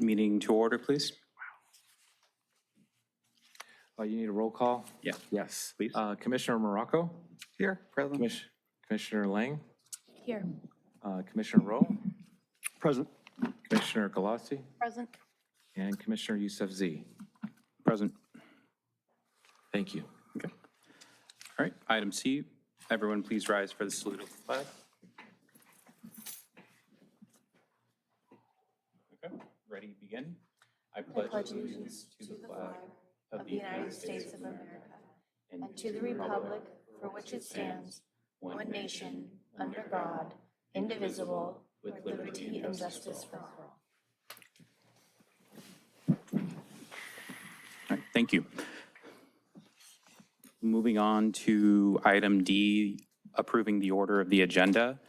Meeting to order, please. You need a roll call? Yeah. Yes. Please. Commissioner Morocco? Here, present. Commissioner Lang? Here. Commissioner Rowe? Present. Commissioner Galassi? Present. And Commissioner Youssef Z. Present. Thank you. Okay. All right, item C, everyone please rise for the salute of the flag. Okay, ready to begin? I pledge allegiance to the flag Of the United States of America and to the republic for which it stands, one nation, under God, indivisible, with liberty and justice for all. All right, thank you. Moving on to item D, approving the order of the agenda.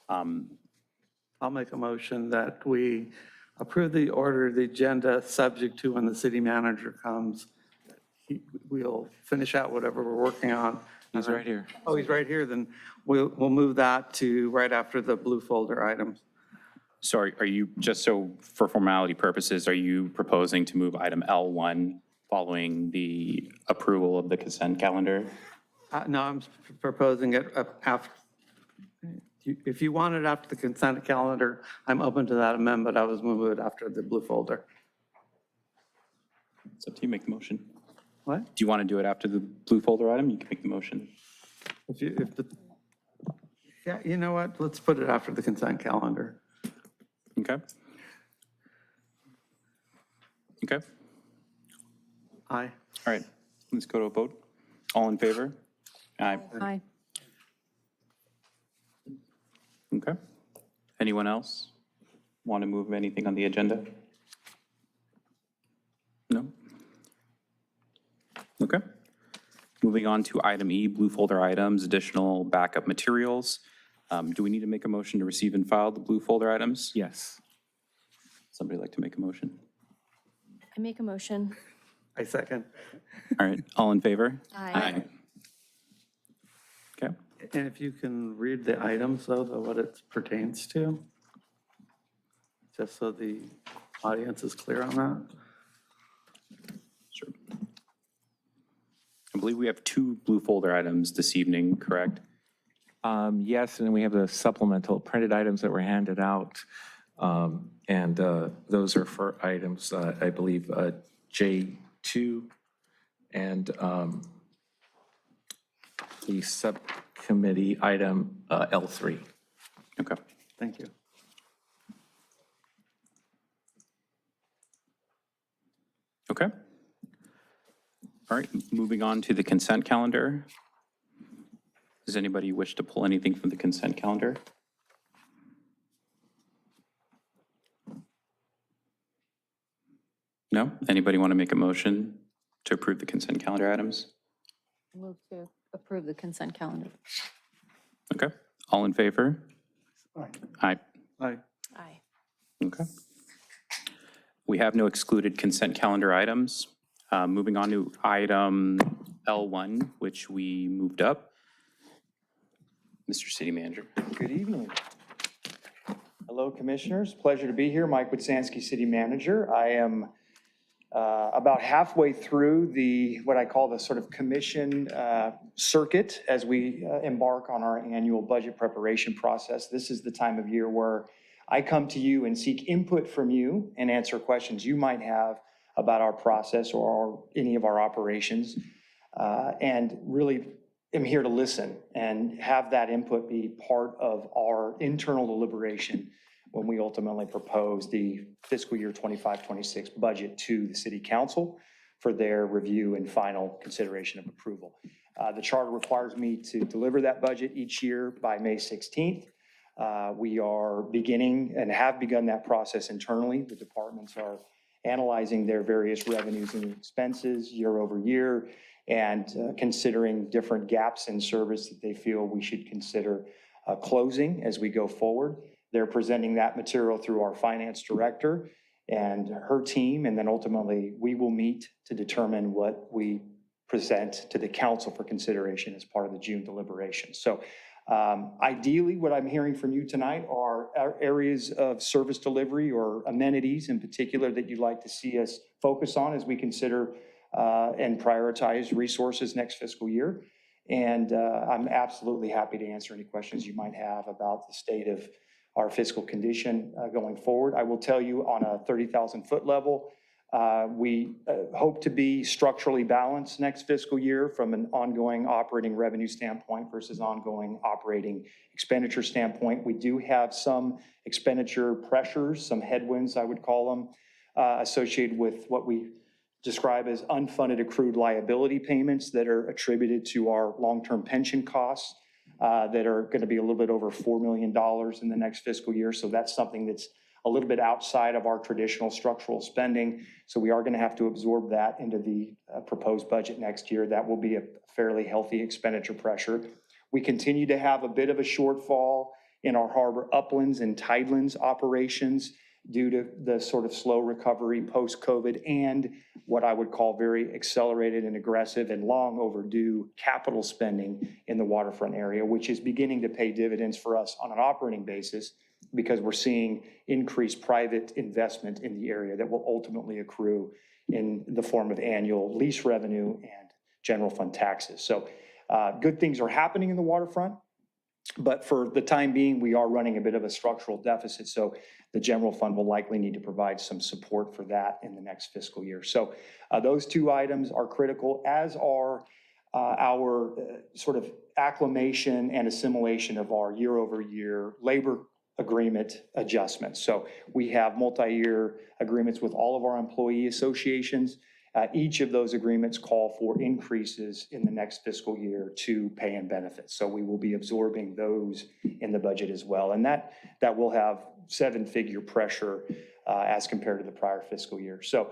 I'll make a motion that we approve the order of the agenda, subject to when the city manager comes. We'll finish out whatever we're working on. He's right here. Oh, he's right here, then we'll move that to right after the blue folder items. So are you, just so for formality purposes, are you proposing to move item L1 following the approval of the consent calendar? No, I'm proposing it after. If you want it after the consent calendar, I'm open to that amendment. I was moving it after the blue folder. It's up to you, make the motion. What? Do you want to do it after the blue folder item? You can make the motion. Yeah, you know what? Let's put it after the consent calendar. Okay. Okay, Aye. all right, let's go to a vote. All in favor? Aye. Aye. Okay. Anyone else want to move anything on the agenda? No? Okay. Moving on to item E, blue folder items, additional backup materials. Do we need to make a motion to receive and file the blue folder items? Yes. Somebody like to make a motion? I make a motion. I second. All right, all in favor? Aye. Okay, And if you can read the items, though, what it pertains to, just so the audience is clear on that. sure. I believe we have 2 blue folder items this evening, correct? Yes, and then we have the supplemental printed items that were handed out. And those are for items, I believe, J2 and the subcommittee item L3. Okay. Thank you. Okay. All right, moving on to the consent calendar. Does anybody wish to pull anything from the consent calendar? No? Anybody want to make a motion to approve the consent calendar items? Move to approve the consent calendar. Okay, all in favor? Aye. Aye. Aye. Okay. We have no excluded consent calendar items. Moving on to item L1, which we moved up. Mr. City Manager. Good evening. Hello, Commissioners. Pleasure to be here. Mike Witsansky, City Manager. I am about halfway through what I call the sort of commission circuit as we embark on our annual budget preparation process. This is the time of year where I come to you and seek input from you and answer questions you might have about our process or any of our operations, and really am here to listen and have that input be part of our internal deliberation when we ultimately propose the fiscal year 25-26 budget to the City Council for their review and final consideration of approval. The charter requires me to deliver that budget each year by May 16th. We are beginning and have begun that process internally. The departments are analyzing their various revenues and expenses year over year and considering different gaps in service that they feel we should consider closing as we go forward. They're presenting that material through our finance director and her team, and then ultimately we will meet to determine what we present to the council for consideration as part of the June deliberations. So Ideally, what I'm hearing from you tonight are areas of service delivery or amenities in particular that you'd like to see us focus on as we consider and prioritize resources next fiscal year. And I'm absolutely happy to answer any questions you might have about the state of our fiscal condition going forward. I will tell you on a 30,000-foot level, we hope to be structurally balanced next fiscal year from an ongoing operating revenue standpoint versus ongoing operating expenditure standpoint. We do have some expenditure pressures, some headwinds, I would call them, associated with what we describe as unfunded accrued liability payments that are attributed to our long-term pension costs that are going to be a little bit over $4 million in the next fiscal year. So that's something that's a little bit outside of our traditional structural spending. So we are going to have to absorb that into the proposed budget next year. That will be a fairly healthy expenditure pressure. We continue to have a bit of a shortfall in our harbor uplands and tidelands operations due to the sort of slow recovery post-COVID and what I would call very accelerated and aggressive and long overdue capital spending in the waterfront area, which is beginning to pay dividends for us on an operating basis because we're seeing increased private investment in the area that will ultimately accrue in the form of annual lease revenue and general fund taxes. So good things are happening in the waterfront. But for the time being, we are running a bit of a structural deficit. So the general fund will likely need to provide some support for that in the next fiscal year. So those two items are critical, as are our sort of acclimation and assimilation of our year-over-year labor agreement adjustments. So we have multi-year agreements with all of our employee associations. Each of those agreements call for increases in the next fiscal year to pay and benefits. So we will be absorbing those in the budget as well. And that will have seven-figure pressure as compared to the prior fiscal year. So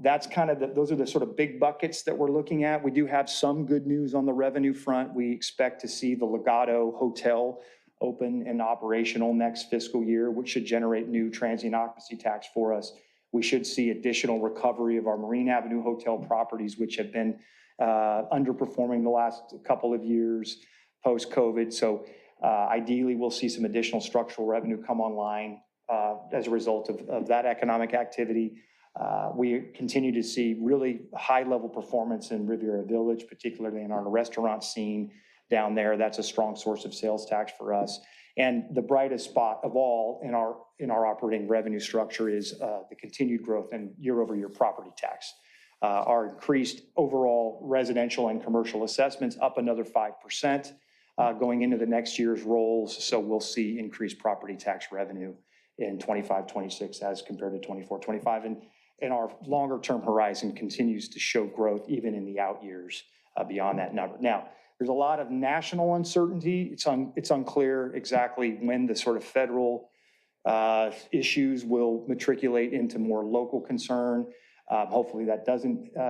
that's kind of those are the sort of big buckets that we're looking at. We do have some good news on the revenue front. We expect to see the Legato Hotel open and operational next fiscal year, which should generate new transient occupancy tax for us. We should see additional recovery of our Marine Avenue Hotel properties, which have been underperforming the last couple of years post-COVID. So ideally, we'll see some additional structural revenue come online as a result of that economic activity. We continue to see really high-level performance in Riviera Village, particularly in our restaurant scene down there. That's a strong source of sales tax for us. And the brightest spot of all in our operating revenue structure is the continued growth in year-over-year property tax. Our increased overall residential and commercial assessments up another 5% going into the next year's rolls. So we'll see increased property tax revenue in 25-26 as compared to 24-25. And our longer-term horizon continues to show growth even in the out years beyond that number. Now, there's a lot of national uncertainty. It's unclear exactly when the sort of federal issues will matriculate into more local concern. Hopefully that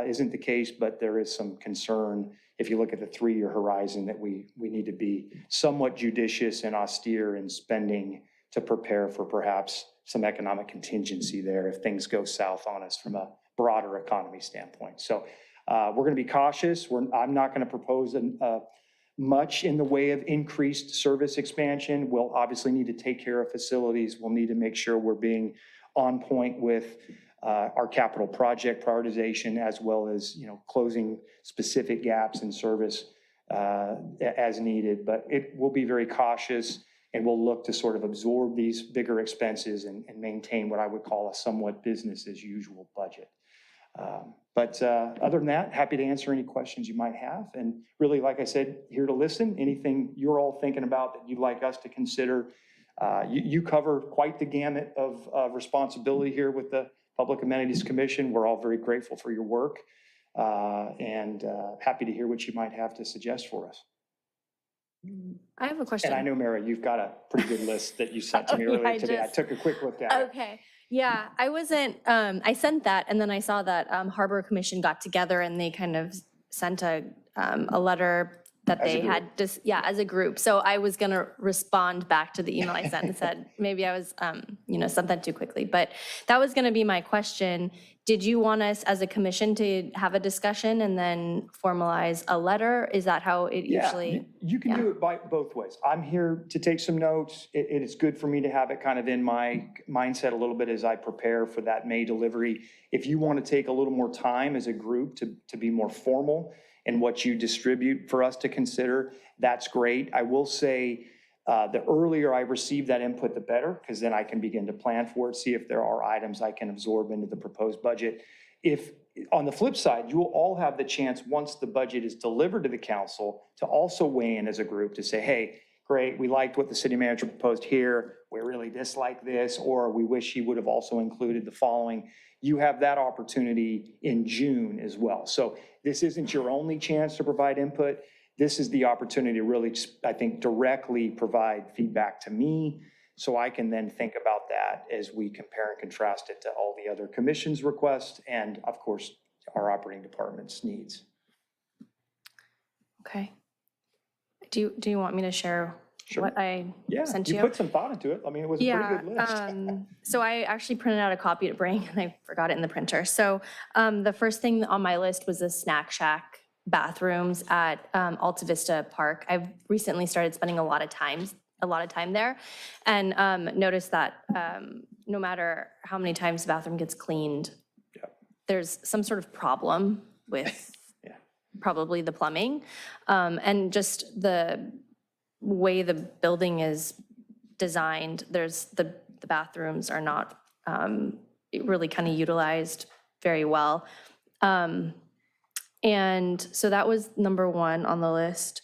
isn't the case, but there is some concern if you look at the 3-year horizon that we need to be somewhat judicious and austere in spending to prepare for perhaps some economic contingency there if things go south on us from a broader economy standpoint. So we're going to be cautious. I'm not going to propose much in the way of increased service expansion. We'll obviously need to take care of facilities. We'll need to make sure we're being on point with our capital project prioritization, as well as closing specific gaps in service as needed. But we'll be very cautious, and we'll look to sort of absorb these bigger expenses and maintain what I would call a somewhat business as usual budget. But other than that, happy to answer any questions you might have. And really, like I said, here to listen. Anything you're all thinking about that you'd like us to consider. You cover quite the gamut of responsibility here with the Public Amenities Commission. We're all very grateful for your work and happy to hear what you might have to suggest for us. I have a question. And I know, Mary, you've got a pretty good list that you sent to me earlier today. I took a quick look at it. Okay. Yeah, I wasn't, I sent that, and then I saw that Harbor Commission got together and they kind of sent a letter that As a they group. had just, yeah, as a group. So I was going to respond back to the email I sent and said, maybe I was, sent that too quickly. But that was going to be my question. Did you want us as a commission to have a discussion and then formalize a letter? Is that how it Yeah, usually? you can do it by both ways. I'm here to take some notes. It is good for me to have it kind of in my mindset a little bit as I prepare for that May delivery. If you want to take a little more time as a group to be more formal in what you distribute for us to consider, that's great. I will say the earlier I receive that input, the better, because then I can begin to plan for it, see if there are items I can absorb into the proposed budget. If on the flip side, you will all have the chance, once the budget is delivered to the council, to also weigh in as a group to say, hey, great, we liked what the city manager proposed here, we really dislike this, or we wish he would have also included the following. You have that opportunity in June as well. So this isn't your only chance to provide input. This is the opportunity to really, I think, directly provide feedback to me, so I can then think about that as we compare and contrast it to all the other commission's requests and, of course, our operating department's needs. Okay. Do you want me to share Sure. what I Yeah, sent you you? put some thought into it. I mean, it was a pretty good list. So I actually printed out a copy to bring and I forgot it in the printer. So the first thing on my list was the snack shack bathrooms at Alta Vista Park. I've recently started spending a lot of time there, and noticed that no matter how many times the bathroom gets cleaned, there's some sort of problem with probably the plumbing, and just the way the building is designed. There's the bathrooms are not really kind of utilized very well. And so that was number one on the list.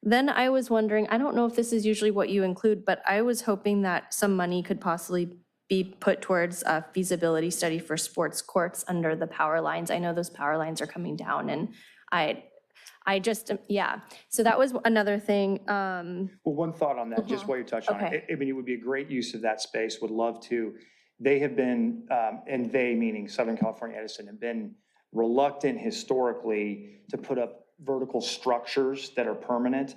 Then I was wondering, I don't know if this is usually what you include, but I was hoping that some money could possibly be put towards a feasibility study for sports courts under the power lines. I know those power lines are coming down, and I just, yeah. So that was another thing. Well, one thought on that, just while you're touching on it. I mean, it would be a great use of that space, would love to. They have been, and they, meaning Southern California Edison, have been reluctant historically to put up vertical structures that are permanent.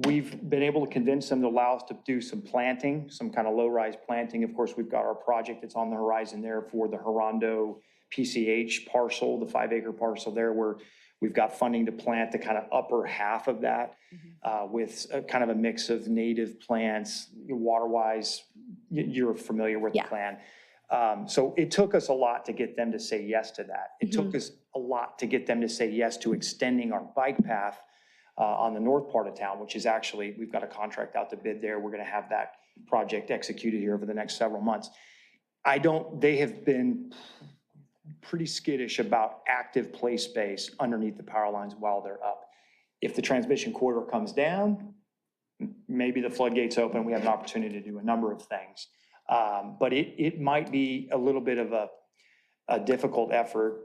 We've been able to convince them to allow us to do some planting, some kind of low-rise planting. Of course, we've got our project that's on the horizon there for the Redondo PCH parcel, the 5-acre parcel there, where we've got funding to plant the kind of upper half of that with kind of a mix of native plants, water-wise. You're familiar with the plan. So it took us a lot to get them to say yes to that. It took us a lot to get them to say yes to extending our bike path on the north part of town, which is actually, we've got a contract out to bid there. We're going to have that project executed here over the next several months. They have been pretty skittish about active play space underneath the power lines while they're up. If the transmission corridor comes down, maybe the floodgates open, we have an opportunity to do a number of things. But it might be a little bit of a difficult effort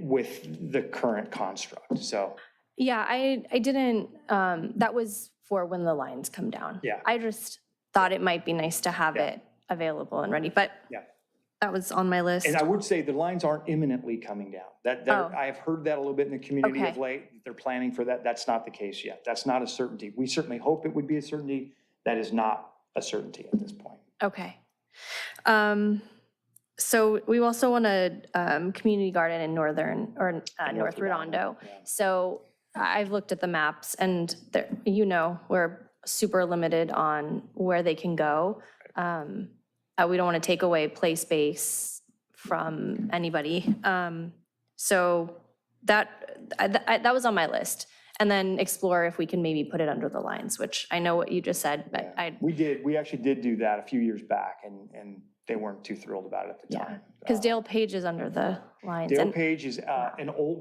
with the current construct, so. Yeah, I didn't, that was for when the lines come down. Yeah. I just thought it might be nice to have it available and ready, but that was on my list. And I would say the lines aren't imminently coming down. I have heard that a little bit in the community of late. They're planning for that. That's not the case yet. That's not a certainty. We certainly hope it would be a certainty. That is not a certainty at this point. Okay. So we also want a community garden in North Redondo. Yeah. So I've looked at the maps, and we're super limited on where they can go. We don't want to take away play space from anybody. So that was on my list. And then explore if we can maybe put it under the lines, which I know what you just said, but We actually did do that a few years back, and they weren't too thrilled about it at the time. because Dale Page is under the lines. Dale and- Page is we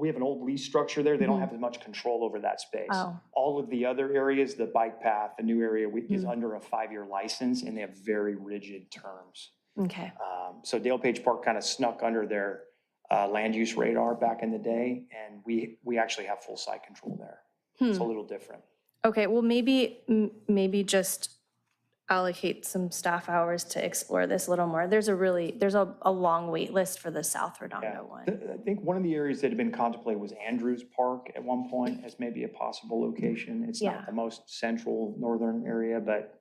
have an old lease structure there. They don't have as much control over that space. Oh. All of the other areas, the bike path, the new area is under a 5-year license, and they have very rigid terms. Okay. So Dale Page Park kind of snuck under their land use radar back in the day, and we actually have full site control there. It's a little different. Okay, well, maybe just allocate some staff hours to explore this a little more. There's a long wait list for the South Yeah. Redondo one. I think one of the areas that had been contemplated was Andrews Park at one point as maybe a possible location. It's Yeah. not the most central northern area, but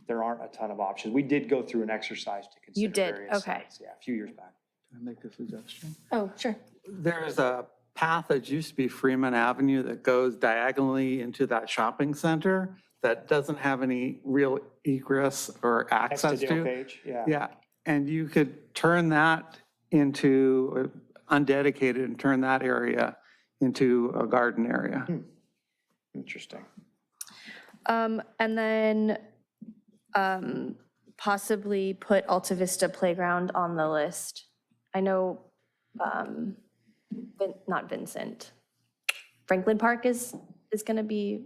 there aren't a ton of options. We did go through an exercise to consider You did? various Okay. sites, yeah, a few years back. Can I make a suggestion? Oh, sure. There's a path that used to be Freeman Avenue that goes diagonally into that shopping center that doesn't have any real egress or Next to access Dale to. Page, yeah. Yeah, and you could turn that into undedicated and turn that area into a garden area. Interesting. And then possibly put Alta Vista Playground on the list. I know, not Vincent. Franklin Park is going to be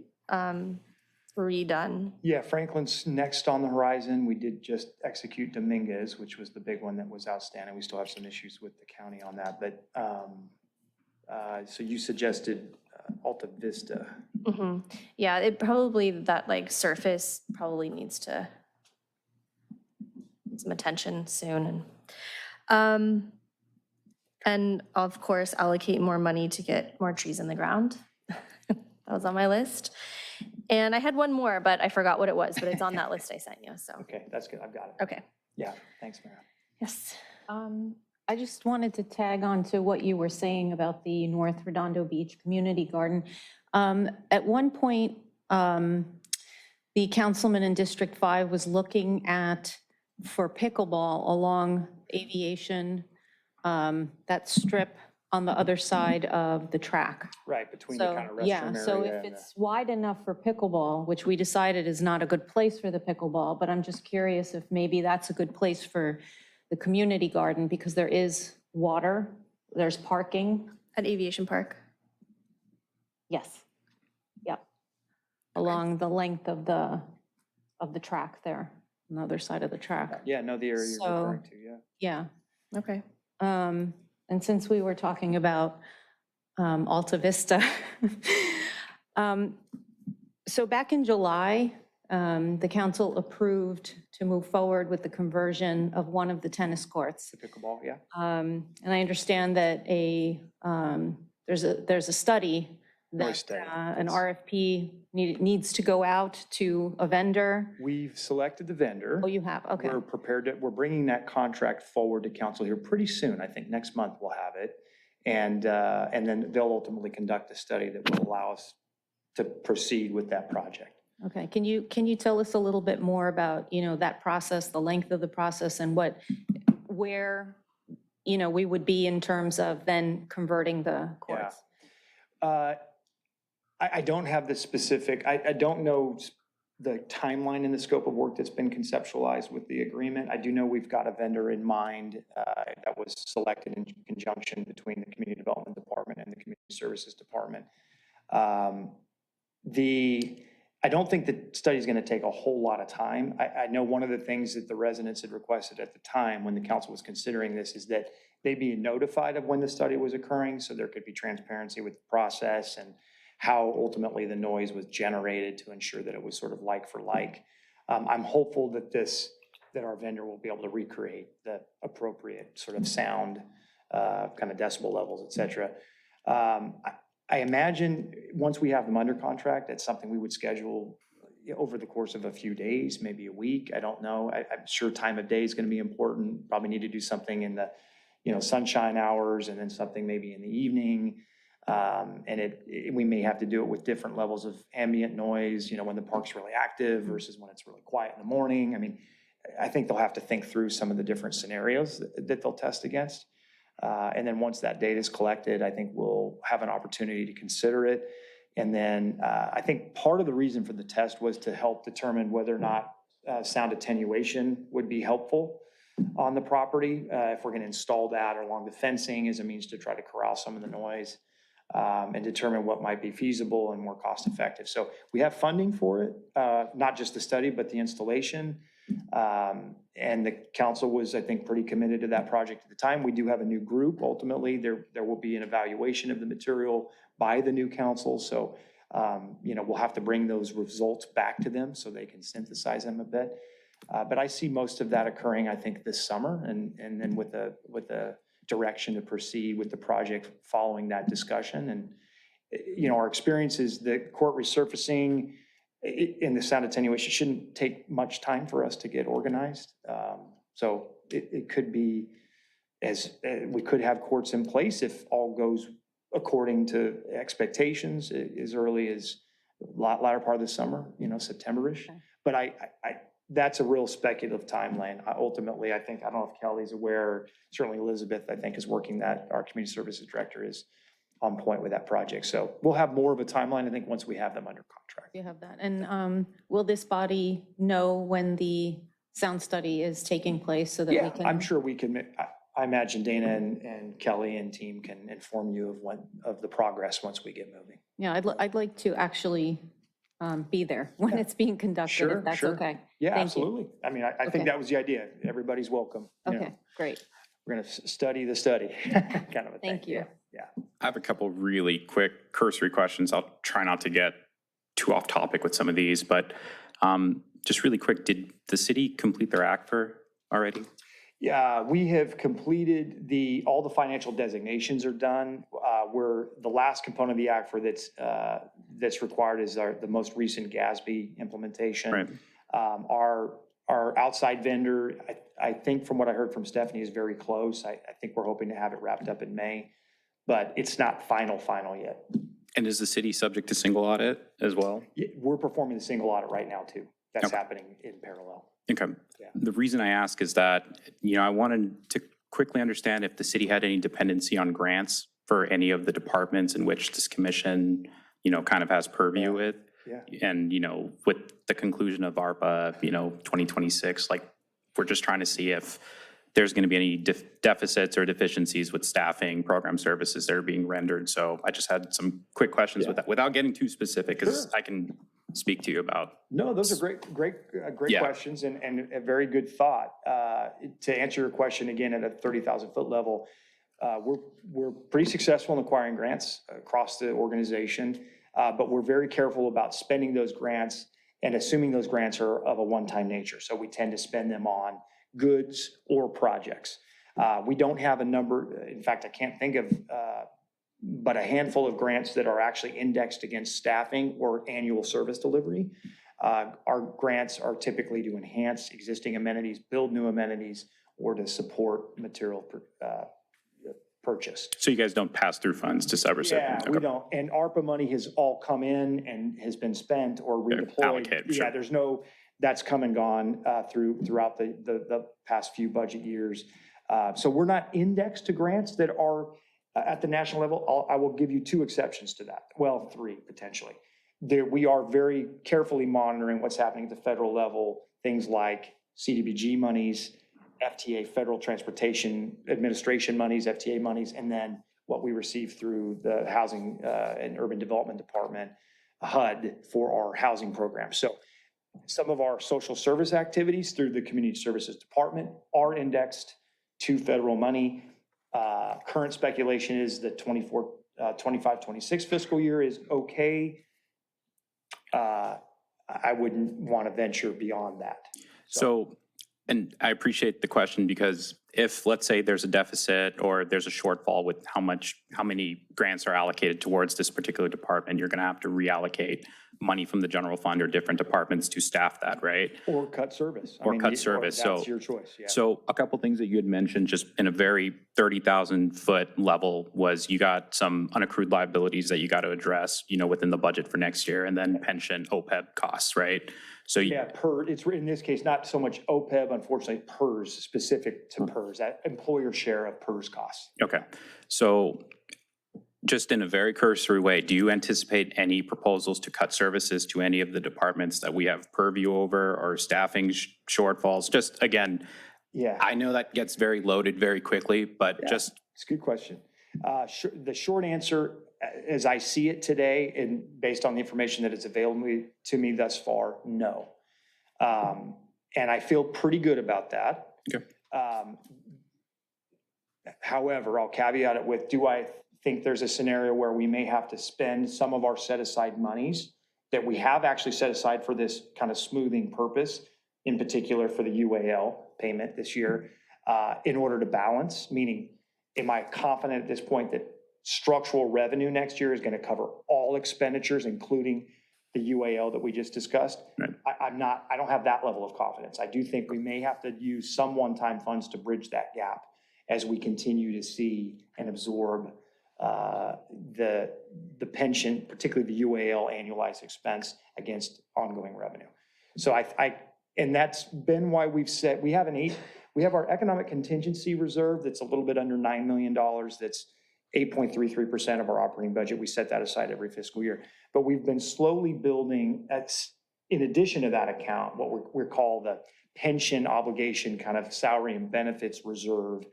redone. Yeah, Franklin's next on the horizon. We did just execute Dominguez, which was the big one that was outstanding. We still have some issues with the county on that, but, so you suggested Alta Vista. Yeah, it probably, that like surface probably needs to, some attention soon. And of course, allocate more money to get more trees in the ground. That was on my list. And I had one more, but I forgot what it was, but it's on that list I sent you, so. Okay, that's good. I've got it. Okay, Yeah, thanks, Mayor. yes. I just wanted to tag on to what you were saying about the North Redondo Beach Community Garden. At one point, the councilman in District 5 was looking at, for pickleball along Aviation, that strip on the other side of the track. Right, between the kind of So, yeah, restroom area. so if and it's wide enough for pickleball, which we decided is not a good place for the pickleball, but I'm just curious if maybe that's a good place for the community garden, because there is water, there's parking. At Aviation Park. Yes. Yep. Along the length of the track there, on the other side of the track. Yeah, no, the area you're So- referring to, yeah. Yeah. Okay. And since we were talking about Alta Vista, so back in July, the council approved to move forward with the conversion of one of the tennis courts. The pickleball, yeah. And I understand that there's a study Noise that study. an RFP needs to go out to a vendor. We've selected the vendor. Oh, you have, okay. We're prepared to, we're bringing that contract forward to council here pretty soon. I think next month we'll have it. And then they'll ultimately conduct a study that will allow us to proceed with that project. Okay, can you tell us a little bit more about, that process, the length of the process, and where, we would be in terms of then converting the courts? I don't have the specific, I don't know the timeline and the scope of work that's been conceptualized with the agreement. I do know we've got a vendor in mind that was selected in conjunction between the Community Development Department and the Community Services Department. I don't think the study is going to take a whole lot of time. I know one of the things that the residents had requested at the time when the council was considering this is that they be notified of when the study was occurring, so there could be transparency with the process and how ultimately the noise was generated to ensure that it was sort of like for like. I'm hopeful that our vendor will be able to recreate the appropriate sort of sound, kind of decibel levels, et cetera. I imagine once we have them under contract, that's something we would schedule over the course of a few days, maybe a week. I don't know. I'm sure time of day is going to be important. Probably need to do something in the, sunshine hours, and then something maybe in the evening. And we may have to do it with different levels of ambient noise, when the park's really active versus when it's really quiet in the morning. I mean, I think they'll have to think through some of the different scenarios that they'll test against. And then once that data is collected, I think we'll have an opportunity to consider it. And then I think part of the reason for the test was to help determine whether or not sound attenuation would be helpful on the property. If we're going to install that along the fencing as a means to try to corral some of the noise and determine what might be feasible and more cost effective. So we have funding for it, not just the study, but the installation. And the council was, I think, pretty committed to that project at the time. We do have a new group. Ultimately, there will be an evaluation of the material by the new council. So, we'll have to bring those results back to them so they can synthesize them a bit. But I see most of that occurring, I think, this summer, and then with the direction to proceed with the project following that discussion. And, our experience is that court resurfacing in the sound attenuation shouldn't take much time for us to get organized. So it could be we could have courts in place if all goes according to expectations as early as latter part of the summer, September-ish. Okay. But that's a real speculative timeline. Ultimately, I don't know if Kelly's aware, certainly Elizabeth, I think, is working that. Our community services director is on point with that project. So we'll have more of a timeline, I think, once we have them under contract. You have that. And will this body know when the sound study is taking place so that we Yeah, can? I'm sure we can. I imagine Dana and Kelly and team can inform you of the progress once we get moving. Yeah, I'd like to actually be there when it's being conducted, if that's okay. Yeah, Thank you. absolutely. I mean, I think Okay. that was the idea. Everybody's welcome. Okay, great. We're going to study the study, kind of a thing. Thank you. Yeah. I have a couple really quick cursory questions. I'll try not to get too off topic with some of these, but just really quick, did the city complete their ACFR already? Yeah, we have completed all the financial designations are done. We're the last component of the ACFR that's required is the most recent GASB implementation. Right. Our outside vendor, I think from what I heard from Stephanie, is very close. I think we're hoping to have it wrapped up in May, but it's not final yet. And is the city subject to single audit as well? Yeah, we're performing the single audit right now too. That's Okay. happening in parallel. Okay. Yeah. The reason I ask is that, I wanted to quickly understand if the city had any dependency on grants for any of the departments in which this commission, kind of has purview with. Yeah. And, with the conclusion of ARPA, 2026, like, we're just trying to see if there's going to be any deficits or deficiencies with staffing, program services that are being rendered. So I just had some quick questions with that, without getting too specific, because I can speak to you about. No, those are great Yeah. questions and a very good thought. To answer your question again at a 30,000-foot level, we're pretty successful in acquiring grants across the organization, but we're very careful about spending those grants and assuming those grants are of a one-time nature. So we tend to spend them on goods or projects. We don't have a number. In fact, I can't think of but a handful of grants that are actually indexed against staffing or annual service delivery. Our grants are typically to enhance existing amenities, build new amenities, or to support material purchased. So you guys don't pass through funds to subrecipients? Yeah, we don't. And ARPA money has all come in and has been spent or redeployed. Allocated, sure. Yeah, there's that's come and gone throughout the past few budget years. So we're not indexed to grants that are at the national level. I will give you two exceptions to that. Well, three potentially. We are very carefully monitoring what's happening at the federal level, things like CDBG monies, FTA, Federal Transportation Administration monies, FTA monies, and then what we receive through the Housing and Urban Development Department, HUD, for our housing program. So some of our social service activities through the Community Services Department are indexed to federal money. Current speculation is the 25-26 fiscal year is okay. I wouldn't want to venture beyond that. So, and I appreciate the question, because if, let's say, there's a deficit or there's a shortfall with how many grants are allocated towards this particular department, you're going to have to reallocate money from the general fund or different departments to staff that, right? Or cut service. Or cut service. That's your choice, yeah. So a couple things that you had mentioned just in a very 30,000-foot level was you got some unaccrued liabilities that you got to address, within the budget for next year, and then pension OPEB costs, right? So Yeah, it's in this case, not so much OPEB, unfortunately, PERS, specific to PERS, that employer share of PERS costs. Okay. So just in a very cursory way, do you anticipate any proposals to cut services to any of the departments that we have purview over, or staffing shortfalls? Just again, Yeah. I know that gets very loaded very quickly, but just. It's a good question. The short answer, as I see it today, and based on the information that is available to me thus far, no. And I feel pretty good about that. Okay. However, I'll caveat it with, do I think there's a scenario where we may have to spend some of our set aside monies that we have actually set aside for this kind of smoothing purpose in particular for the UAL payment this year, in order to balance, meaning, am I confident at this point that structural revenue next year is going to cover all expenditures, including the UAL that we just discussed? Right. I don't have that level of confidence. I do think we may have to use some one-time funds to bridge that gap as we continue to see and absorb the pension, particularly the UAL annualized expense against ongoing revenue. So and that's been why we've said, we have our economic contingency reserve that's a little bit under $9 million. That's 8.33% of our operating budget. We set that aside every fiscal year. But we've been slowly building, in addition to that account, what we call the pension obligation kind of salary and benefits reserve,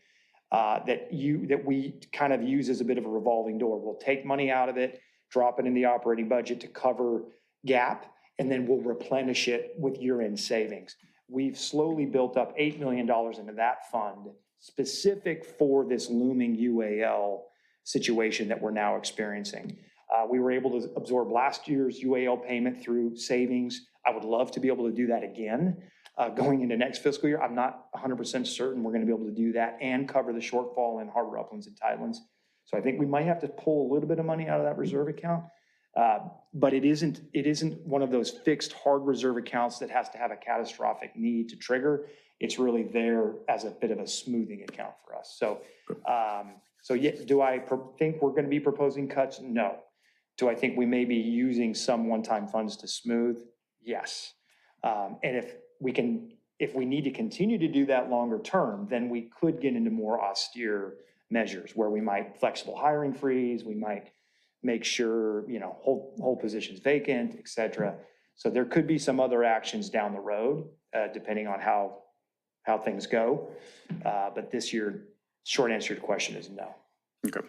that we kind of use as a bit of a revolving door. We'll take money out of it, drop it in the operating budget to cover gap, and then we'll replenish it with year-end savings. We've slowly built up $8 million into that fund specific for this looming UAL situation that we're now experiencing. We were able to absorb last year's UAL payment through savings. I would love to be able to do that again going into next fiscal year. I'm not 100% certain we're going to be able to do that and cover the shortfall in harbor uplands and tidelands. So I think we might have to pull a little bit of money out of that reserve account. But it isn't one of those fixed hard reserve accounts that has to have a catastrophic need to trigger. It's really there as a bit of a smoothing account for us. So yeah, do I think we're going to be proposing cuts? No. Do I think we may be using some one-time funds to smooth? Yes. And if we need to continue to do that longer term, then we could get into more austere measures where we might flexible hiring freeze, we might make sure, hold positions vacant, et cetera. So there could be some other actions down the road, depending on how things go. But this year, short answer to the question is no. Okay.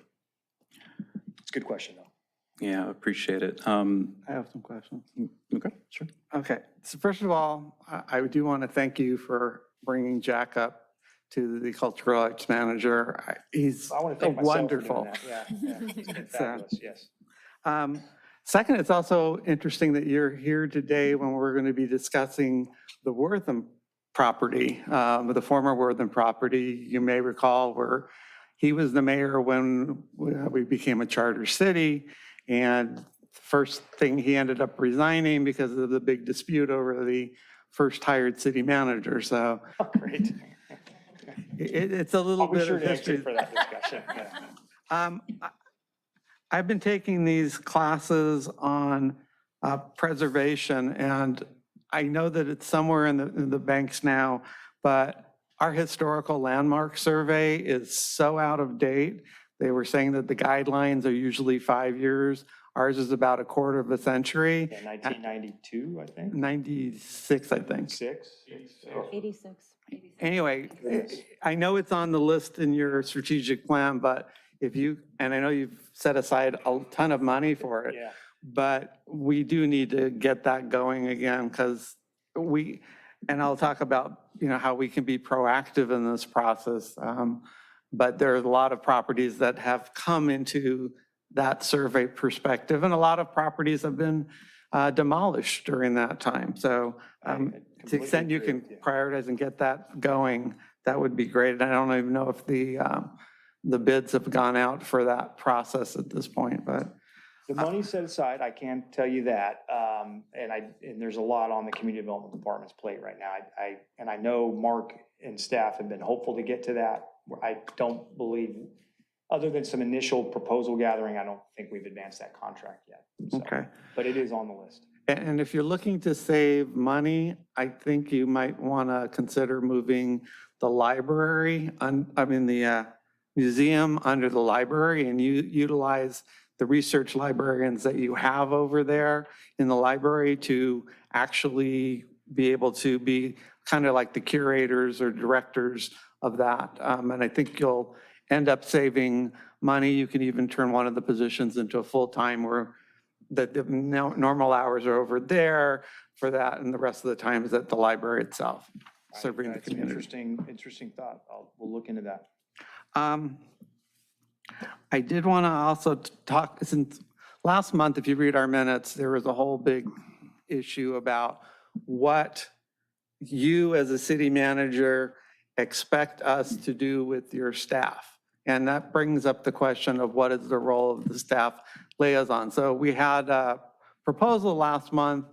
It's a good question, though. Yeah, appreciate it. I have some questions. Okay, sure. Okay, so first of all, I do want to thank you for bringing Jack up to the cultural arts manager. He's I want to thank myself wonderful. for doing that. Yeah. It's been fabulous, yes. Second, it's also interesting that you're here today when we're going to be discussing the Wortham property, the former Wortham property. You may recall where he was the mayor when we became a charter city. And the first thing, he ended up resigning because of the big dispute over the first hired city manager. So Oh, great. it's a little I'll be bit sure of to exit history. for that discussion. Yeah. I've been taking these classes on preservation, and I know that it's somewhere in the banks now, but our historical landmark survey is so out of date. They were saying that the guidelines are usually 5 years. Ours is about a quarter of a century. Yeah, 1992, I think. 96, I think. 86. Anyway, I know it's on the list in your strategic plan, but and I know you've set aside a ton of money for it, Yeah. but we do need to get that going again because and I'll talk about, how we can be proactive in this process. But there are a lot of properties that have come into that survey perspective, and a lot of properties have been demolished during that time. So to the extent you can prioritize and get that going, that would be great. And I don't even know if the bids have gone out for that process at this point, but. The money set aside, I can tell you that, and there's a lot on the community development department's plate right now. I know Mark and staff have been hopeful to get to that. I don't believe, other than some initial proposal gathering, I don't think we've advanced that contract yet. So, Okay. But it is on the list. And if you're looking to save money, I think you might want to consider moving the library, the museum under the library, and utilize the research librarians that you have over there in the library to actually be able to be kind of like the curators or directors of that. And I think you'll end up saving money. You can even turn one of the positions into a full-time where the normal hours are over there for that, and the rest of the time is at the library itself, serving the That's an community. interesting thought. We'll look into that. I did want to also talk, since last month, if you read our minutes, there was a whole big issue about what you as a city manager expect us to do with your staff? And that brings up the question of what is the role of the staff liaison. So we had a proposal last month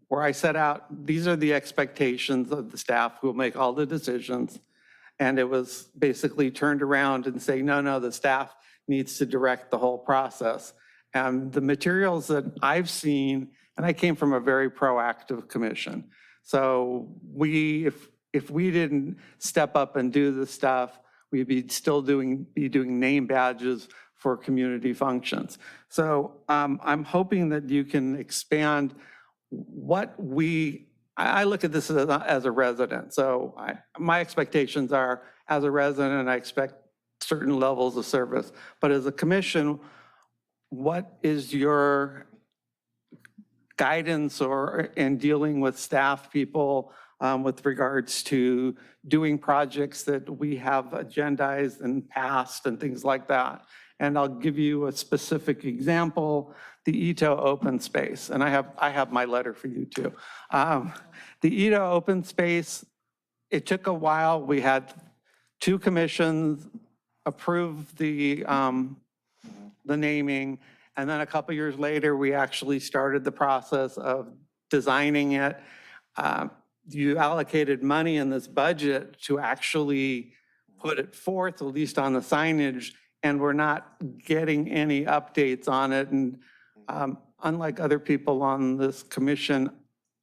where I set out, these are the expectations of the staff who will make all the decisions. And it was basically turned around and say, no, the staff needs to direct the whole process. And the materials that I've seen, and I came from a very proactive commission. So if we didn't step up and do the stuff, we'd be still doing name badges for community functions. So I'm hoping that you can expand I look at this as a resident. So my expectations are, as a resident, I expect certain levels of service. But as a commission, what is your guidance in dealing with staff people with regards to doing projects that we have agendized and passed and things like that? And I'll give you a specific example, the Ito open space. And I have my letter for you too. The Ito open space, it took a while. We had 2 commissions approve the naming. And then a couple years later, we actually started the process of designing it. You allocated money in this budget to actually put it forth, at least on the signage, and we're not getting any updates on it. And unlike other people on this commission,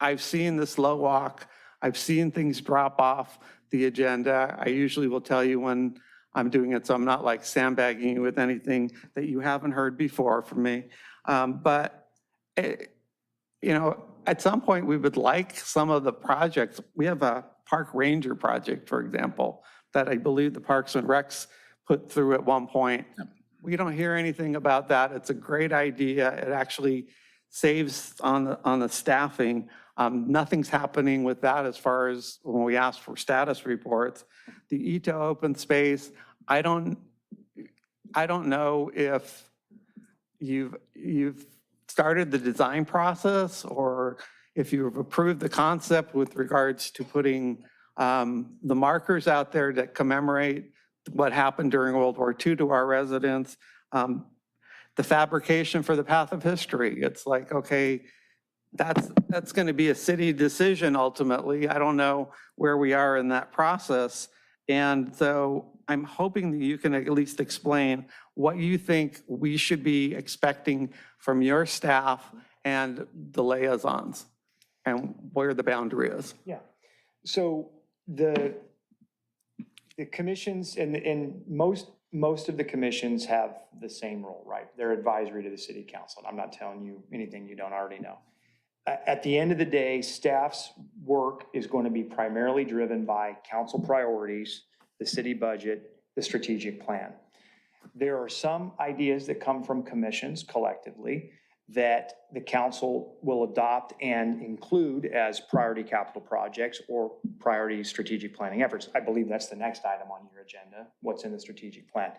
I've seen the slow walk. I've seen things drop off the agenda. I usually will tell you when I'm doing it, so I'm not like sandbagging you with anything that you haven't heard before from me. But at some point we would like some of the projects. We have a park ranger project, for example, that I believe the Parks and Recs put through at one point. We don't hear anything about that. It's a great idea. It actually saves on the staffing. Nothing's happening with that as far as when we ask for status reports. The Ito open space, I don't know if you've started the design process or if you've approved the concept with regards to putting the markers out there that commemorate what happened during World War II to our residents. The fabrication for the path of history. It's like, okay, that's going to be a city decision ultimately. I don't know where we are in that process. And so I'm hoping that you can at least explain what you think we should be expecting from your staff and the liaisons and where the boundary is. Yeah. So the commissions and most of the commissions have the same role, right? They're advisory to the city council. And I'm not telling you anything you don't already know. At the end of the day, staff's work is going to be primarily driven by council priorities, the city budget, the strategic plan. There are some ideas that come from commissions collectively that the council will adopt and include as priority capital projects or priority strategic planning efforts. I believe that's the next item on your agenda, what's in the strategic plan.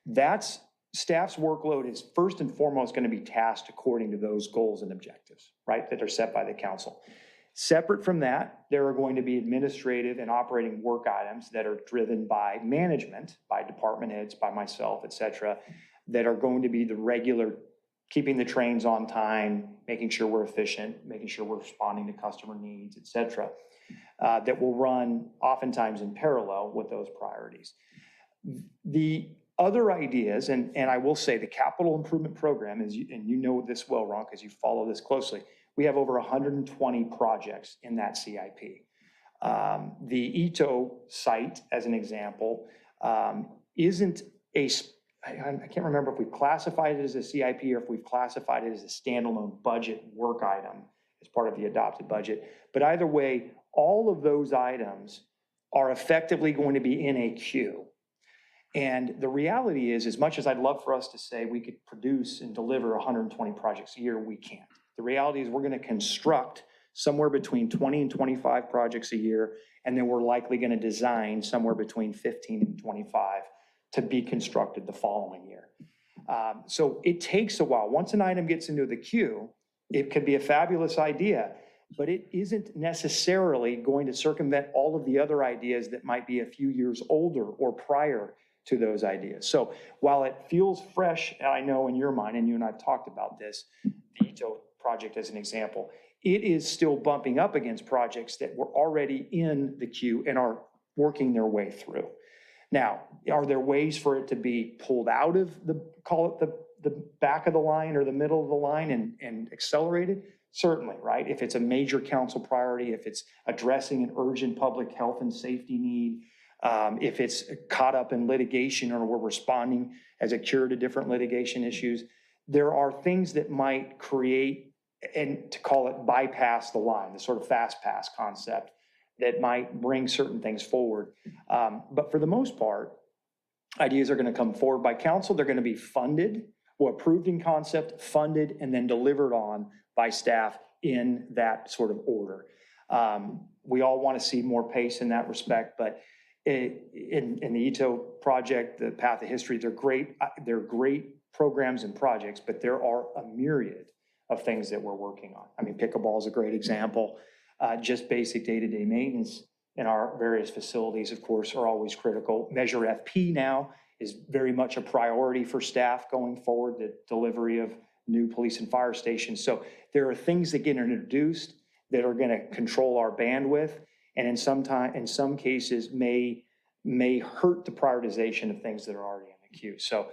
That's staff's workload is first and foremost going to be tasked according to those goals and objectives, right, that are set by the council. Separate from that, there are going to be administrative and operating work items that are driven by management, by department heads, by myself, et cetera, that are going to be the regular keeping the trains on time, making sure we're efficient, making sure we're responding to customer needs, et cetera, that will run oftentimes in parallel with those priorities. The other ideas, and I will say the capital improvement program, and you know this well, Ron, because you follow this closely, we have over 120 projects in that CIP. The Ito site, as an example, isn't I can't remember if we've classified it as a CIP or if we've classified it as a standalone budget work item as part of the adopted budget. But either way, all of those items are effectively going to be in a queue. And the reality is, as much as I'd love for us to say we could produce and deliver 120 projects a year, we can't. The reality is we're going to construct somewhere between 20 and 25 projects a year, and then we're likely going to design somewhere between 15 and 25 to be constructed the following year. So it takes a while. Once an item gets into the queue, it could be a fabulous idea, but it isn't necessarily going to circumvent all of the other ideas that might be a few years older or prior to those ideas. So while it feels fresh, and I know in your mind, and you and I have talked about this, the Ito project as an example, it is still bumping up against projects that were already in the queue and are working their way through. Now, are there ways for it to be pulled out of call it the back of the line or the middle of the line and accelerated? Certainly, right? If it's a major council priority, if it's addressing an urgent public health and safety need, if it's caught up in litigation or we're responding as a cure to different litigation issues, there are things that might create, and to call it bypass the line, the sort of fast pass concept that might bring certain things forward. But for the most part, ideas are going to come forward by council. They're going to be funded or approved in concept, funded, and then delivered on by staff in that sort of order. We all want to see more pace in that respect, but in the Ito project, the Path of History, they're great programs and projects, but there are a myriad of things that we're working on. I mean, pickleball is a great example. Just basic day-to-day maintenance in our various facilities, of course, are always critical. Measure FP now is very much a priority for staff going forward, the delivery of new police and fire stations. So there are things that get introduced that are going to control our bandwidth, and in some cases may hurt the prioritization of things that are already in the queue. So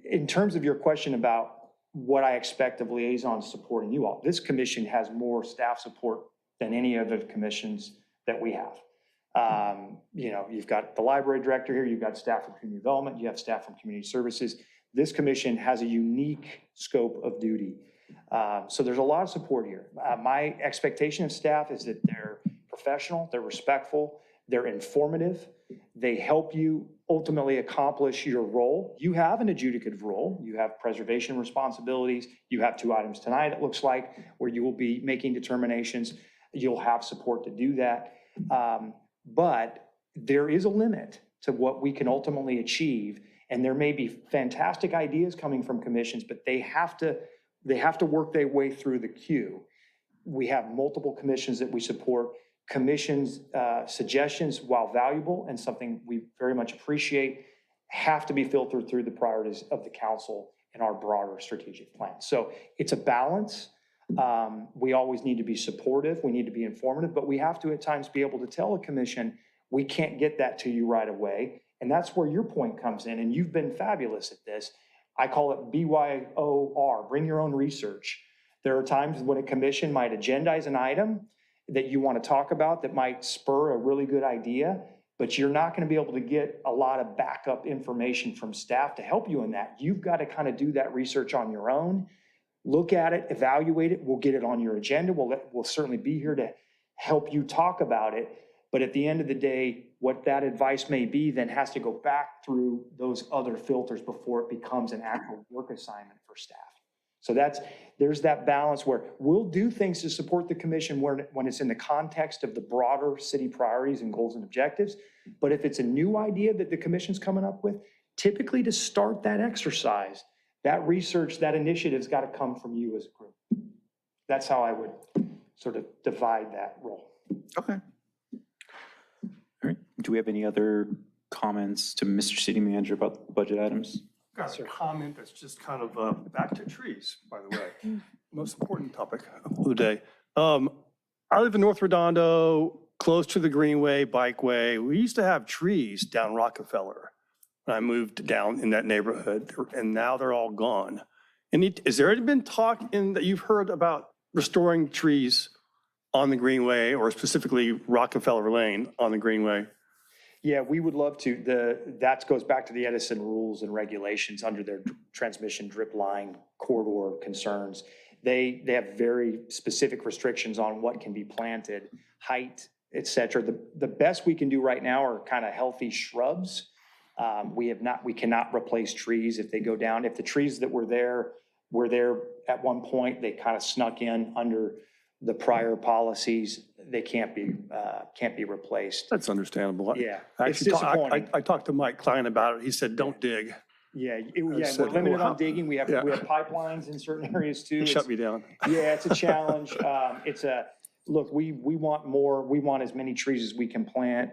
in terms of your question about what I expect of liaisons supporting you all, this commission has more staff support than any other commissions that we have. You've got the library director here, you've got staff from community development, you have staff from community services. This commission has a unique scope of duty. So there's a lot of support here. My expectation of staff is that they're professional, they're respectful, they're informative, they help you ultimately accomplish your role. You have an adjudicative role, you have preservation responsibilities, you have 2 items tonight, it looks like, where you will be making determinations. You'll have support to do that. But there is a limit to what we can ultimately achieve. And there may be fantastic ideas coming from commissions, but they have to work their way through the queue. We have multiple commissions that we support. Commissions' suggestions, while valuable and something we very much appreciate, have to be filtered through the priorities of the council and our broader strategic plan. So it's a balance. We always need to be supportive. We need to be informative, but we have to at times be able to tell a commission, we can't get that to you right away. And that's where your point comes in. And you've been fabulous at this. I call it BYOR, bring your own research. There are times when a commission might agendize an item that you want to talk about that might spur a really good idea, but you're not going to be able to get a lot of backup information from staff to help you in that. You've got to kind of do that research on your own. Look at it, evaluate it. We'll get it on your agenda. We'll certainly be here to help you talk about it. But at the end of the day, what that advice may be then has to go back through those other filters before it becomes an actual work assignment for staff. So there's that balance where we'll do things to support the commission when it's in the context of the broader city priorities and goals and objectives. But if it's a new idea that the commission's coming up with, typically to start that exercise, that research, that initiative's got to come from you as a group. That's how I would sort of divide that role. Okay. All right. Do we have any other comments to Mr. City Manager about the budget items? Got a comment that's just kind of back to trees, by the way. Most important topic of the day. I live in North Redondo, close to the Greenway Bikeway. We used to have trees down Rockefeller when I moved down in that neighborhood, and now they're all gone. And has there been talk that you've heard about restoring trees on the Greenway, or specifically Rockefeller Lane on the Greenway? Yeah, we would love to. That goes back to the Edison rules and regulations under their transmission drip line corridor concerns. They have very specific restrictions on what can be planted, height, et cetera. The best we can do right now are kind of healthy shrubs. We cannot replace trees if they go down. If the trees that were there at one point, they kind of snuck in under the prior policies, they can't be replaced. That's understandable. Yeah, I it's actually disappointing. I talked to Mike Klein about it. He said, don't dig. Yeah, said, we're limited "Oh, on digging. We have yeah. pipelines in certain areas too. You It's- shut me down. Yeah, it's a challenge. Look, we want more, we want as many trees as we can plant.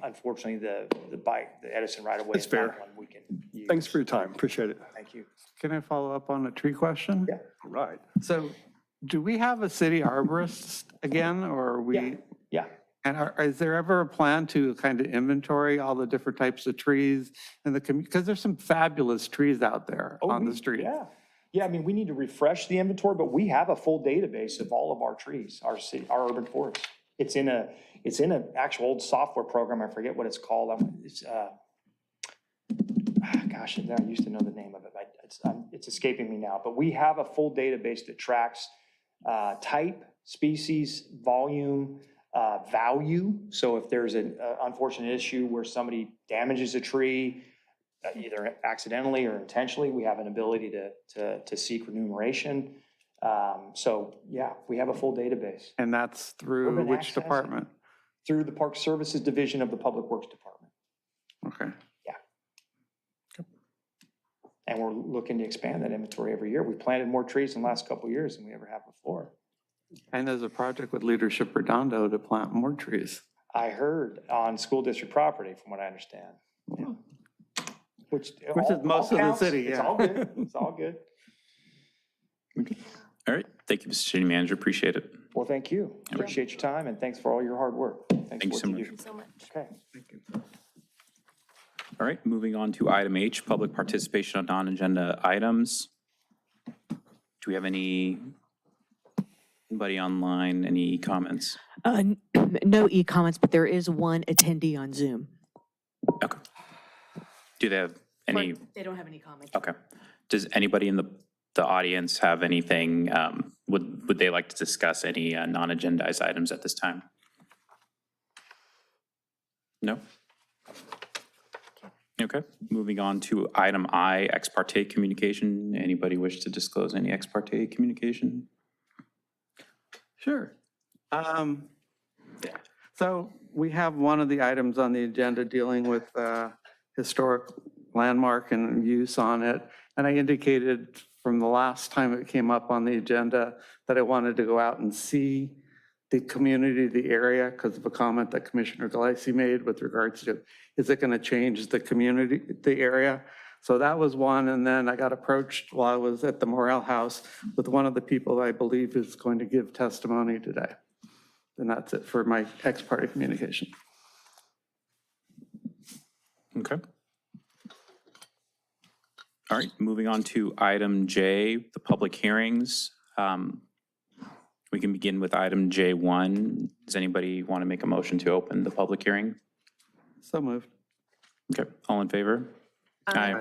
Unfortunately, the Edison right of way That's is not fair. one we can use. Thanks for your time. Appreciate it. Thank you. Can I follow up on a tree question? Yeah. All right. So do we have a city arborist again, or are we? Yeah. And is there ever a plan to kind of inventory all the different types of trees in the community? Because there's some fabulous trees out there on the street. Yeah. Yeah, I mean, we need to refresh the inventory, but we have a full database of all of our trees, our urban forests. It's in an actual old software program. I forget what it's called. Gosh, I used to know the name of it. It's escaping me now. But we have a full database that tracks type, species, volume, value. So if there's an unfortunate issue where somebody damages a tree, either accidentally or intentionally, we have an ability to seek remuneration. So yeah, we have a full database. And that's through Urban which access. department? Through the Park Services Division of the Public Works Department. Okay. And we're looking to expand that inventory every year. We've planted more trees in the last couple of years than we ever have before. And there's a project with Leadership Redondo to plant more trees. I heard on school district property, from what I understand. Yeah. Which is most of the counts. city, It's yeah. all good. It's all good. All right, thank you, Mr. City Manager, appreciate it. Well, thank you. Appreciate your time and thanks for all your hard work. Thanks Thank for you so what much. do. So much. Okay. All right, moving on to item H, public participation on non-agenda items. Do we have anybody online, any comments? No e-comments, but there is one attendee on Zoom. Okay. Do they have any, They don't have any comments. okay. Does anybody in the audience have anything, would they like to discuss any non-agendized items at this time? No? Okay, moving on to item I, ex parte communication. Anybody wish to disclose any ex parte communication? Sure. So we have one of the items on the agenda dealing with historic landmark and use on it. And I indicated from the last time it came up on the agenda that I wanted to go out and see the community, the area, because of a comment that Commissioner Galaisi made with regards to, is it going to change the community, the area? So that was one. And then I got approached while I was at the Morale House with one of the people I believe is going to give testimony today. And that's it for my ex parte communication. Okay. All right, moving on to item J, the public hearings. We can begin with item J1. Does anybody want to make a motion to open the public hearing? So moved. Okay, all in favor? Aye.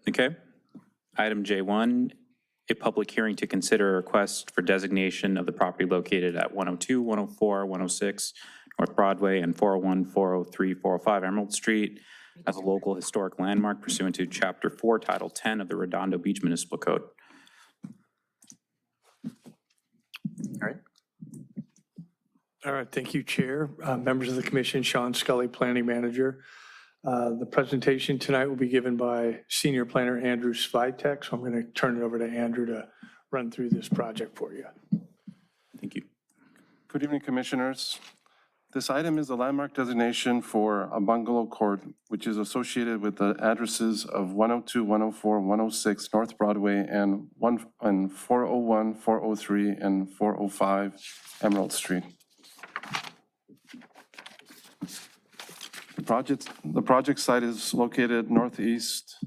Okay. Item J1, a public hearing to consider a request for designation of the property located at 102, 104, 106 North Broadway and 401, 403, 405 Emerald Street as a local historic landmark pursuant to Chapter 4, Title 10 of the Redondo Beach Municipal Code. All right. All right, thank you, Chair. Members of the commission, Sean Scully, Planning Manager. The presentation tonight will be given by Senior Planner Andrew Svitek, so I'm going to turn it over to Andrew to run through this project for you. Thank you. Good evening, Commissioners. This item is a landmark designation for a bungalow court, which is associated with the addresses of 102, 104, 106 North Broadway and 401, 403, and 405 Emerald Street. The project site is located northeast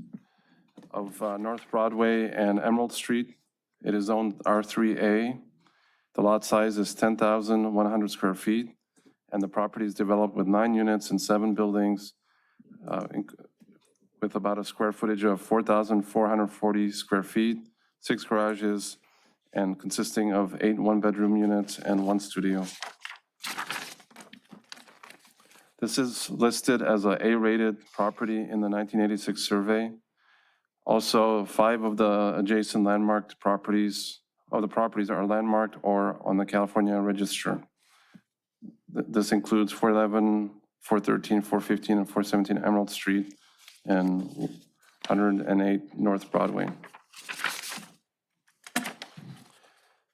of North Broadway and Emerald Street. It is zoned R3A. The lot size is 10,100 square feet, and the property is developed with 9 units and 7 buildings with about a square footage of 4,440 square feet, 6 garages, and consisting of 8 one-bedroom units and 1 studio. This is listed as a A-rated property in the 1986 survey. Also, 5 of the adjacent landmarked properties are landmarked or on the California Register. This includes 411, 413, 415, and 417 Emerald Street. And 108 North Broadway.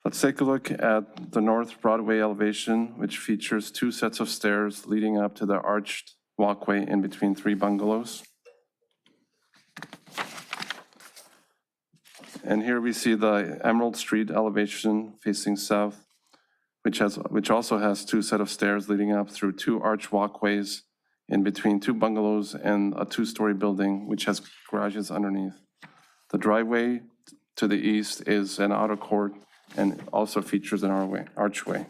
Let's take a look at the North Broadway elevation, which features 2 sets of stairs leading up to the arched walkway in between 3 bungalows. And here we see the Emerald Street elevation facing south, which also has 2 sets of stairs leading up through 2 arched walkways in between 2 bungalows and a 2-story building, which has garages underneath. The driveway to the east is an outer court and also features an archway.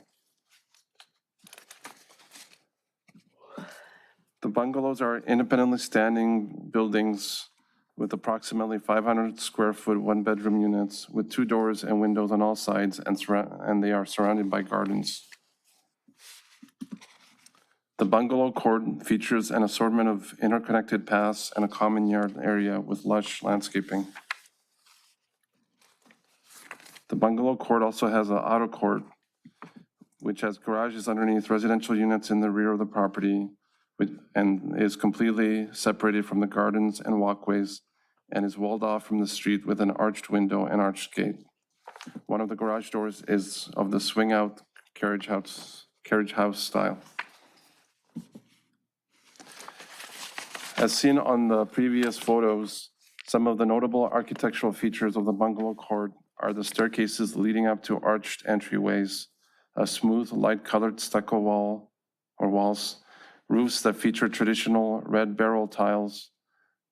The bungalows are independently standing buildings with approximately 500 square foot 1-bedroom units with 2 doors and windows on all sides, and they are surrounded by gardens. The bungalow court features an assortment of interconnected paths and a common yard area with lush landscaping. The bungalow court also has an outer court, which has garages underneath residential units in the rear of the property, and is completely separated from the gardens and walkways, and is walled off from the street with an arched window and arched gate. One of the garage doors is of the swing-out carriage house style. As seen on the previous photos, some of the notable architectural features of the bungalow court are the staircases leading up to arched entryways, a smooth, light-colored stucco wall or walls, roofs that feature traditional red barrel tiles,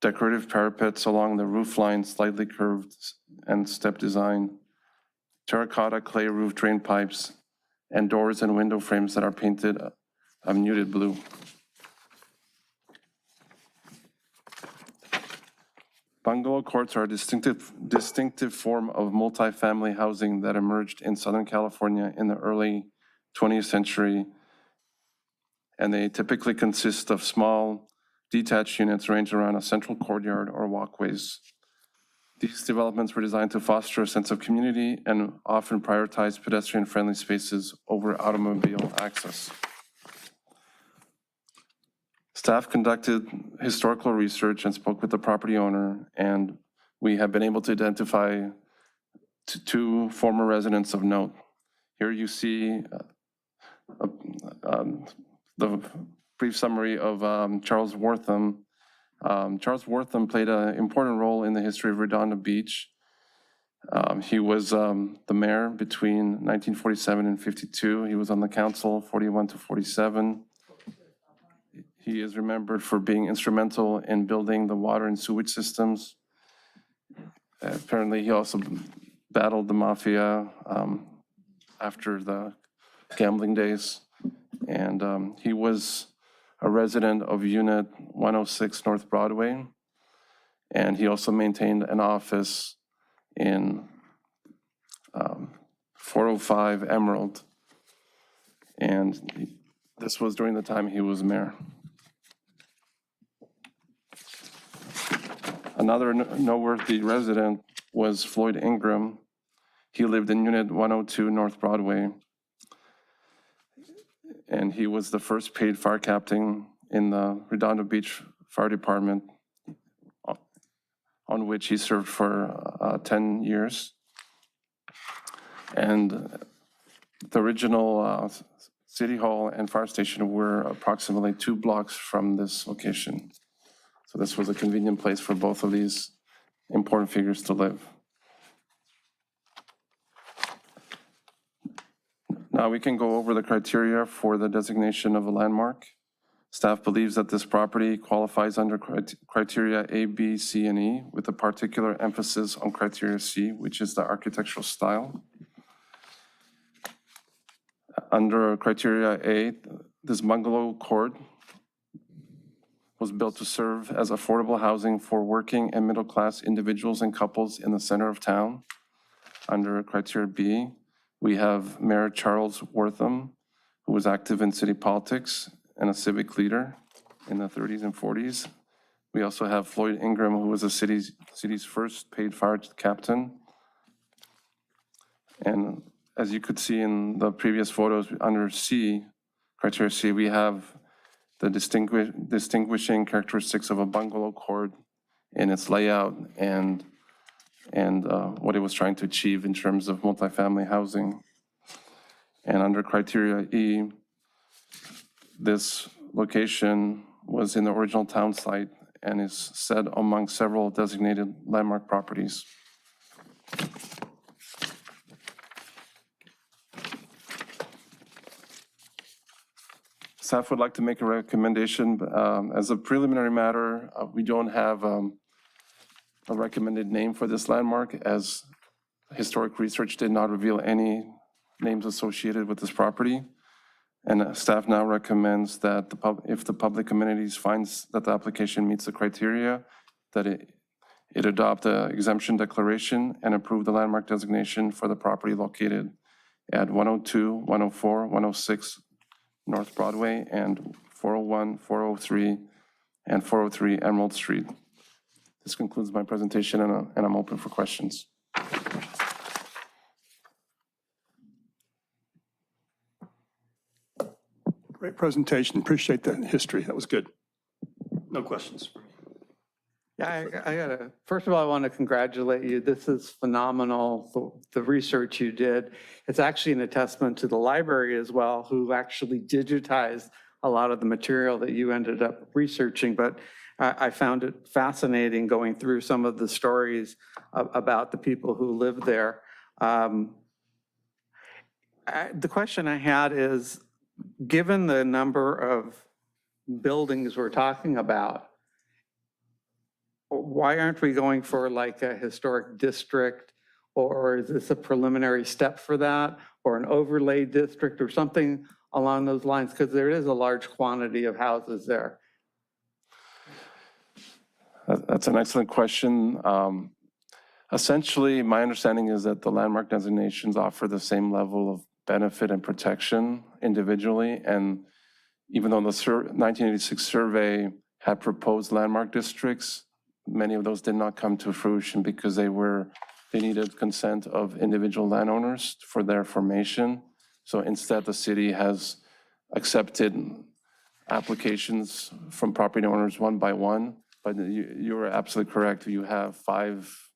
decorative parapets along the roof line, slightly curved and step design, terracotta clay roof drain pipes, and doors and window frames that are painted a muted blue. Bungalow courts are a distinctive form of multifamily housing that emerged in Southern California in the early 20th century, and they typically consist of small, detached units ranged around a central courtyard or walkways. These developments were designed to foster a sense of community and often prioritize pedestrian-friendly spaces over automobile access. Staff conducted historical research and spoke with the property owner, and we have been able to identify 2 former residents of note. Here you see the brief summary of Charles Wortham. Charles Wortham played an important role in the history of Redondo Beach. He was the mayor between 1947 and 52. He was on the council 41 to 47. He is remembered for being instrumental in building the water and sewage systems. Apparently, he also battled the mafia after the gambling days. And he was a resident of Unit 106 North Broadway. And he also maintained an office in 405 Emerald. And this was during the time he was mayor. Another noteworthy resident was Floyd Ingram. He lived in Unit 102 North Broadway, and he was the first paid fire captain in the Redondo Beach Fire Department, on which he served for 10 years. And the original City Hall and fire station were approximately 2 blocks from this location. So this was a convenient place for both of these important figures to live. Now we can go over the criteria for the designation of a landmark. Staff believes that this property qualifies under criteria A, B, C, and E, with a particular emphasis on criteria C, which is the architectural style. Under criteria A, this bungalow court was built to serve as affordable housing for working and middle-class individuals and couples in the center of town. Under criteria B, we have Mayor Charles Wortham, who was active in city politics and a civic leader in the 30s and 40s. We also have Floyd Ingram, who was the city's first paid fire captain. And as you could see in the previous photos, under C, criteria C, we have the distinguishing characteristics of a bungalow court in its layout and what it was trying to achieve in terms of multifamily housing. And under criteria E, this location was in the original town site and is set among several designated landmark properties. Staff would like to make a recommendation. As a preliminary matter, we don't have a recommended name for this landmark, as historic research did not reveal any names associated with this property. And staff now recommends that if the public amenities finds that the application meets the criteria, that it adopt an exemption declaration and approve the landmark designation for the property located at 102, 104, 106 North Broadway and 401, 403, and 403 Emerald Street. This concludes my presentation, and I'm open for questions. Great presentation. Appreciate that history. That was good. No questions. Yeah, I gotta, first of all, I want to congratulate you. This is phenomenal, the research you did. It's actually an testament to the library as well, who actually digitized a lot of the material that you ended up researching. But I found it fascinating going through some of the stories about the people who live there. The question I had is, given the number of buildings we're talking about, why aren't we going for like a historic district, or is this a preliminary step for that, or an overlay district or something along those lines? Because there is a large quantity of houses there. That's an excellent question. Essentially, my understanding is that the landmark designations offer the same level of benefit and protection individually. And even though the 1986 survey had proposed landmark districts, many of those did not come to fruition because they needed consent of individual landowners for their formation. So instead, the city has accepted applications from property owners one by one. But you are absolutely correct. You have 5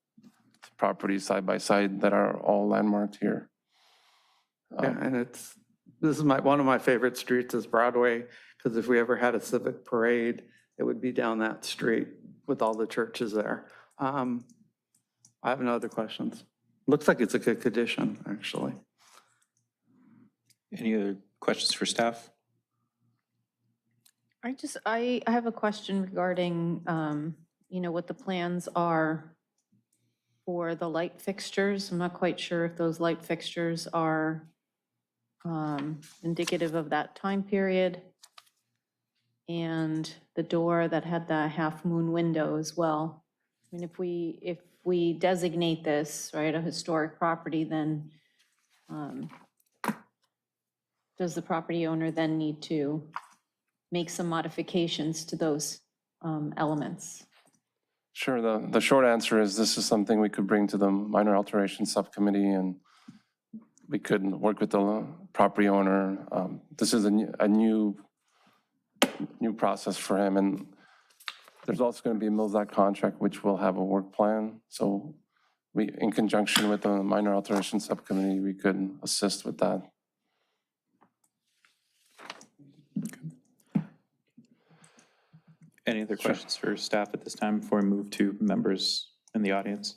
properties side by side that are all landmarked here. Yeah, and this is one of my favorite streets is Broadway, because if we ever had a civic parade, it would be down that street with all the churches there. I have no other questions. Looks like it's a good condition, actually. Any other questions for staff? I have a question regarding, what the plans are for the light fixtures. I'm not quite sure if those light fixtures are indicative of that time period. And the door that had the half moon window as well. I mean, if we designate this, right, a historic property, then does the property owner then need to make some modifications to those elements? Sure. The short answer is this is something we could bring to the minor alteration subcommittee, and we could work with the property owner. This is a new process for him, and there's also going to be a Mills Act contract, which will have a work plan. So we, in conjunction with the minor alteration subcommittee, we could assist with that. Any other questions for staff at this time before we move to members in the audience?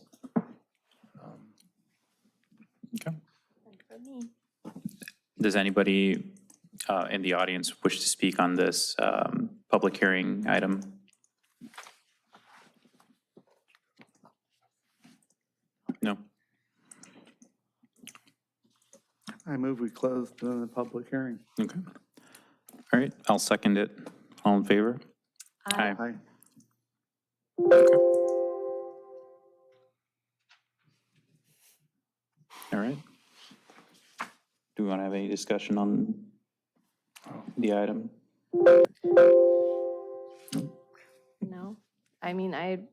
Okay. Does anybody in the audience wish to speak on this public hearing item? No? I move we close the public hearing. Okay. All right, I'll second it. All in favor? Aye. Aye. All right. Do we want to have any discussion on the item? No, I mean, I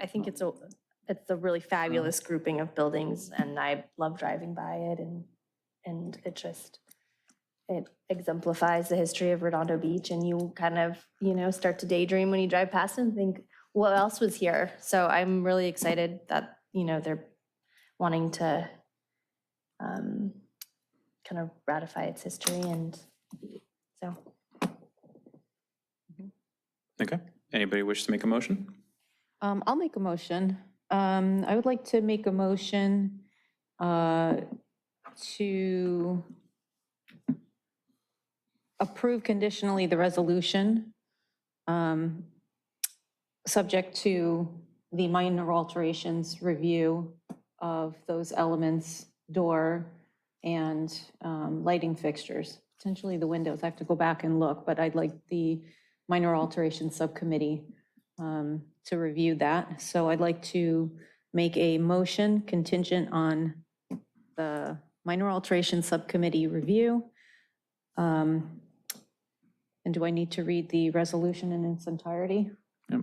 think it's a really fabulous grouping of buildings, and I love driving by it, and it exemplifies the history of Redondo Beach, and you kind of, start to daydream when you drive past it and think, what else was here. So I'm really excited that, they're wanting to kind of ratify its history, and so. Okay. Anybody wish to make a motion? I'll make a motion. I would like to make a motion to approve conditionally the resolution, subject to the minor alterations review of those elements, door and lighting fixtures, potentially the windows. I have to go back and look, but I'd like the minor alteration subcommittee to review that. So I'd like to make a motion contingent on the minor alteration subcommittee review. And do I need to read the resolution in its entirety? Yep.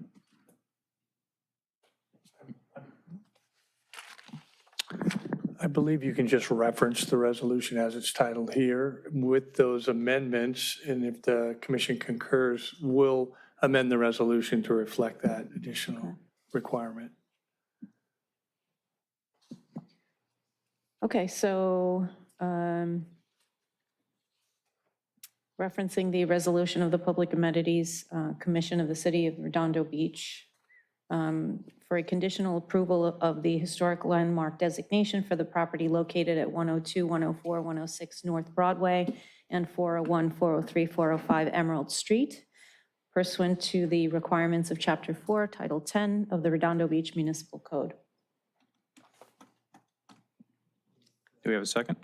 I believe you can just reference the resolution as it's titled here with those amendments, and if the commission concurs, we'll amend the resolution to reflect that additional requirement. Okay, so referencing the resolution of the Public Amenities Commission of the City of Redondo Beach for a conditional approval of the historic landmark designation for the property located at 102, 104, 106 North Broadway and 401, 403, 405 Emerald Street, pursuant to the requirements of Chapter 4, Title 10 of the Redondo Beach Municipal Code. Do we have a second?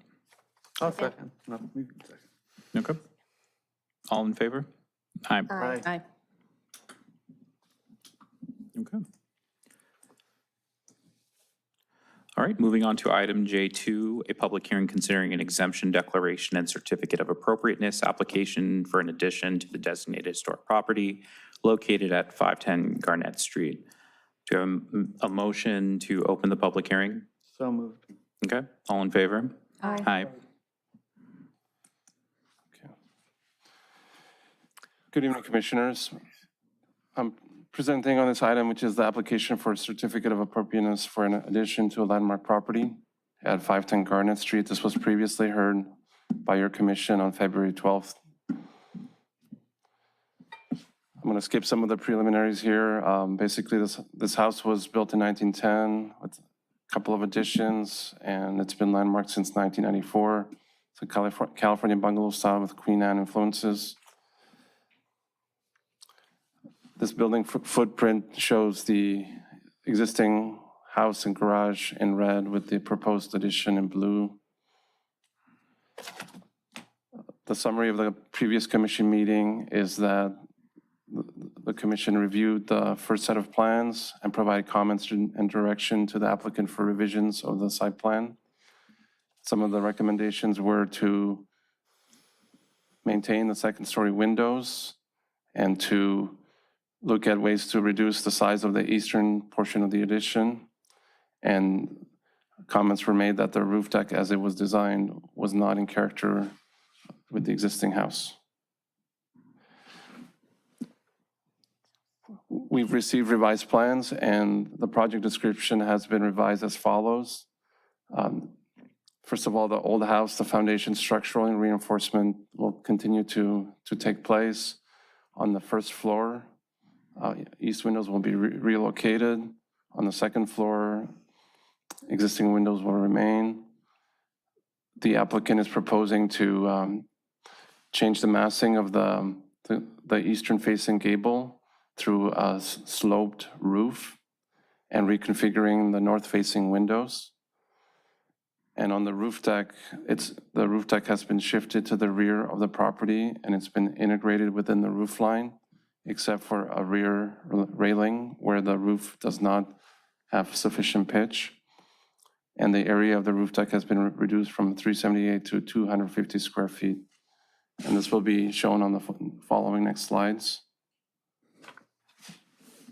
I'll second. No, you can second. Okay. All in favor? Aye. Aye. Aye. Okay. All right, moving on to item J2, a public hearing considering an exemption declaration and certificate of appropriateness application for an addition to the designated historic property located at 510 Garnett Street. Do you have a motion to open the public hearing? So moved. Okay, all in favor? Aye. Aye. Good evening, Commissioners. I'm presenting on this item, which is the application for a certificate of appropriateness for an addition to a landmark property at 510 Garnett Street. This was previously heard by your commission on February 12th. I'm going to skip some of the preliminaries here. Basically, this house was built in 1910 with a couple of additions, and it's been landmarked since 1994. It's a California bungalow style with Queen Anne influences. This building footprint shows the existing house and garage in red with the proposed addition in blue. The summary of the previous commission meeting is that the commission reviewed the first set of plans and provided comments and direction to the applicant for revisions of the site plan. Some of the recommendations were to maintain the second-story windows and to look at ways to reduce the size of the eastern portion of the addition. And comments were made that the roof deck as it was designed was not in character with the existing house. We've received revised plans, and the project description has been revised as follows. First of all, the old house, the foundation structural and reinforcement will continue to take place. On the first floor, east windows will be relocated. On the second floor, existing windows will remain. The applicant is proposing to change the massing of the eastern-facing gable through a sloped roof and reconfiguring the north-facing windows. And on the roof deck, the roof deck has been shifted to the rear of the property, and it's been integrated within the roof line, except for a rear railing where the roof does not have sufficient pitch. And the area of the roof deck has been reduced from 378 to 250 square feet. And this will be shown on the following next slides.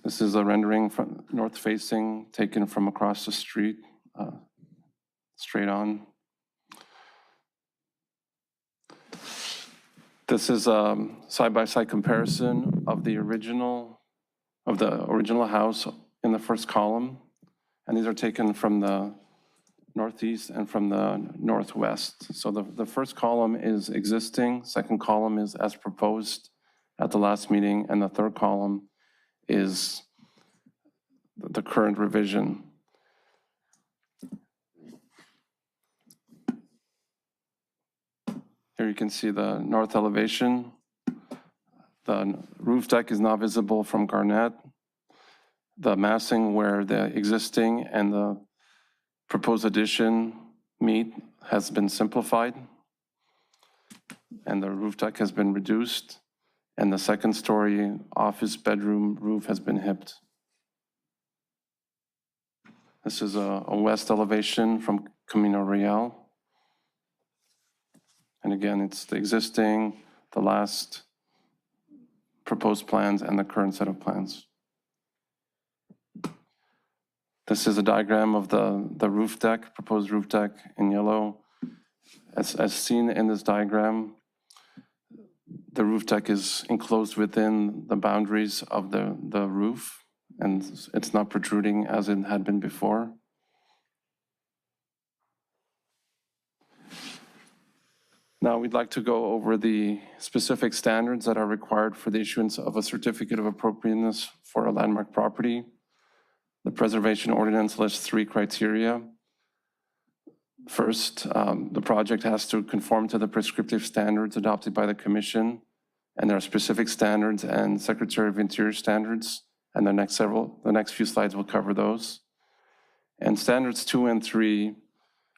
This is a rendering from north-facing taken from across the street, straight on. This is a side-by-side comparison of the original of the original house in the first column, and these are taken from the northeast and from the northwest. So the first column is existing, second column is as proposed at the last meeting, and the third column is the current revision. Here you can see the north elevation. The roof deck is not visible from Garnett. The massing where the existing and the proposed addition meet has been simplified, and the roof deck has been reduced, and the second story office bedroom roof has been hipped. This is a west elevation from Camino Real. And again, it's the existing, the last proposed plans, and the current set of plans. This is a diagram of the roof deck, proposed roof deck in yellow. As seen in this diagram, the roof deck is enclosed within the boundaries of the roof, and it's not protruding as it had been before. Now we'd like to go over the specific standards that are required for the issuance of a certificate of appropriateness for a landmark property. The preservation ordinance lists 3 criteria. First, the project has to conform to the prescriptive standards adopted by the commission, and there are specific standards and Secretary of Interior standards, and the next few slides will cover those. And standards 2 and 3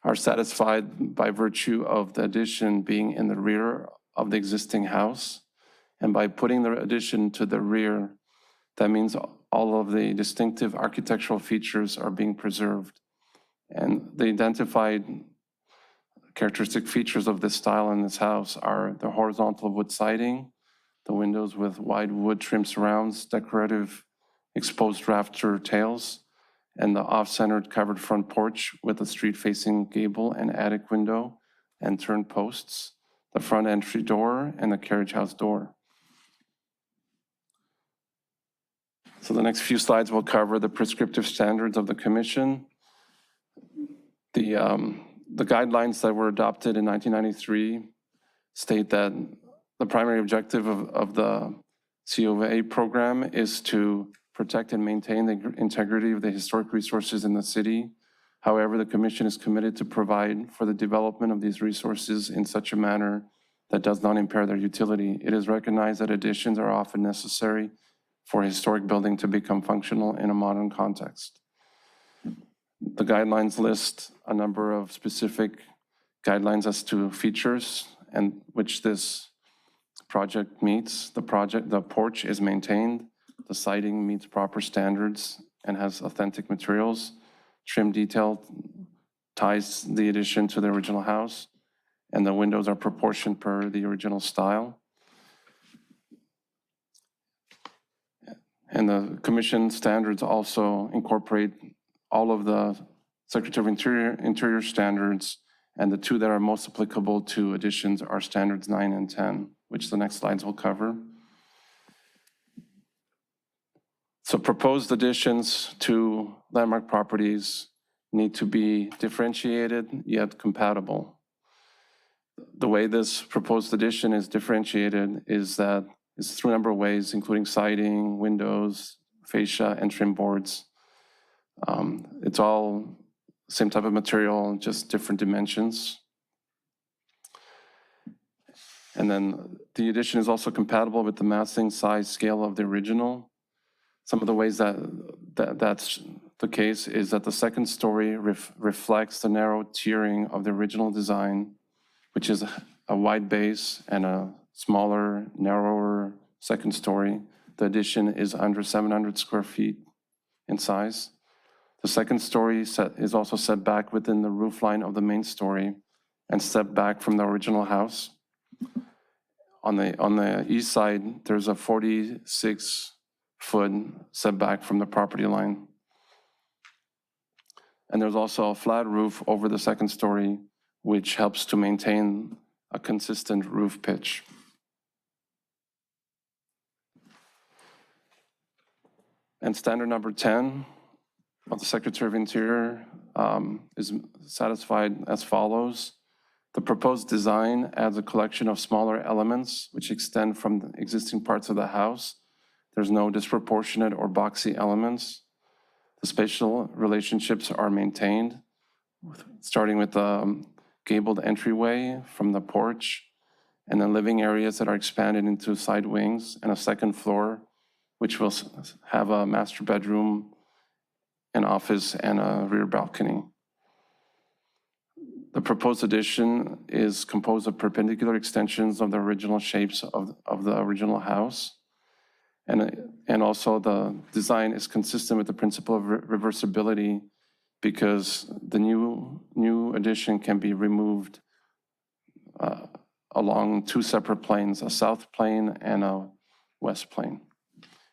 are satisfied by virtue of the addition being in the rear of the existing house. And by putting the addition to the rear, that means all of the distinctive architectural features are being preserved. And the identified characteristic features of this style in this house are the horizontal wood siding, the windows with wide wood trim surrounds, decorative exposed rafter tails, and the off-centered covered front porch with a street-facing gable and attic window and turn posts, the front entry door, and the carriage house door. So the next few slides will cover the prescriptive standards of the commission. The guidelines that were adopted in 1993 state that the primary objective of the COA program is to protect and maintain the integrity of the historic resources in the city. However, the commission is committed to provide for the development of these resources in such a manner that does not impair their utility. It is recognized that additions are often necessary for a historic building to become functional in a modern context. The guidelines list a number of specific guidelines as to features and which this project meets. The porch is maintained. The siding meets proper standards and has authentic materials. Trim detail ties the addition to the original house, and the windows are proportioned per the original style. And the commission standards also incorporate all of the Secretary of Interior standards, and the 2 that are most applicable to additions are standards 9 and 10, which the next slides will cover. So proposed additions to landmark properties need to be differentiated yet compatible. The way this proposed addition is differentiated is through a number of ways, including siding, windows, fascia, and trim boards. It's all same type of material, just different dimensions. And then the addition is also compatible with the massing, size, scale of the original. Some of the ways that's the case is that the second story reflects the narrow tiering of the original design, which is a wide base and a smaller, narrower second story. The addition is under 700 square feet in size. The second story is also set back within the roof line of the main story and set back from the original house. On the east side, there's a 46-foot setback from the property line. And there's also a flat roof over the second story, which helps to maintain a consistent roof pitch. And standard number 10 of the Secretary of Interior is satisfied as follows. The proposed design adds a collection of smaller elements which extend from the existing parts of the house. There's no disproportionate or boxy elements. The spatial relationships are maintained, starting with the gabled entryway from the porch, and then living areas that are expanded into side wings and a second floor, which will have a master bedroom, an office, and a rear balcony. The proposed addition is composed of perpendicular extensions of the original shapes of the original house. And also the design is consistent with the principle of reversibility because the new addition can be removed along two separate planes, a south plane and a west plane.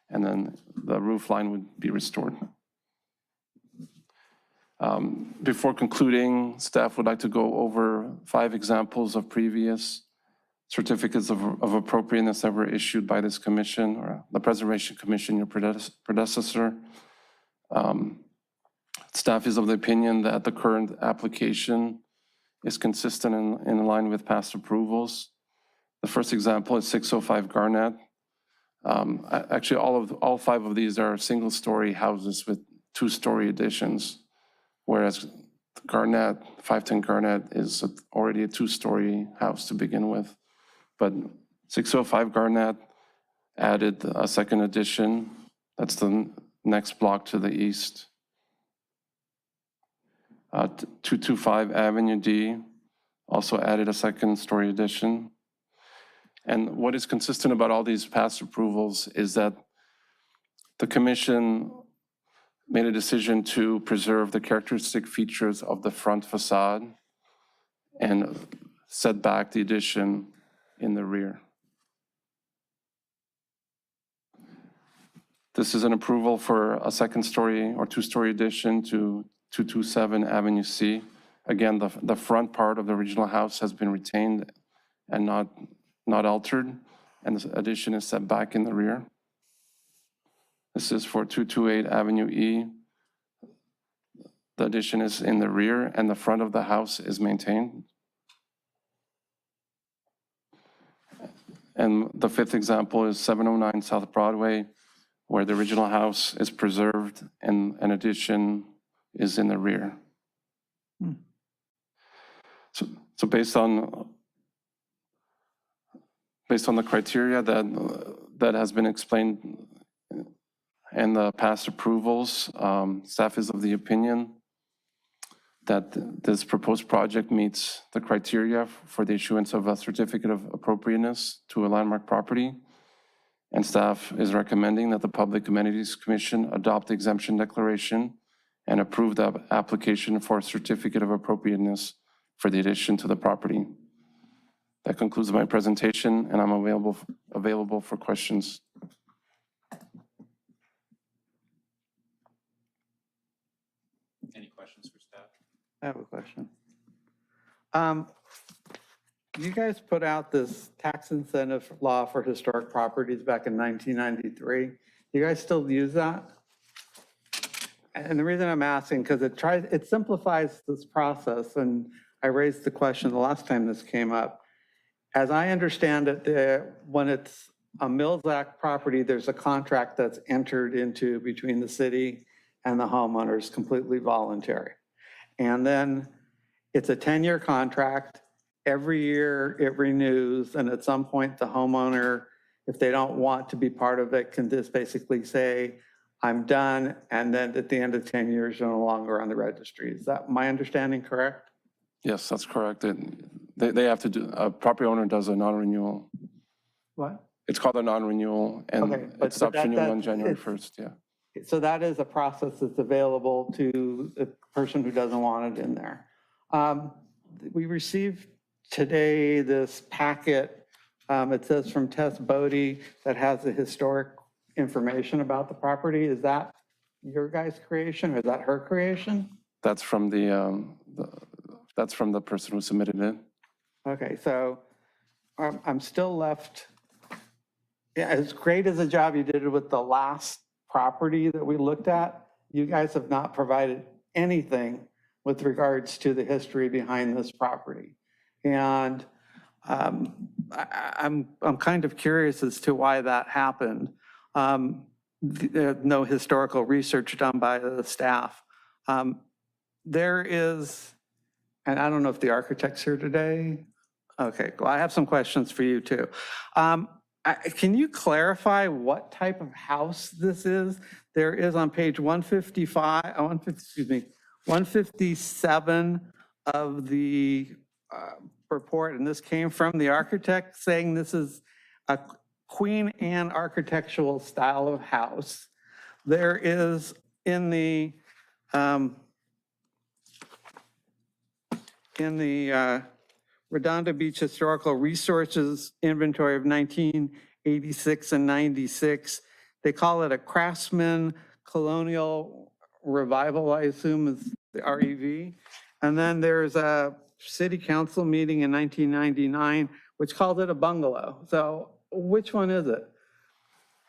And then the roof line would be restored. Before concluding, staff would like to go over 5 examples of previous certificates of appropriateness that were issued by this commission or the Preservation Commission, your predecessor. Staff is of the opinion that the current application is consistent and in line with past approvals. The first example is 605 Garnett. Actually, all 5 of these are single-story houses with 2-story additions, whereas Garnett, 510 Garnett is already a 2-story house to begin with. But 605 Garnett added a second addition. That's the next block to the east. 225 Avenue D also added a second-story addition. And what is consistent about all these past approvals is that the commission made a decision to preserve the characteristic features of the front facade and set back the addition in the rear. This is an approval for a second-story or 2-story addition to 227 Avenue C. Again, the front part of the original house has been retained and not altered, and the addition is set back in the rear. This is for 228 Avenue E. The addition is in the rear and the front of the house is maintained. And the 5th example is 709 South Broadway, where the original house is preserved and an addition is in the rear. So based on the criteria that has been explained in the past approvals, staff is of the opinion that this proposed project meets the criteria for the issuance of a certificate of appropriateness to a landmark property. And staff is recommending that the Public Amenities Commission adopt the exemption declaration and approve the application for a certificate of appropriateness for the addition to the property. That concludes my presentation, and I'm available for questions. Any questions for staff? I have a question. You guys put out this tax incentive law for historic properties back in 1993. Do you guys still use that? And the reason I'm asking, because it simplifies this process, and I raised the question the last time this came up. As I understand it, when it's a Mills Act property, there's a contract that's entered into between the city and the homeowners, completely voluntary. And then it's a 10-year contract. Every year it renews, and at some point the homeowner, if they don't want to be part of it, can just basically say, I'm done, and then at the end of 10 years, you're no longer on the registry. Is that my understanding correct? Yes, that's correct. They have to do, a property owner does a non-renewal. What? It's called a non-renewal, and Okay, it stops renewing on January 1st, yeah. So that is a process that's available to the person who doesn't want it in there. We received today this packet, it says from Tess Bodie, that has the historic information about the property. Is that your guys' creation or is that her creation? That's from that's from the person who submitted it. Okay, so I'm still left, yeah, as great as a job you did with the last property that we looked at, you guys have not provided anything with regards to the history behind this property. And I'm kind of curious as to why that happened. No historical research done by the staff. There is, and I don't know if the architect's here today. Okay, well, I have some questions for you too. Can you clarify what type of house this is? There is on page 157 of the report, and this came from the architect saying this is a Queen Anne architectural style of house. There is in the Redondo Beach Historical Resources Inventory of 1986 and 96. They call it a Craftsman Colonial Revival, I assume is the REV. And then there's a city council meeting in 1999, which called it a bungalow. So which one is it?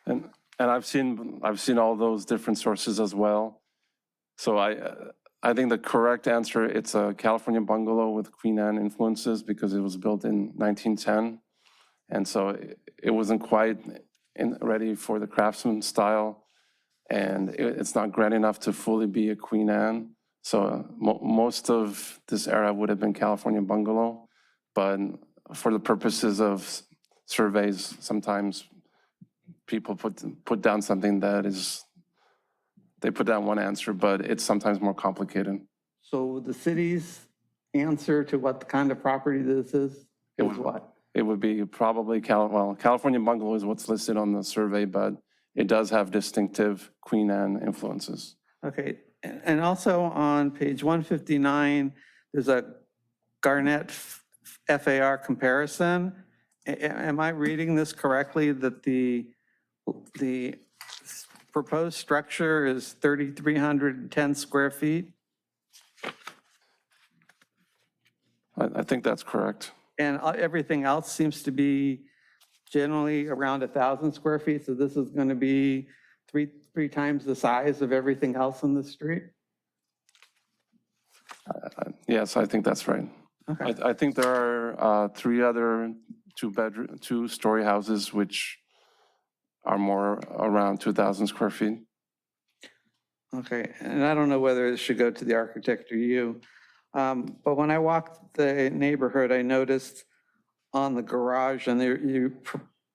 And I've seen all those different sources as well. So I think the correct answer, it's a California bungalow with Queen Anne influences because it was built in 1910. And so it wasn't quite ready for the craftsman style. And it's not grand enough to fully be a Queen Anne. So most of this era would have been California bungalow. But for the purposes of surveys, sometimes people put down something that is, they put down one answer, but it's sometimes more complicated. So the city's answer to what the kind of property this is what? It would be probably, California bungalow is what's listed on the survey, but it does have distinctive Queen Anne influences. Okay, and also on page 159, there's a Garnett FAR comparison. Am I reading this correctly, that the proposed structure is 3,310 square feet? I think that's correct. And everything else seems to be generally around 1,000 square feet, so this is going to be three times the size of everything else on the street? Yes, I think that's right. Okay. I think there are three other two-story houses which are more around 2,000 square feet. Okay, and I don't know whether this should go to the architect or you, but when I walked the neighborhood, I noticed on the garage, and there you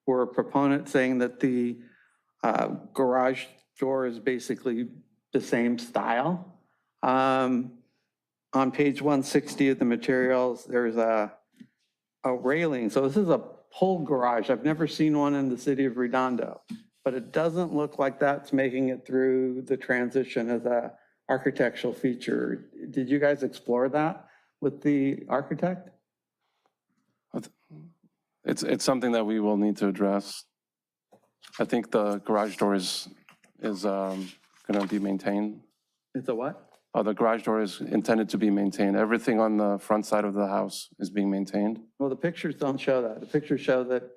were a proponent saying that the garage door is basically the same style. On page 160 of the materials, there's a railing. So this is a pull garage. I've never seen one in the city of Redondo, but it doesn't look like that's making it through the transition as a architectural feature. Did you guys explore that with the architect? It's something that we will need to address. I think the garage door is going to be maintained. It's a what? The garage door is intended to be maintained. Everything on the front side of the house is being maintained. Well, the pictures don't show that. The pictures show that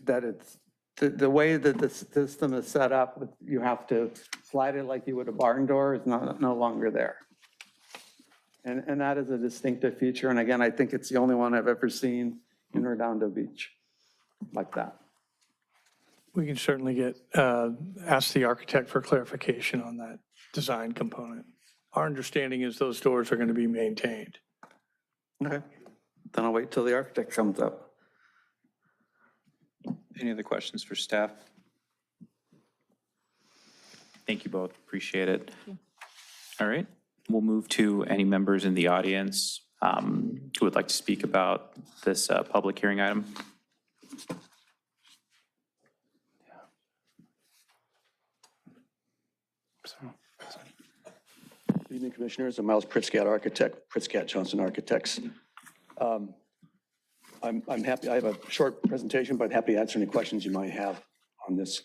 it's the way that the system is set up, you have to slide it like you would a barn door, is no longer there. And that is a distinctive feature. And again, I think it's the only one I've ever seen in Redondo Beach like that. We can certainly ask the architect for clarification on that design component. Our understanding is those doors are going to be maintained. Okay. Then I'll wait till the architect comes up. Any other questions for staff? Thank you both, appreciate it. All right, we'll move to any members in the audience who would like to speak about this public hearing item. Good evening, Commissioners. I'm Miles Pritzkat, architect, Pritzkat Johnson Architects. I'm happy, I have a short presentation, but happy to answer any questions you might have on this.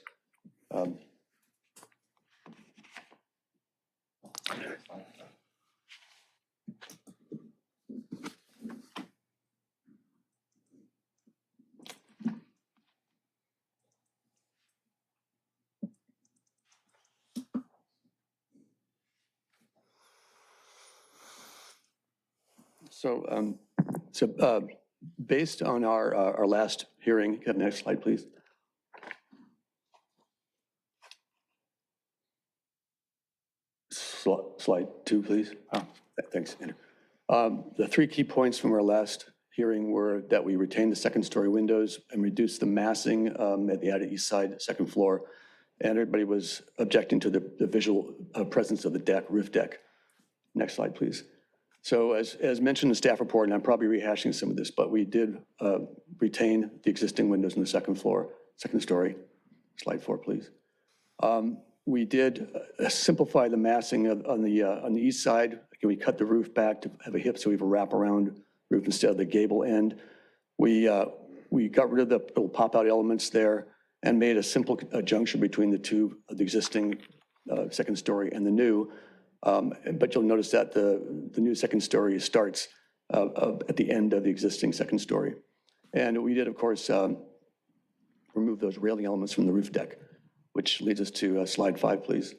So based on our last hearing, can I have the next slide, please? Slide 2, please. Oh, thanks, Andrew. The 3 key points from our last hearing were that we retained the second-story windows and reduced the massing at the added east side, second floor, and everybody was objecting to the visual presence of the deck, roof deck. Next slide, please. So as mentioned in the staff report, and I'm probably rehashing some of this, but we did retain the existing windows in the second floor, second story. Slide 4, please. We did simplify the massing on the east side. Again, we cut the roof back to have a hip, so we have a wraparound roof instead of the gable end. We got rid of the little pop-out elements there and made a simple junction between the existing second story and the new. But you'll notice that the new second story starts at the end of the existing second story. And we did, of course, remove those railing elements from the roof deck, which leads us to slide 5, please.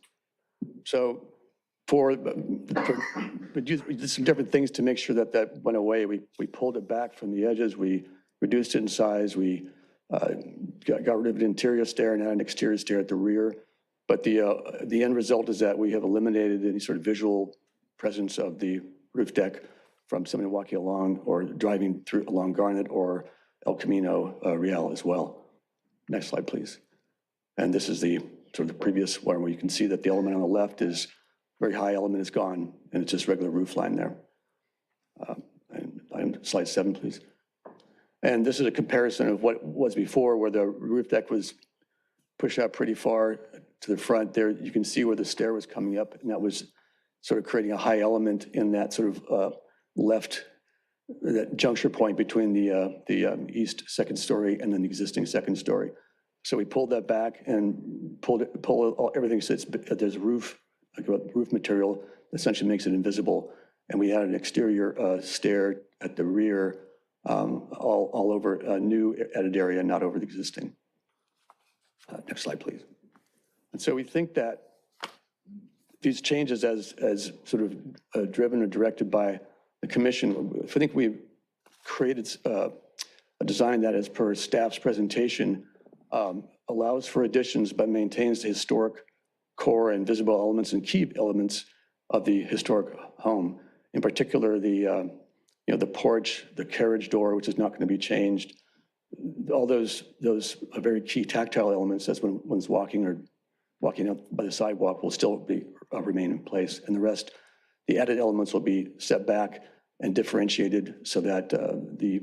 So we did some different things to make sure that that went away. We pulled it back from the edges. We reduced it in size. We got rid of an interior stair and had an exterior stair at the rear. But the end result is that we have eliminated any sort of visual presence of the roof deck from somebody walking along or driving through along Garnet or El Camino Real as well. Next slide, please. And this is the sort of the previous one where you can see that the element on the left is very high element is gone, and it's just regular roof line there. And slide 7, please. And this is a comparison of what was before, where the roof deck was pushed out pretty far to the front. There you can see where the stair was coming up, and that was sort of creating a high element in that sort of left, that juncture point between the east second story and then the existing second story. So we pulled that back and pulled everything so there's roof material that essentially makes it invisible. And we had an exterior stair at the rear, all over a new added area, not over the existing. Next slide, please. And so we think that these changes as sort of driven or directed by the commission, I think we've created a design that, as per staff's presentation, allows for additions but maintains the historic core and visible elements and key elements of the historic home. In particular, the porch, the carriage door, which is not going to be changed. All those are very key tactile elements as when one's walking up by the sidewalk will still remain in place. And the rest, the added elements will be set back and differentiated so that the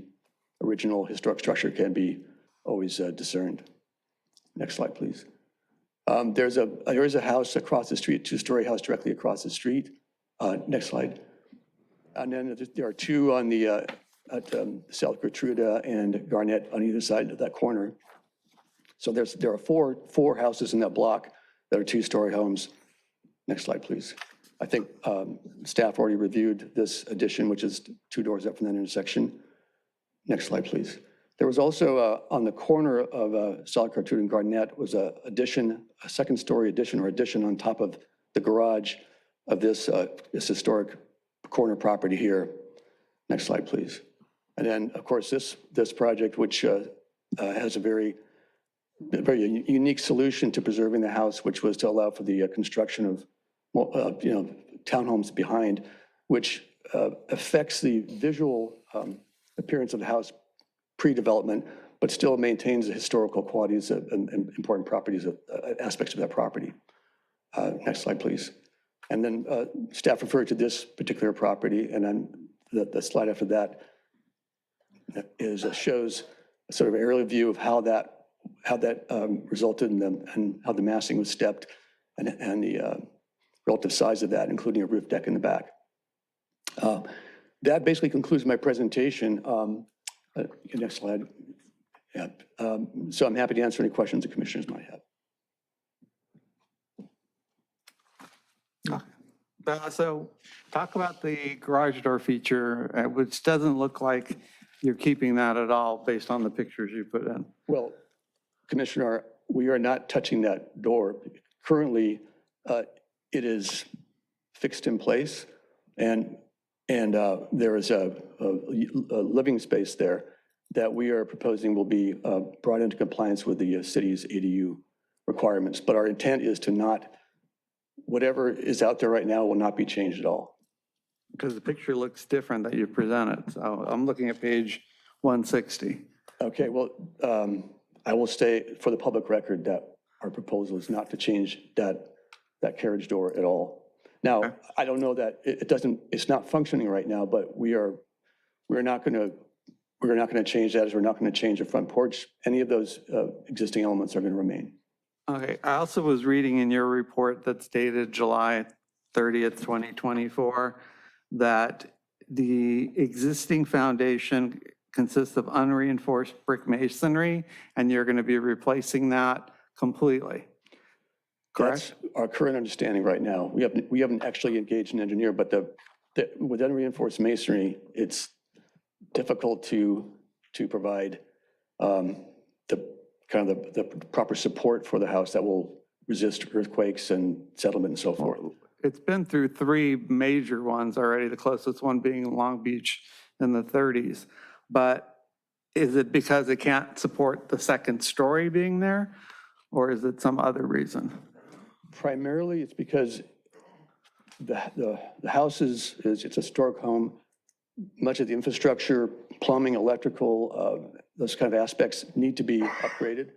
original historic structure can be always discerned. Next slide, please. There is a house across the street, two-story house directly across the street. Next slide. And then there are 2 on the at South Gertruda and Garnet on either side of that corner. So there are four houses in that block that are 2-story homes. Next slide, please. I think staff already reviewed this addition, which is 2 doors up from that intersection. Next slide, please. There was also on the corner of South Gertruda and Garnet was a second-story addition or addition on top of the garage of this historic corner property here. Next slide, please. And then, of course, this project, which has a very unique solution to preserving the house, which was to allow for the construction of townhomes behind, which affects the visual appearance of the house pre-development, but still maintains the historical qualities and important properties, aspects of that property. Next slide, please. And then staff referred to this particular property, and then the slide after that shows a sort of aerial view of how that resulted in and how the massing was stepped and the relative size of that, including a roof deck in the back. That basically concludes my presentation. Next slide. Yeah. So I'm happy to answer any questions the commissioners might have. So talk about the garage door feature, which doesn't look like you're keeping that at all based on the pictures you put in. Well, Commissioner, we are not touching that door. Currently, it is fixed in place, and And there is a living space there that we are proposing will be brought into compliance with the city's ADU requirements. But our intent is to not, whatever is out there right now will not be changed at all. Because the picture looks different that you presented. So I'm looking at page 160. Okay, well, I will state for the public record that our proposal is not to change that carriage door at all. Now, I don't know that it's not functioning right now, but we're not going to change that, as we're not going to change the front porch. Any of those existing elements are going to remain. Okay, I also was reading in your report that's dated July 30th, 2024, that the existing foundation consists of unreinforced brick masonry, and you're going to be replacing that completely. That's Correct? our current understanding right now. We haven't actually engaged an engineer, but with unreinforced masonry, it's difficult to provide the proper support for the house that will resist earthquakes and settlement and so forth. It's been through 3 major ones already, the closest one being Long Beach in the 30s. But is it because it can't support the second story being there, or is it some other reason? Primarily, it's because the house it's a historic home. Much of the infrastructure, plumbing, electrical, those kind of aspects need to be upgraded.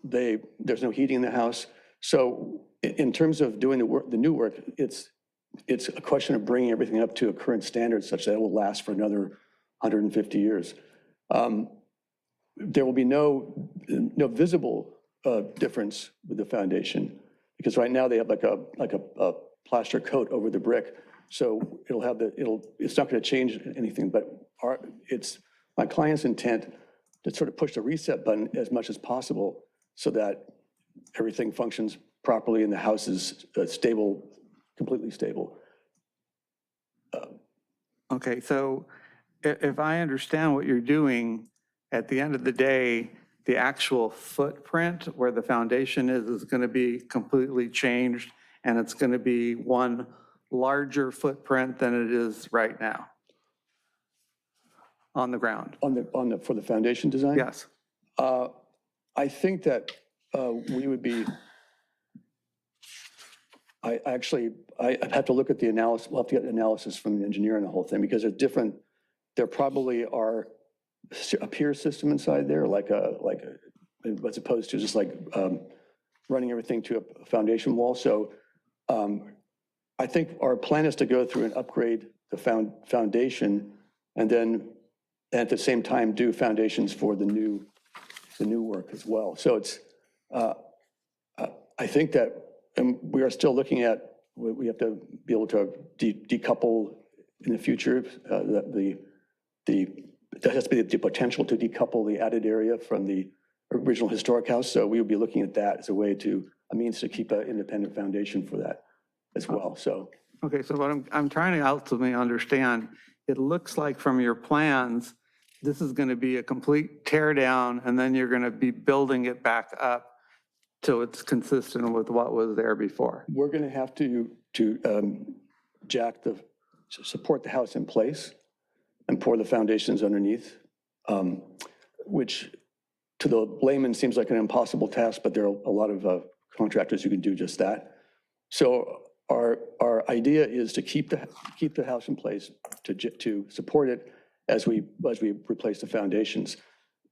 There's no heating in the house. So in terms of doing the new work, it's a question of bringing everything up to a current standard such that it will last for another 150 years. There will be no visible difference with the foundation, because right now they have like a plaster coat over the brick. So it's not going to change anything, but it's my client's intent to sort of push the reset button as much as possible so that everything functions properly and the house is stable, completely stable. Okay, so if I understand what you're doing, at the end of the day, the actual footprint where the foundation is going to be completely changed, and it's going to be one larger footprint than it is right now on the ground. For the foundation design? Yes. I think that we would be, I have to look at the analysis. We'll have to get analysis from the engineer and the whole thing, because there probably are a pier system inside there, as opposed to just running everything to a foundation wall. So I think our plan is to go through and upgrade the foundation, and then at the same time do foundations for the new work as well. So it's, I think that, and we are still looking at, we have to be able to decouple in the future. There has to be the potential to decouple the added area from the original historic house. So we will be looking at that as a means to keep an independent foundation for that as well. So. Okay, so what I'm trying to ultimately understand, it looks like from your plans, this is going to be a complete tear down, and then you're going to be building it back up till it's consistent with what was there before. We're going to have to support the house in place and pour the foundations underneath, which to the layman seems like an impossible task, but there are a lot of contractors who can do just that. So our idea is to keep the house in place, to support it as we replace the foundations.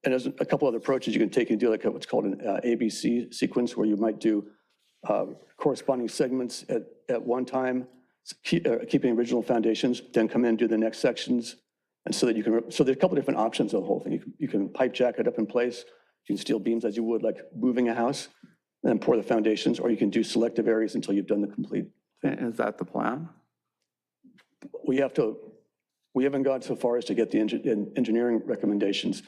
And there's a couple other approaches you can take and do, like what's called an ABC sequence, where you might do corresponding segments at one time, keeping original foundations, then come in and do the next sections. And so that so there's a couple different options of the whole thing. You can pipe jack it up in place. You can steel beams as you would like moving a house, and then pour the foundations, or you can do selective areas until you've done the complete thing. Is that the plan? We haven't gone so far as to get the engineering recommendations.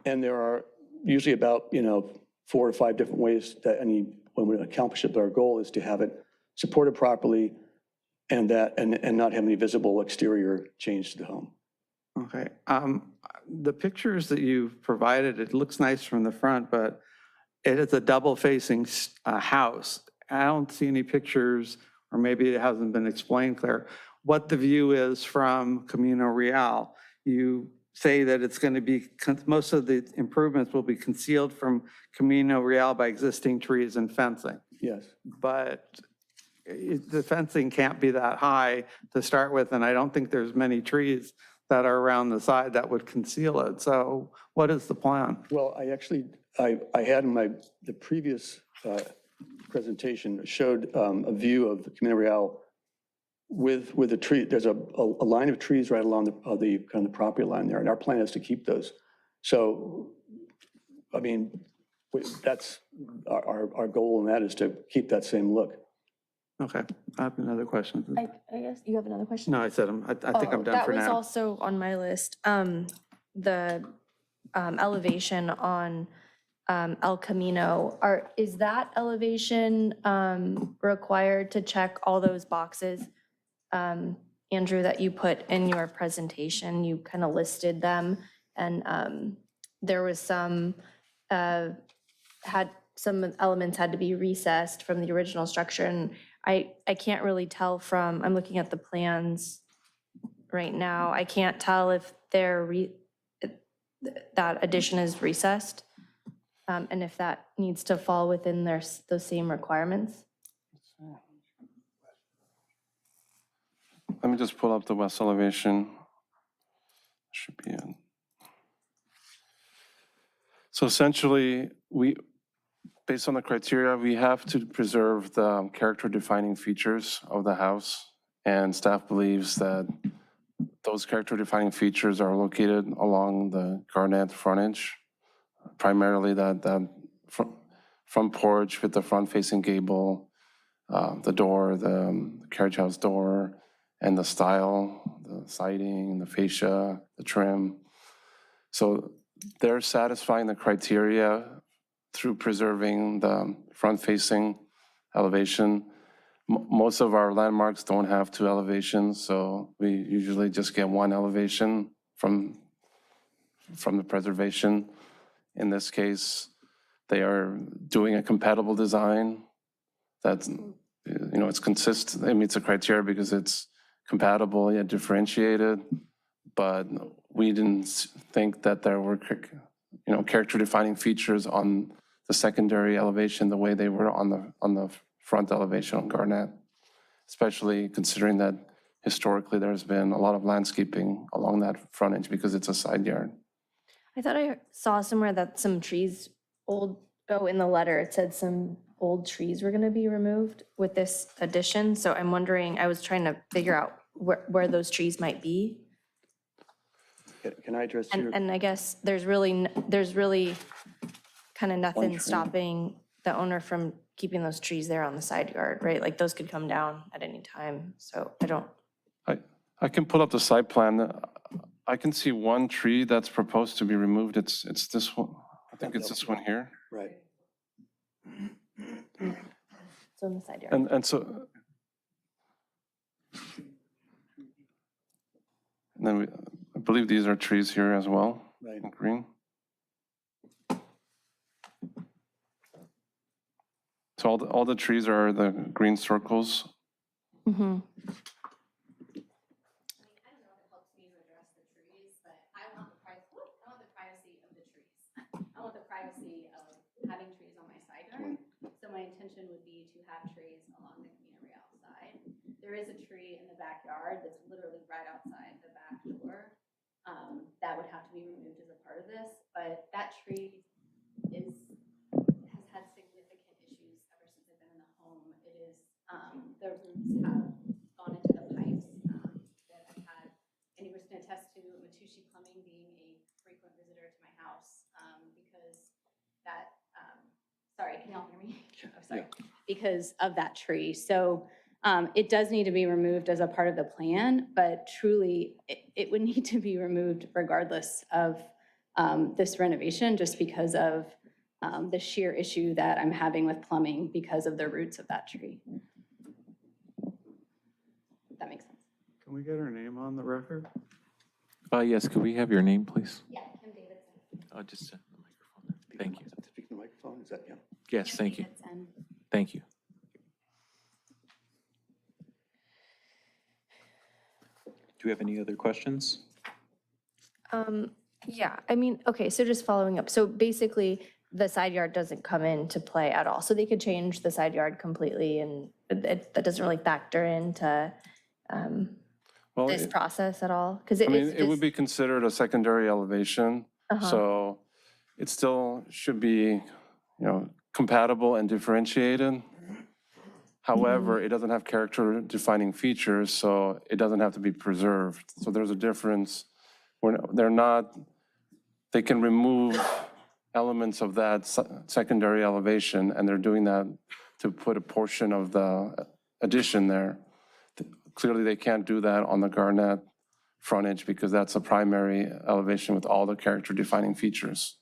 And there are usually about, 4 or 5 different ways that when we accomplish it, but our goal is to have it supported properly and not have any visible exterior change to the home. Okay. The pictures that you've provided, it looks nice from the front, but it is a double facing house. I don't see any pictures, or maybe it hasn't been explained clear. what the view is from Camino Real. You say that it's going to be, most of the improvements will be concealed from Camino Real by existing trees and fencing. Yes. But the fencing can't be that high to start with, and I don't think there's many trees that are around the side that would conceal it. So what is the plan? Well, I had in the previous presentation showed a view of the Camino Real with a tree. There's a line of trees right along the kind of the property line there, and our plan is to keep those. So, I mean, that's our goal, and that is to keep that same look. Okay, I have another question. I guess you have another question? No, I said I think I'm done for That was now. also on my list. The elevation on El Camino, is that elevation required to check all those boxes? Andrew, that you put in your presentation, you kind of listed them, and there was some elements had to be recessed from the original structure, and I can't really tell from, I'm looking at the plans right now, I can't tell if that addition is recessed, and if that needs to fall within those same requirements. Let me just pull up the west elevation. Should be in. So essentially, based on the criteria, we have to preserve the character defining features of the house, and staff believes that those character defining features are located along the Garnet frontage, primarily that front porch with the front facing gable, the door, the carriage house door, and the style, the siding, the fascia, the trim. So they're satisfying the criteria through preserving the front-facing elevation. Most of our landmarks don't have two elevations, so we usually just get one elevation from the preservation. In this case, they are doing a compatible design that's, it's consistent, it meets the criteria because it's compatible yet differentiated, but we didn't think that there were, character defining features on the secondary elevation the way they were on the front elevation on Garnet, especially considering that historically there's been a lot of landscaping along that frontage because it's a side yard. I thought I saw somewhere that some trees, in the letter, it said some old trees were gonna be removed with this addition, so I'm wondering, I was trying to figure out where those trees might be. Can I address your? And I guess there's really kind of nothing tree. stopping the owner from keeping those trees there on the side yard, right? Like those could come down at any time, so I don't. I can pull up the site plan. I can see one tree that's proposed to be removed. It's this one. I think it's this one here. Right. So on the side yard. And so, and then I believe these are trees here as well, Right. in green. So all the trees are the green circles. Mm-hmm. I want the privacy of having trees on my side yard. So my intention would be to have trees along the Camino Real side. There is a tree in the backyard that's literally right outside the back door. That would have to be removed as a part of this, but that tree has had significant issues ever since I've been in the home. It is, the roots have gone into the pipes that I've had. Anyone can attest to Matushi Plumbing being a frequent visitor to my house because that, sorry, can y'all hear me? Oh, sorry. Yeah. Because of that tree. So it does need to be removed as a part of the plan, but truly it would need to be removed regardless of this renovation, just because of the sheer issue that I'm having with plumbing because of the roots of that tree. If that makes sense. Can we get her name on the record? Yes, could we have your name, please? Yeah, Kim Davidson. Oh, just the microphone. Thank you. Speak to the microphone, is that, yeah? Yes, thank you. Davidson. Thank you. we have any other questions? Yeah, I mean, okay, so just following up. So basically, the side yard doesn't come into play at all. So they could change the side yard completely and that doesn't really factor into Well, this process at all? Because I it mean, is it would just, be considered a secondary elevation. So it still should be, compatible and differentiated. However, it doesn't have character defining features, so it doesn't have to be preserved. So there's a difference. They can remove elements of that secondary elevation, and they're doing that to put a portion of the addition there. Clearly, they can't do that on the Garnett frontage because that's a primary elevation with all the character defining features.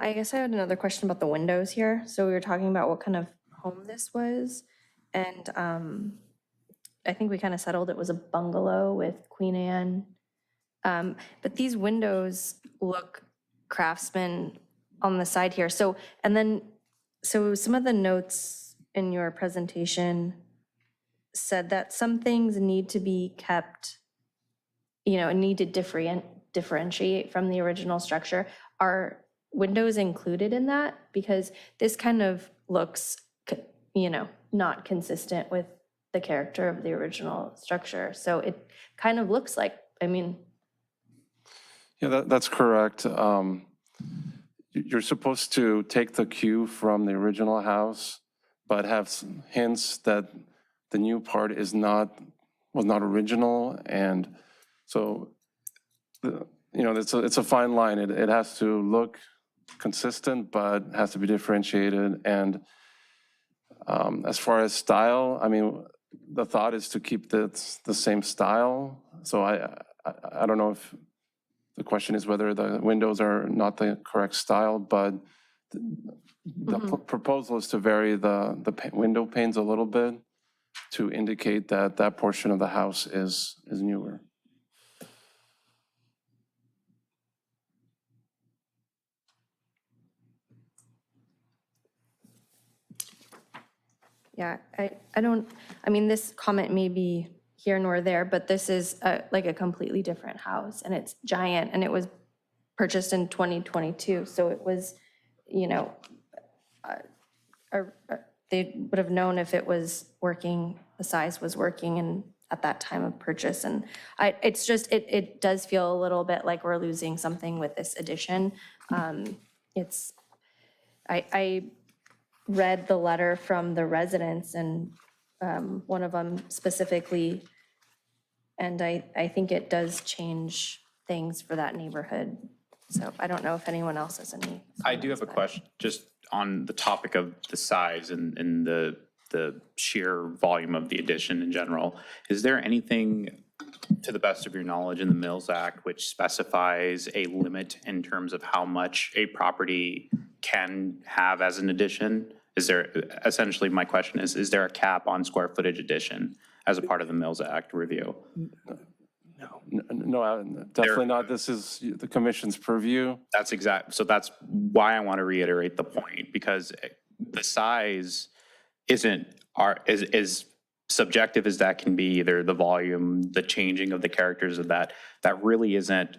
I guess I had another question about the windows here. So we were talking about what kind of home this was. And I think we kind of settled it was a bungalow with Queen Anne. But these windows look craftsman on the side here. So some of the notes in your presentation said that some things need to be kept, need to differentiate from the original structure. Are windows included in that? Because this kind of looks, not consistent with the character of the original structure. So it kind of looks like, Yeah, that's correct. You're supposed to take the cue from the original house, but have hints that the new part was not original. And so, it's a fine line. It has to look consistent, but has to be differentiated. And as far as style, I mean, the thought is to keep the same style. So I don't know if the question is whether the windows are not the correct style, but the proposal is to vary the window panes a little bit to indicate that that portion of the house is newer. yeah, this comment may be here nor there, but this is like a completely different house and it's giant and it was purchased in 2022. So it was, they would have known if it was working, the size was working and at that time of purchase. And it does feel a little bit like we're losing something with this addition. I read the letter from the residents and one of them specifically, and I think it does change things for that neighborhood. So I don't know if anyone else has any. I do have a question, just on the topic of the size and the sheer volume of the addition in general. Is there anything, to the best of your knowledge, in the Mills Act which specifies a limit in terms of how much a property can have as an addition? Essentially my question is there a cap on square footage addition as a part of the Mills Act review? No, definitely not. This is the commission's purview. So that's why I want to reiterate the point, because the size isn't as subjective as that can be, either the volume, the changing of the characters of that really isn't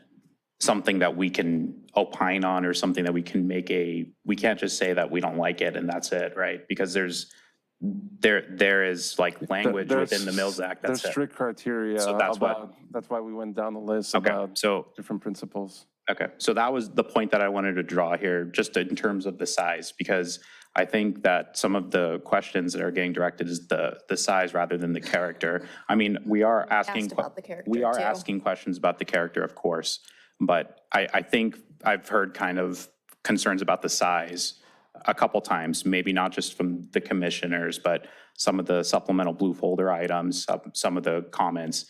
something that we can opine on or something that we can we can't just say that we don't like it and that's it, right? Because there is like language within the Mills Act that's There's strict criteria. So that's why we went down the list Okay, about so different principles. Okay, so that was the point that I wanted to draw here, just in terms of the size, because I think that some of the questions that are getting directed is the size rather than the character. I mean, we are asking about the character, we are too. asking questions about the character, of course, but I think I've heard kind of concerns about the size a couple times, maybe not just from the commissioners, but some of the supplemental blue folder items, some of the comments.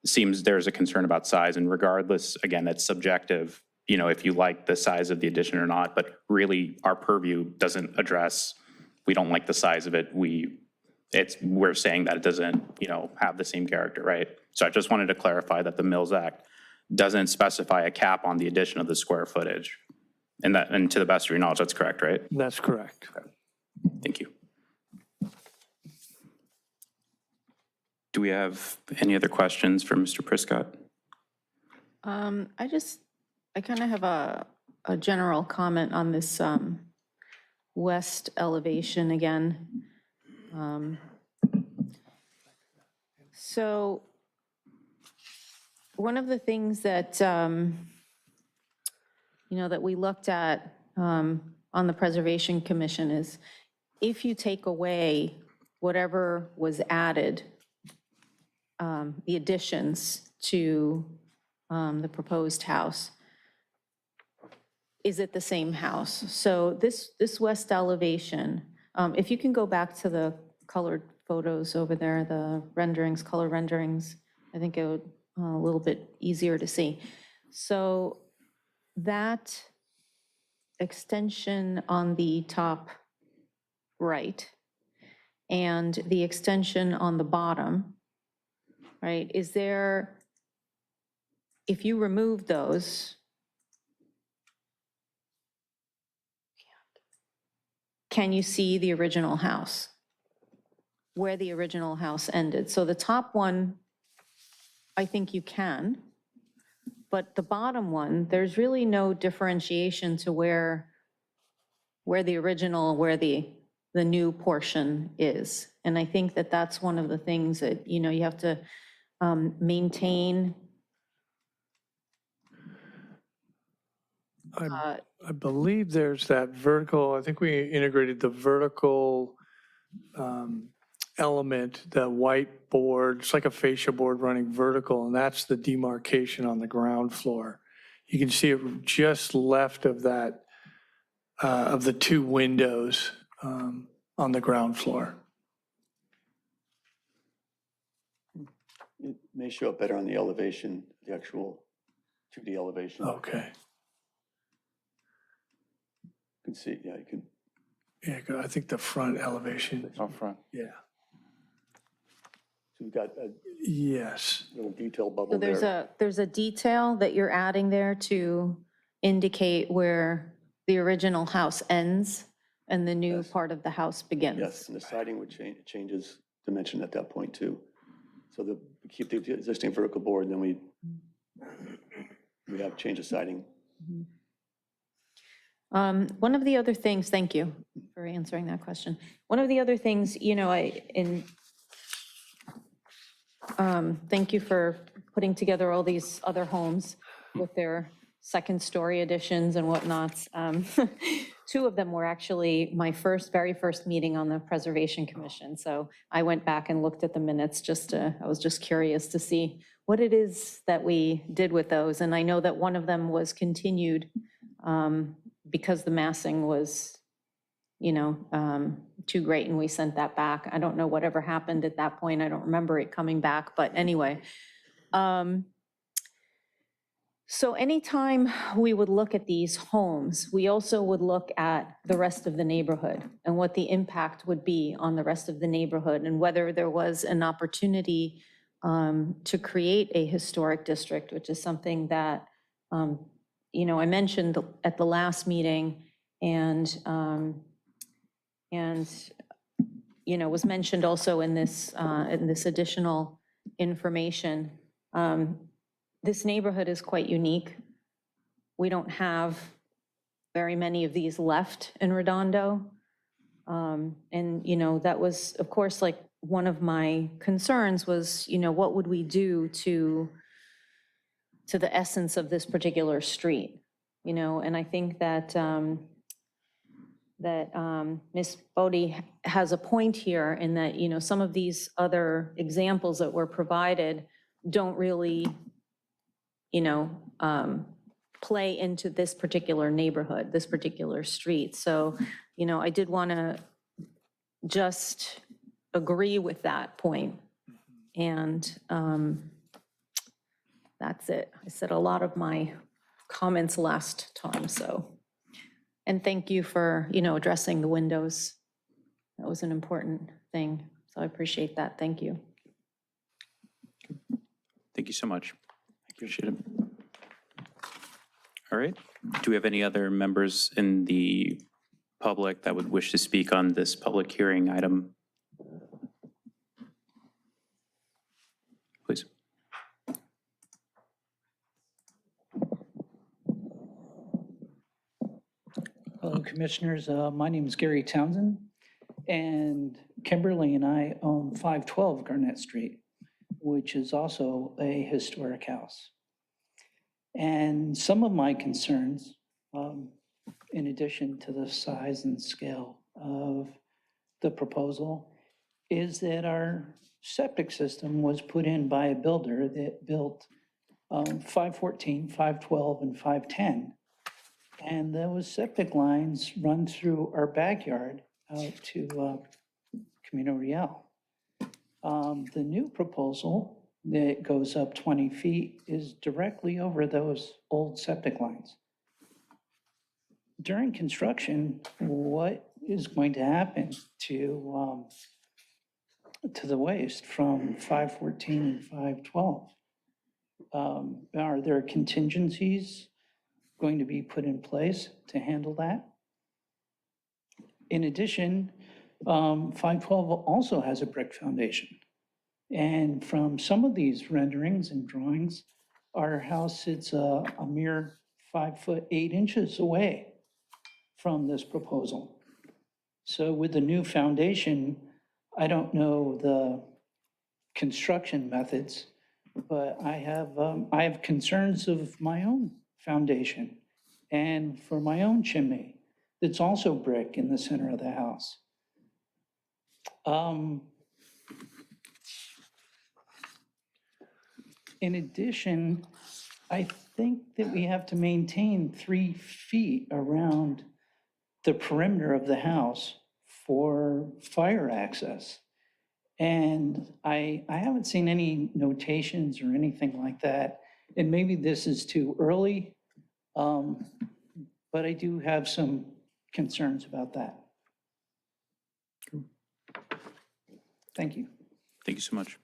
Seems there's a concern about size, and regardless, again, it's subjective, if you like the size of the addition or not, but really our purview doesn't address, we don't like the size of it. We're saying that it doesn't, have the same character, right? So I just wanted to clarify that the Mills Act doesn't specify a cap on the addition of the square footage. And to the best of your knowledge, that's correct, right? That's correct. Thank you. Do we have any other questions for Mr. Prescott? I kind of have a general comment on this west elevation again. So one of the things that, that we looked at on the Preservation Commission is if you take away whatever was added, the additions to the proposed house, is it the same house? So this west elevation, if you can go back to the colored photos over there, the renderings, color renderings, I think it would a little bit easier to see. So that extension on the top right and the extension on the bottom, right, is there, if you remove those, can you see the original house? Where the original house ended? So the top one, I think you can, but the bottom one, there's really no differentiation to where the original, where the new portion is. And I think that that's one of the things that, you have to maintain. I believe there's that vertical, I think we integrated the vertical element, the white board, it's like a fascia board running vertical, and that's the demarcation on the ground floor. You can see it just left of that, of the two windows on the ground floor. It may show up better on the elevation, the actual 2D elevation. Okay. You can see, yeah, you can. Yeah, I think the front elevation, Up front. yeah. So you've got a Yes. little detail bubble So there. there's a detail that you're adding there to indicate where the original house ends and the new Yes. part of the house begins. Yes, and the siding would changes dimension at that point too. So we keep the existing vertical board, and then we have change of siding. One of the other things, thank you for answering that question. One of the other things, thank you for putting together all these other homes with their second-story additions and whatnots. Two of them were actually my very first meeting on the Preservation Commission. So I went back and looked at the minutes I was just curious to see what it is that we did with those. And I know that one of them was continued because the massing was, too great, and we sent that back. I don't know whatever happened at that point. I don't remember it coming back, but anyway. So anytime we would look at these homes, we also would look at the rest of the neighborhood and what the impact would be on the rest of the neighborhood, and whether there was an opportunity to create a historic district, which is something that, I mentioned at the last meeting, and was mentioned also in this additional information. This neighborhood is quite unique. We don't have very many of these left in Redondo. And, that was, of course, like one of my concerns was, what would we do to the essence of this particular street? And I think that Ms. Bodie has a point here in that, some of these other examples that were provided don't really, play into this particular neighborhood, this particular street. So, I did want to just agree with that point. And that's it. I said a lot of my comments last time, so. And thank you for, addressing the windows. That was an important thing, so I appreciate that. Thank you. Thank you so much. Appreciate it. All right. Do we have any other members in the public that would wish to speak on this public hearing item? Hello, Commissioners. My name is Gary Townsend, and Kimberly and I own 512 Garnett Street, which is also a historic house. And some of my concerns, in addition to the size and scale of the proposal, is that our septic system was put in by a builder that built 514, 512, and 510. And those septic lines run through our backyard out to Camino Real. The new proposal that goes up 20 feet is directly over those old septic lines. During construction, what is going to happen to the waste from 514 and 512? Are there contingencies going to be put in place to handle that? In addition, 512 also has a brick foundation. And from some of these renderings and drawings, our house sits a mere 5 foot 8 inches away from this proposal. So with the new foundation, I don't know the construction methods, but I have concerns of my own foundation and for my own chimney that's also brick in the center of the house. In addition, I think that we have to maintain 3 feet around the perimeter of the house for fire access. And I haven't seen any notations or anything like that. And maybe this is too early, but I do have some concerns about that. Thank you. Thank you so much.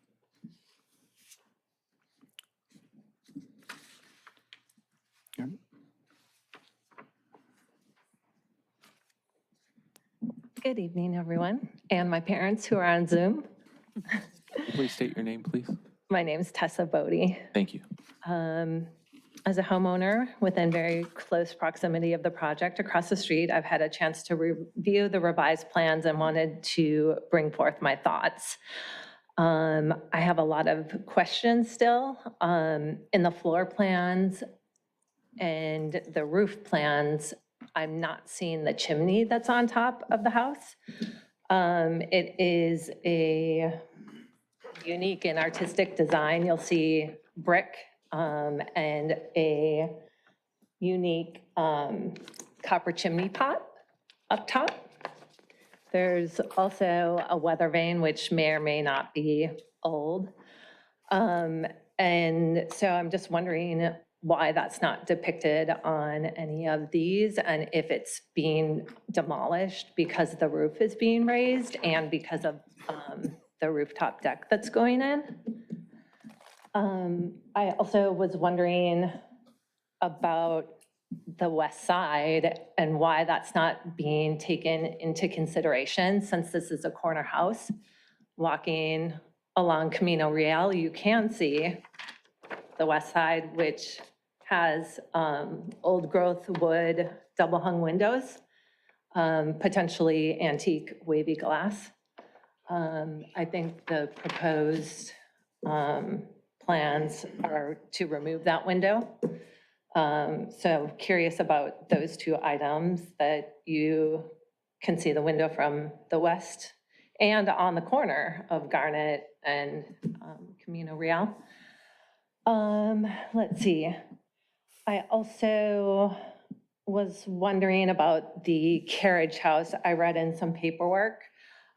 Good evening, everyone, and my parents who are on Zoom. Please state your name, please. My name is Tessa Bodie. Thank you. As a homeowner within very close proximity of the project across the street, I've had a chance to review the revised plans and wanted to bring forth my thoughts. I have a lot of questions still in the floor plans and the roof plans. I'm not seeing the chimney that's on top of the house. It is a unique and artistic design. You'll see brick and a unique copper chimney pot up top. There's also a weather vane, which may or may not be old. And so I'm just wondering why that's not depicted on any of these, and if it's being demolished because the roof is being raised and because of the rooftop deck that's going in. I also was wondering about the west side and why that's not being taken into consideration, since this is a corner house. Walking along Camino Real, you can see the west side, which has old growth wood double hung windows, potentially antique wavy glass. I think the proposed plans are to remove that window. So curious about those two items, that you can see the window from the west and on the corner of Garnet and Camino Real. Let's see. I also was wondering about the carriage house. I read in some paperwork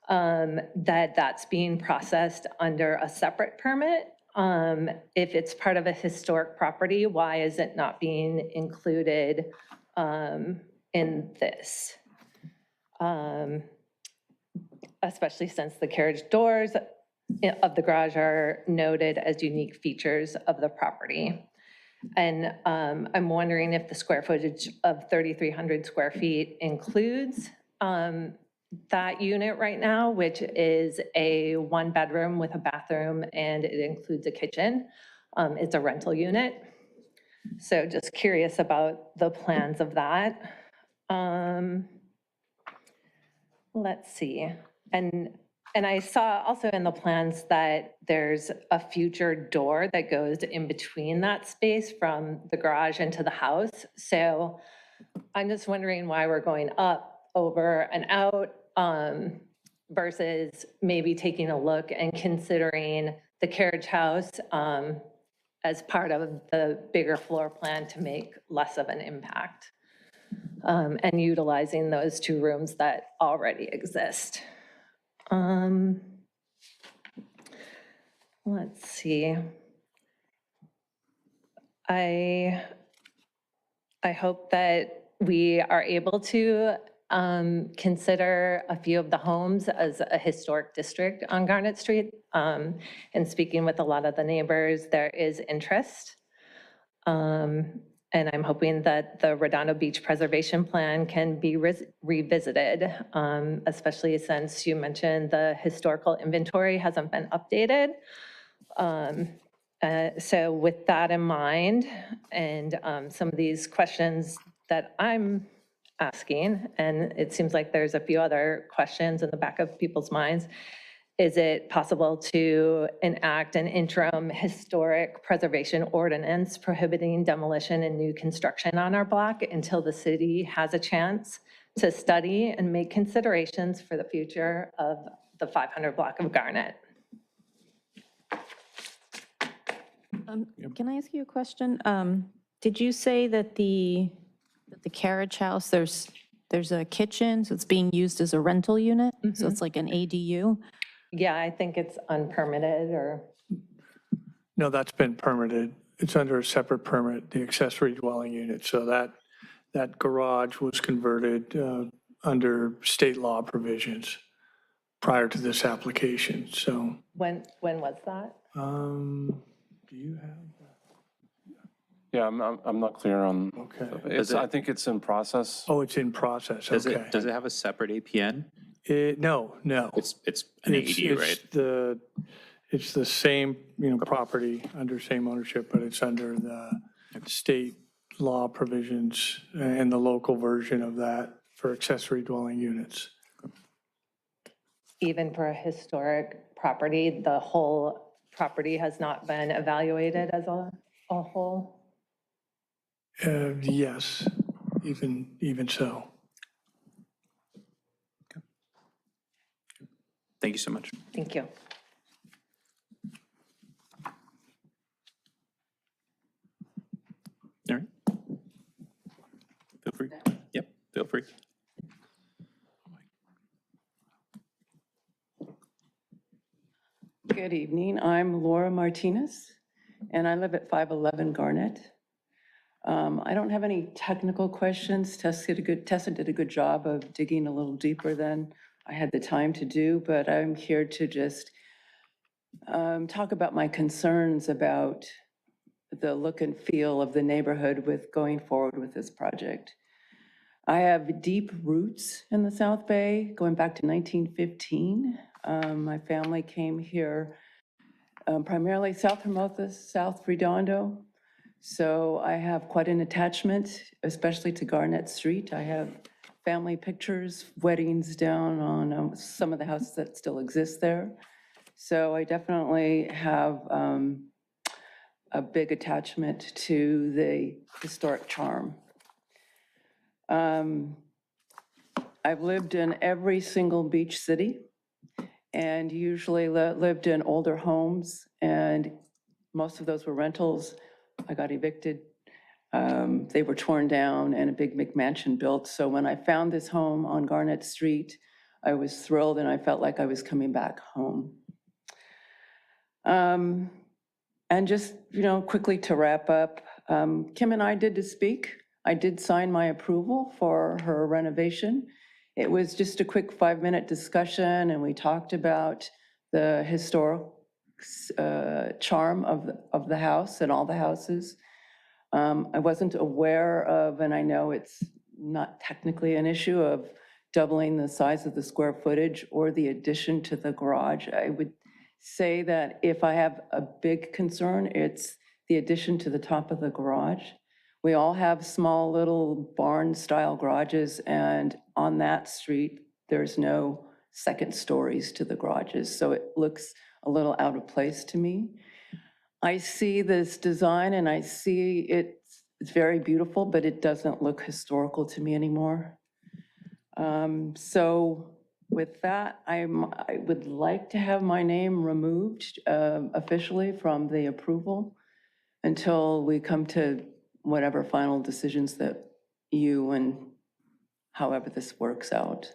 that that's being processed under a separate permit. If it's part of a historic property, why is it not being included in this? Especially since the carriage doors of the garage are noted as unique features of the property. And I'm wondering if the square footage of 3,300 square feet includes that unit right now, which is a 1-bedroom with a bathroom, and it includes a kitchen. It's a rental unit. So just curious about the plans of that. Let's see. And I saw also in the plans that there's a future door that goes in between that space from the garage into the house. So I'm just wondering why we're going up, over, and out, versus maybe taking a look and considering the carriage house as part of the bigger floor plan to make less of an impact, and utilizing those two rooms that already exist. Let's see. I hope that we are able to consider a few of the homes as a historic district on Garnet Street. And speaking with a lot of the neighbors, there is interest. And I'm hoping that the Redondo Beach Preservation Plan can be revisited, especially since you mentioned the historical inventory hasn't been updated. So with that in mind, and some of these questions that I'm asking, and it seems like there's a few other questions in the back of people's minds, is it possible to enact an interim historic preservation ordinance prohibiting demolition and new construction on our block until the city has a chance to study and make considerations for the future of the 500 block of Garnet? Can I ask you a question? Did you say that the carriage house, there's a kitchen, so it's being used as a rental unit? So it's like an ADU? Yeah, I think it's unpermitted or. No, that's been permitted. It's under a separate permit, the accessory dwelling unit. So that garage was converted under state law provisions prior to this application. So. When was that? Do you have? Yeah, I'm not clear on. Okay. I think it's in process. Oh, it's in process. Does Okay. it have a separate APN? No. It's an ADU, right? It's the same, property under same ownership, but it's under the state law provisions and the local version of that for accessory dwelling units. Even for a historic property, the whole property has not been evaluated as a whole? Yes, even so. Thank you so much. Thank you. All right. Feel free. Yep, feel free. Good evening. I'm Laura Martinez, and I live at 511 Garnet. I don't have any technical questions. Tessa did a good job of digging a little deeper than I had the time to do, but I'm here to just talk about my concerns about the look and feel of the neighborhood with going forward with this project. I have deep roots in the South Bay, going back to 1915. My family came here primarily South Hermosa, South Redondo. So I have quite an attachment, especially to Garnet Street. I have family pictures, weddings down on some of the houses that still exist there. So I definitely have a big attachment to the historic charm. I've lived in every single beach city and usually lived in older homes, and most of those were rentals. I got evicted. They were torn down and a big McMansion built. So when I found this home on Garnet Street, I was thrilled and I felt like I was coming back home. And just, quickly to wrap up, Kim and I did speak. I did sign my approval for her renovation. It was just a quick 5-minute discussion, and we talked about the historic charm of the house and all the houses. I wasn't aware of, and I know it's not technically an issue, of doubling the size of the square footage or the addition to the garage. I would say that if I have a big concern, it's the addition to the top of the garage, We all have small little barn-style garages, and on that street, there's no second stories to the garages, so it looks a little out of place to me. I see this design and I see it's very beautiful, but it doesn't look historical to me anymore. So with that, I would like to have my name removed officially from the approval until we come to whatever final decisions that you and however this works out.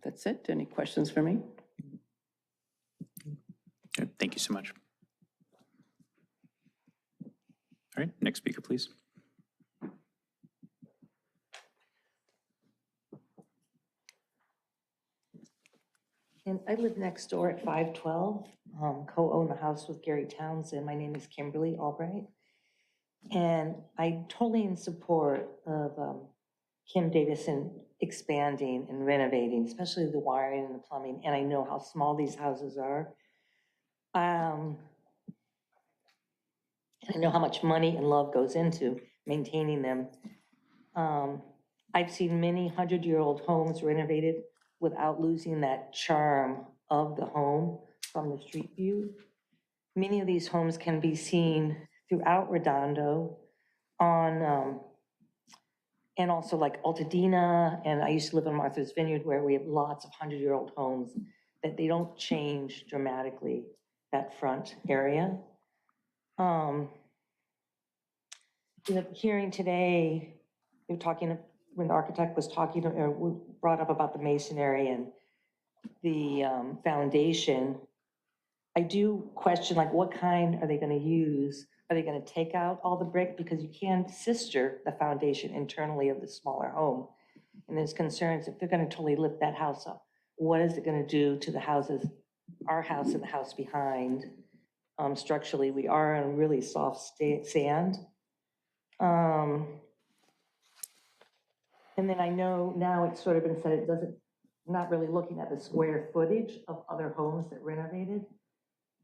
That's it. Any questions for me? Good. Thank you so much. All right, next speaker, please. And I live next door at 512, co-own the house with Gary Townsend. My name is Kimberly Albright. And I'm totally in support of Kim Davison expanding and renovating, especially the wiring and the plumbing. And I know how small these houses are. I know how much money and love goes into maintaining them. I've seen many 100-year-old homes renovated without losing that charm of the home from the street view. Many of these homes can be seen throughout Redondo on, and also like Altadena, and I used to live on Martha's Vineyard where we have lots of 100-year-old homes that they don't change dramatically, that front area. In the hearing today, you're talking, when the architect was talking, or brought up about the masonry and the foundation, I do question, like, what kind are they gonna use? Are they gonna take out all the brick? Because you can sister the foundation internally of the smaller home. And there's concerns if they're gonna totally lift that house up, what is it gonna do to the houses, our house and the house behind? Structurally, we are on really soft sand. And then I know now it's sort of been said, it doesn't, not really looking at the square footage of other homes that renovated,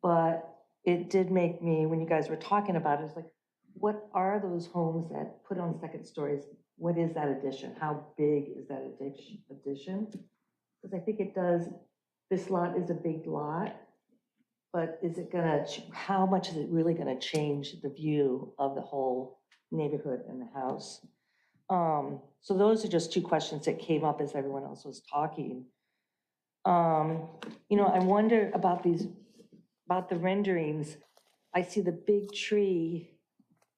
but it did make me, when you guys were talking about it, it's like, what are those homes that put on second stories? What is that addition? How big is that addition? Because I think it does, this lot is a big lot, but is it gonna, how much is it really gonna change the view of the whole neighborhood and the house? So those are just two questions that came up as everyone else was talking. You know, I wonder about these, about the renderings. I see the big tree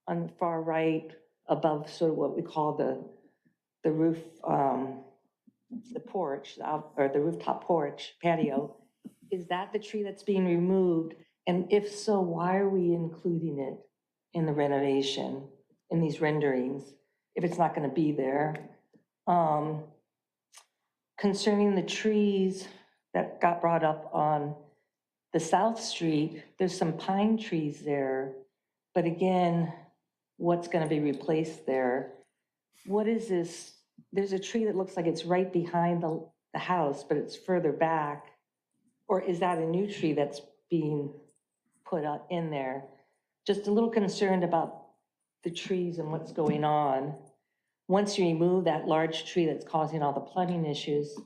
on the far right above sort of what we call the roof, the porch, or the rooftop porch patio. Is that the tree that's being removed? And if so, why are we including it in the renovation, in these renderings, if it's not gonna be there? Concerning the trees that got brought up on the South Street, there's some pine trees there, but again, what's gonna be replaced there? What is this? There's a tree that looks like it's right behind the house, but it's further back. Or is that a new tree that's being put in there? Just a little concerned about the trees and what's going on. Once you remove that large tree that's causing all the plumbing issues,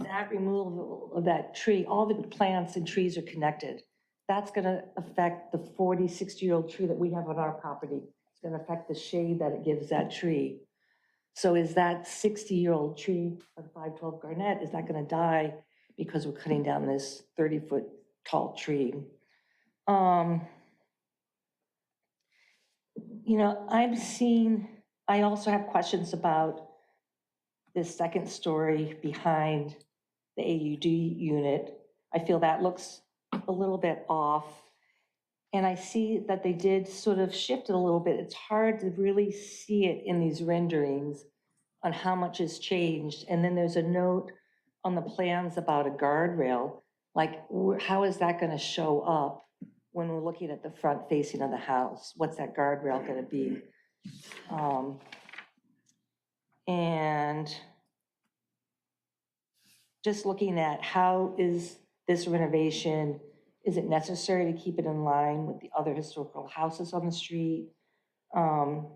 that removal of that tree, all the plants and trees are connected. That's gonna affect the 40, 60-year-old tree that we have on our property. It's gonna affect the shade that it gives that tree. So is that 60-year-old tree of 512 Garnet, is that gonna die because we're cutting down this 30-foot tall tree? You know, I also have questions about this second story behind the AUD unit. I feel that looks a little bit off. And I see that they did sort of shift it a little bit. It's hard to really see it in these renderings on how much has changed. And then there's a note on the plans about a guardrail. Like, how is that gonna show up when we're looking at the front facing of the house? What's that guardrail gonna be? And just looking at how is this renovation, is it necessary to keep it in line with the other historical houses on the street? And,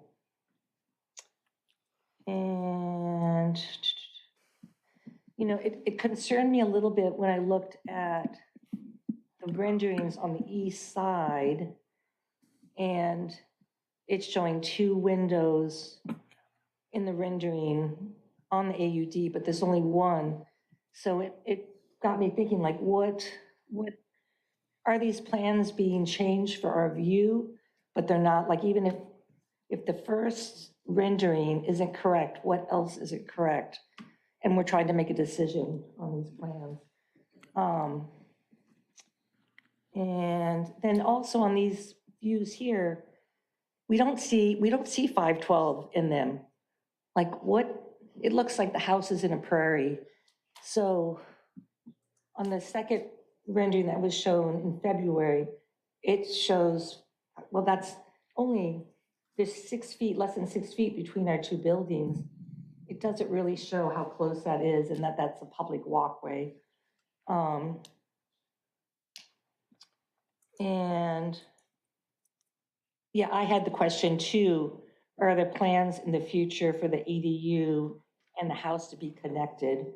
you know, it concerned me a little bit when I looked at the renderings on the east side, and it's showing 2 windows in the rendering on the AUD, but there's only 1. So it got me thinking, like, what are these plans being changed for our view, but they're not, like, even if the first rendering isn't correct, what else isn't correct? And we're trying to make a decision on these plans. And then also on these views here, we don't see 512 in them. Like, what, it looks like the house is in a prairie. So on the second rendering that was shown in February, it shows, well, that's only, there's 6 feet, less than 6 feet between our 2 buildings. It doesn't really show how close that is and that that's a public walkway. And yeah, I had the question too, are there plans in the future for the ADU and the house to be connected?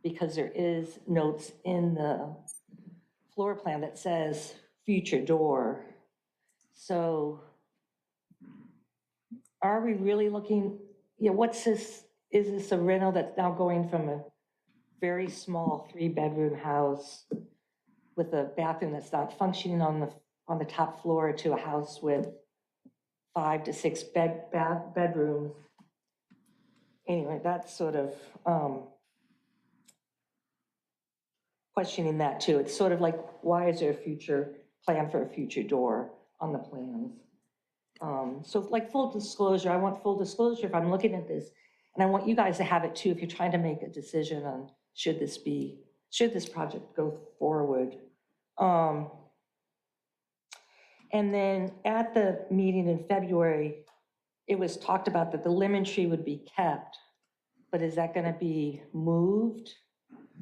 Because there is notes in the floor plan that says future door. So are we really looking, yeah, what's this, is this a rental that's now going from a very small 3-bedroom house with a bathroom that's not functioning on the top floor to a house with 5 to 6 bedrooms? Anyway, that's sort of questioning that too. It's sort of like, why is there a future plan for a future door on the plans? So like full disclosure, I want full disclosure if I'm looking at this, and I want you guys to have it too if you're trying to make a decision on should this project go forward. And then at the meeting in February, it was talked about that the lemon tree would be kept, but is that gonna be moved?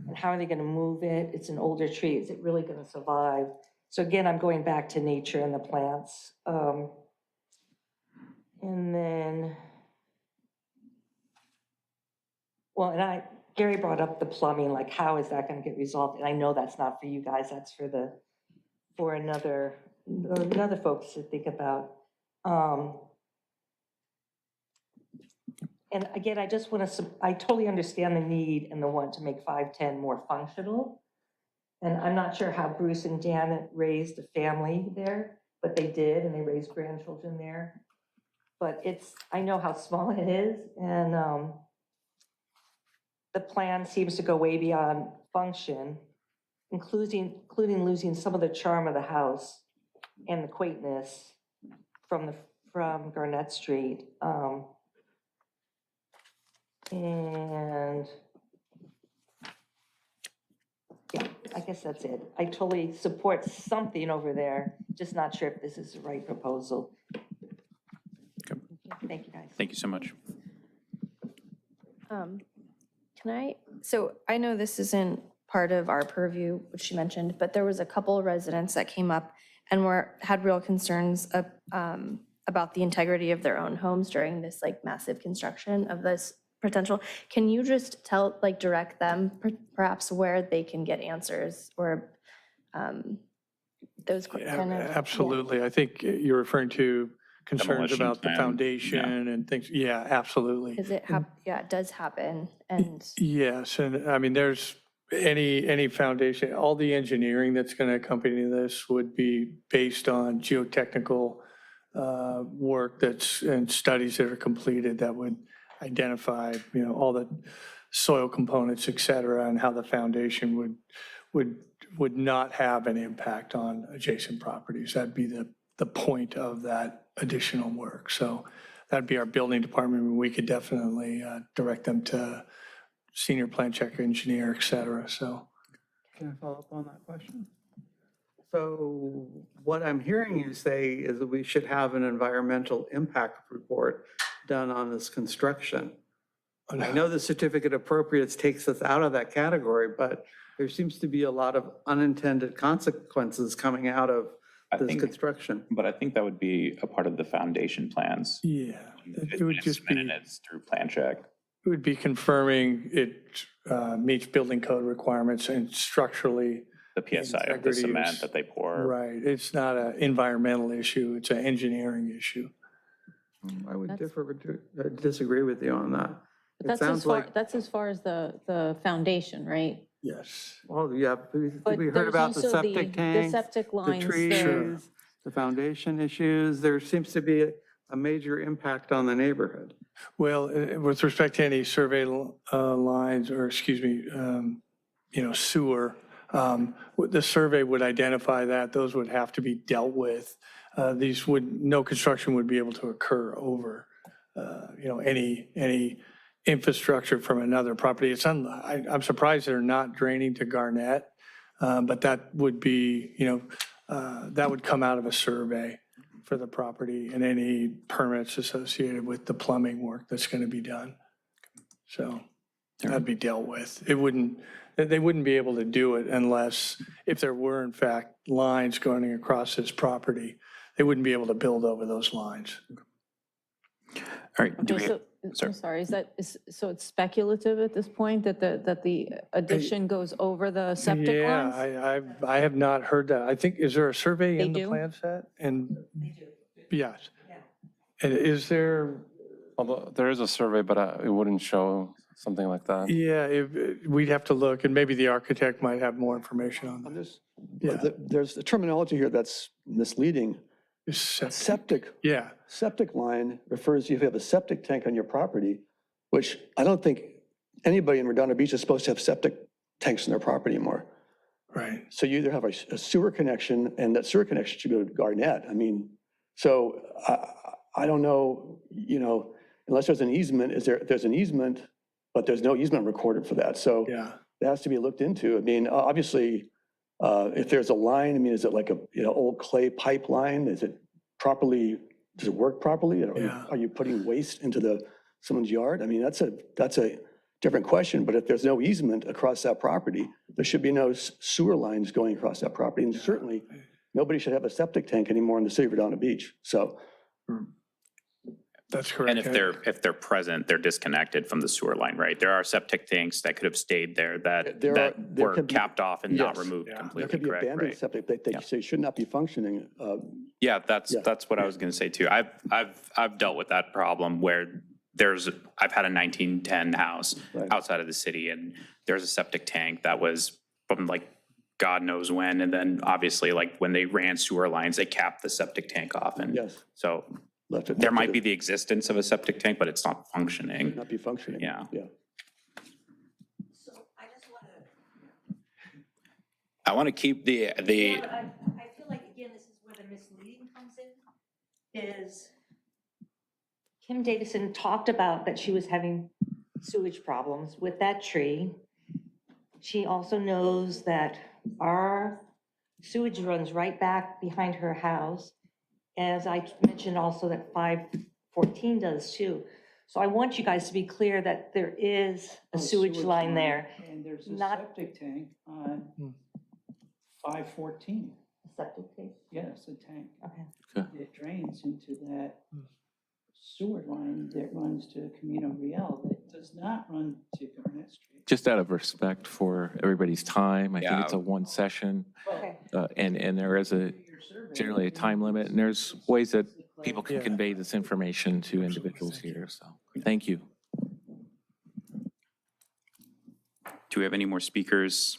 And how are they gonna move it? It's an older tree, is it really gonna survive? So again, I'm going back to nature and the plants. And then, well, and Gary brought up the plumbing, like how is that gonna get resolved? And I know that's not for you guys, that's for another folks to think about. And again, I just want to, I totally understand the need and the want to make 510 more functional. And I'm not sure how Bruce and Janet raised a family there, but they did, and they raised grandchildren there. But I know how small it is, and the plan seems to go way beyond function, including losing some of the charm of the house and the quaintness from Garnett Street. And yeah, I guess that's it. I totally support something over there, just not sure if this is the right proposal. Okay. Thank you, guys. Thank you so much. So I know this isn't part of our purview, which you mentioned, but there was a couple of residents that came up and had real concerns about the integrity of their own homes during this like massive construction of this potential. Can you just direct them perhaps where they can get answers or those kind of? Absolutely. I think you're referring to concerns Demolition about the plan. foundation and things. Yeah, absolutely. Because it does happen. And Yes, and I mean, there's any foundation, all the engineering that's going to accompany this would be based on geotechnical work and studies that are completed that would identify, all the soil components, et cetera, and how the foundation would not have an impact on adjacent properties. That'd be the point of that additional work. So that'd be our building department, and we could definitely direct them to senior plan checker, engineer, et cetera, so. Can I follow up on that question? So what I'm hearing you say is that we should have an environmental impact report done on this construction. I know the certificate of appropriates takes us out of that category, but there seems to be a lot of unintended consequences coming out of this construction. But I think that would be a part of the foundation plans. Yeah, it would just be, And it's through plan check. it would be confirming it meets building code requirements and structurally. The PSI of the integrity cement is- that they pour. Right, it's not an environmental issue, it's an engineering issue. I would disagree with you on that. But It that's sounds as far, like, that's as far as the foundation, right? Yes. well, yeah, But we heard there's about the also septic the tanks, septic the lines trees, there. the foundation issues. There seems to be a major impact on the neighborhood. Well, with respect to any survey lines, or excuse me, sewer, the survey would identify that, those would have to be dealt with. No construction would be able to occur over, any infrastructure from another property. I'm surprised they're not draining to Garnett, but that would be, that would come out of a survey for the property and any permits associated with the plumbing work that's going to be done. So that'd be dealt with. They wouldn't be able to do it unless, if there were in fact lines going across this property, they wouldn't be able to build over those lines. All right. Do Okay, we, so, I'm sorry, so it's speculative at this point that the addition goes over the septic lines? Yeah, I have not heard that. I think, is there a survey They in the do? plan set? And yes. And is there, Although there is a survey, but it wouldn't show something like that. yeah, we'd have to look, and maybe the architect might have more information on that. There's a terminology here that's misleading. Septic. Yeah. Septic line refers, if you have a septic tank on your property, which I don't think anybody in Redondo Beach is supposed to have septic tanks on their property anymore. Right. So you either have a sewer connection, and that sewer connection should go to Garnett. I mean, so I don't know, unless there's an easement, there's an easement, but there's no easement recorded for that. So Yeah. that has to be looked into. I mean, obviously, if there's a line, I mean, is it like a, old clay pipeline? Does it work properly? Yeah. Are you putting waste into someone's yard? I mean, that's a different question, but if there's no easement across that property, there should be no sewer lines going across that property. And certainly, nobody should have a septic tank anymore in the city of Redondo Beach. So. That's correct. and if they're present, they're disconnected from the sewer line, right? There are septic tanks that could have stayed there that There were could be- capped off and not Yes. removed There completely, could be correct? abandoned Right. septic, they say should not be functioning. Yeah, that's what I was going to say too. I've dealt with that problem where I've had a 1910 house outside of the city, and there's a septic tank that was from like God knows when, and then obviously like when they ran sewer lines, they capped the septic tank off, and Yes. so there might be the existence of a septic tank, but it's not functioning. Not be functioning. Yeah. Yeah. I want to keep the I feel like, again, this is where the misleading comes in, is Kim Davison talked about that she was having sewage problems with that tree. She also knows that our sewage runs right back behind her house. As I mentioned also that 514 does too. So I want you guys to be clear that there is a sewage line there. And there's a Not- septic tank on 514. Septic tank? Yes, a tank. Okay. It drains into that sewer line that runs to Camino Real that does not run to Garnett Street. Just out of respect for everybody's time, I think Yeah. it's a one session. Okay. And there is generally a time limit, and there's ways that people can convey this information to individuals here, so, thank you. Do we have any more speakers?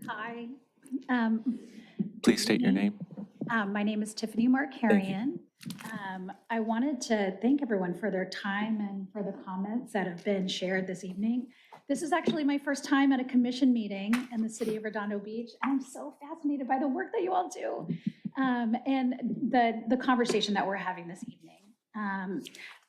Hi. Please state your name. My name is Tiffany Markarian. I wanted to thank everyone for their time and for the comments that have been shared this evening. This is actually my first time at a commission meeting in the city of Redondo Beach, and I'm so fascinated by the work that you all do and the conversation that we're having this evening.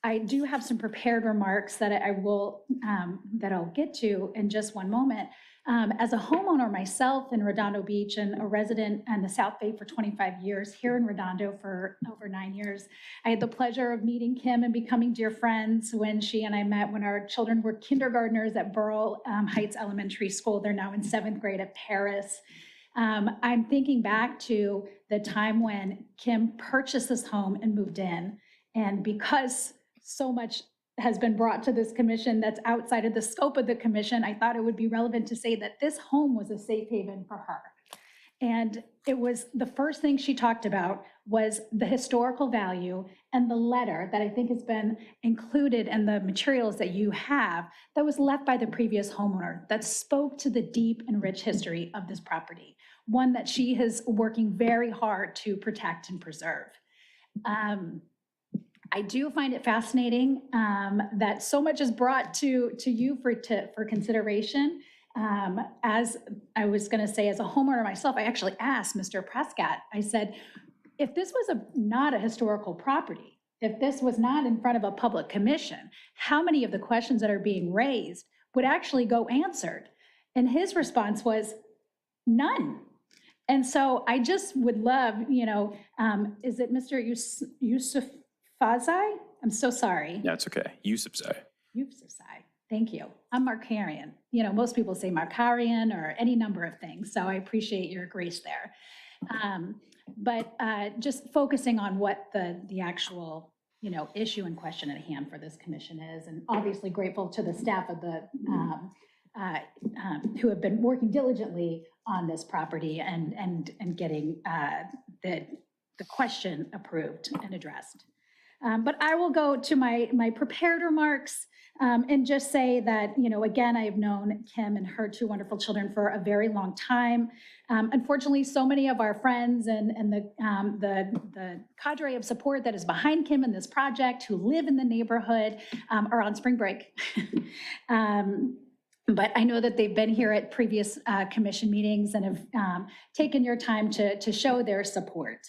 I do have some prepared remarks that that I'll get to in just one moment. As a homeowner myself in Redondo Beach and a resident in the South Bay for 25 years, here in Redondo for over 9 years, I had the pleasure of meeting Kim and becoming dear friends when she and I met when our children were kindergartners at Burrell Heights Elementary School. They're now in 7th grade at Paris. I'm thinking back to the time when Kim purchased this home and moved in. And because so much has been brought to this commission that's outside of the scope of the commission, I thought it would be relevant to say that this home was a safe haven for her. And it was the first thing she talked about was the historical value and the letter that I think has been included in the materials that you have that was left by the previous homeowner that spoke to the deep and rich history of this property, one that she is working very hard to protect and preserve. I do find it fascinating that so much is brought to you for consideration. As I was going to say, as a homeowner myself, I actually asked Mr. Prescott, I said, if this was not a historical property, if this was not in front of a public commission, how many of the questions that are being raised would actually go answered? And his response was none. And so I just would love, is it Mr. Yusuf Fazai? I'm so sorry. Yeah, it's okay. Yusufzai. Yusufzai. Thank you. I'm Markarian. Most people say Markarian or any number of things, so I appreciate your grace there. But just focusing on what the actual, issue in question at hand for this commission is, and obviously grateful to the staff of the who have been working diligently on this property and getting the question approved and addressed. But I will go to my prepared remarks and just say that, again, I have known Kim and her two wonderful children for a very long time. Unfortunately, so many of our friends and the cadre of support that is behind Kim in this project who live in the neighborhood are on spring break. But I know that they've been here at previous commission meetings and have taken your time to show their support.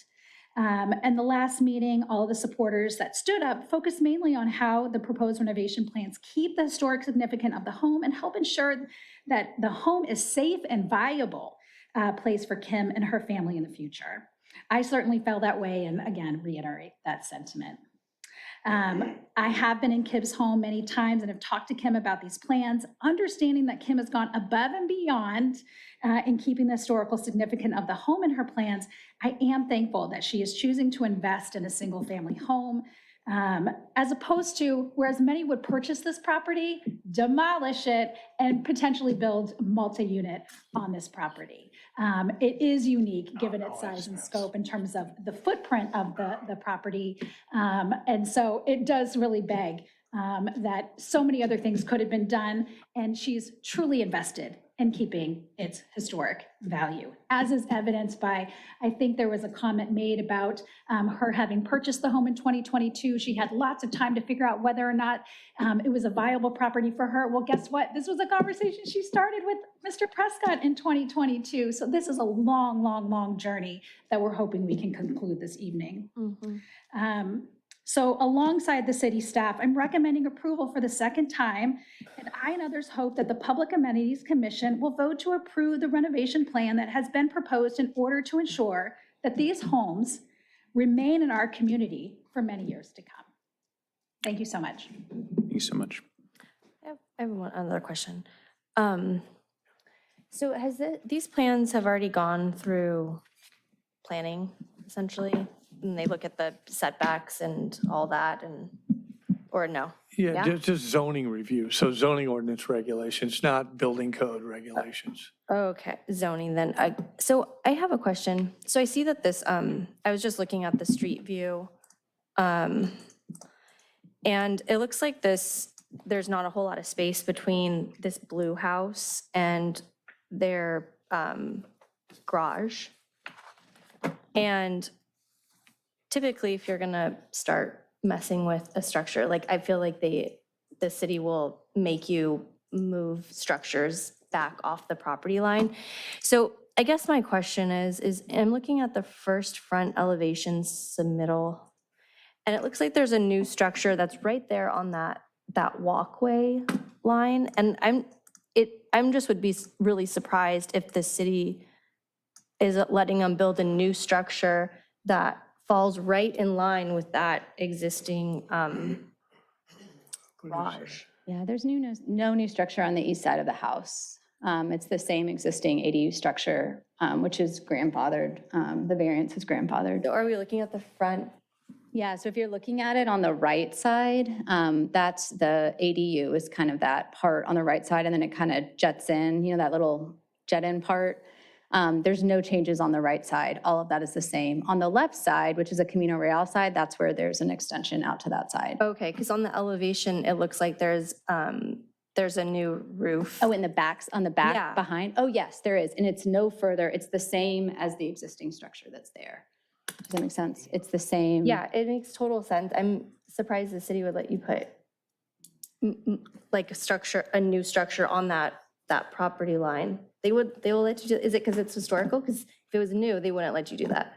And the last meeting, all of the supporters that stood up focused mainly on how the proposed renovation plans keep the historic significance of the home and help ensure that the home is safe and viable place for Kim and her family in the future. I certainly felt that way, and again, reiterate that sentiment. I have been in Kim's home many times and have talked to Kim about these plans, understanding that Kim has gone above and beyond in keeping the historical significance of the home in her plans. I am thankful that she is choosing to invest in a single family home, as opposed to, whereas many would purchase this property, demolish it, and potentially build multi-unit on this property. It is unique given its size and scope in terms of the footprint of the property. And so it does really beg that so many other things could have been done, and she's truly invested in keeping its historic value, as is evidenced by, I think there was a comment made about her having purchased the home in 2022. She had lots of time to figure out whether or not it was a viable property for her. Well, guess what? This was a conversation she started with Mr. Prescott in 2022. So this is a long, long, long journey that we're hoping we can conclude this evening. So alongside the city staff, I'm recommending approval for the second time, and I and others hope that the Public Amenities Commission will vote to approve the renovation plan that has been proposed in order to ensure that these homes remain in our community for many years to come. Thank you so much. Thank you so much. I have one other question. So these plans have already gone through planning, essentially? And they look at the setbacks and all that, or no? Yeah, just zoning review. So zoning ordinance regulations, not building code regulations. Okay, zoning then. So I have a question. So I see that this, I was just looking at the street view. And it looks like there's not a whole lot of space between this blue house and their garage. And typically, if you're gonna start messing with a structure, like I feel like the city will make you move structures back off the property line. So I guess my question is I'm looking at the first front elevation submittal, and it looks like there's a new structure that's right there on that walkway line. And I'm just would be really surprised if the city is letting them build a new structure that falls right in line with that existing garage. Yeah, there's no new structure on the east side of the house. It's the same existing ADU structure which is grandfathered. The variance is grandfathered. So are we looking at the front? Yeah, so if you're looking at it on the right side, that's the ADU is kind of that part on the right side, and then it kind of jets in, you know, that little jet in part. There's no changes on the right side. All of that is the same. On the left side, which is a Camino Real side, that's where there's an extension out to that side. Okay, because on the elevation, it looks like there's a new roof. Oh, in the backs, on the back Yeah. behind? Oh, yes, there is. And it's no further, it's the same as the existing structure that's there. Does that make sense? It's the same. Yeah, it makes total sense. I'm surprised the city would let you put like a new structure on that property line. They will let you do, is it because it's historical? Because if it was new, they wouldn't let you do that.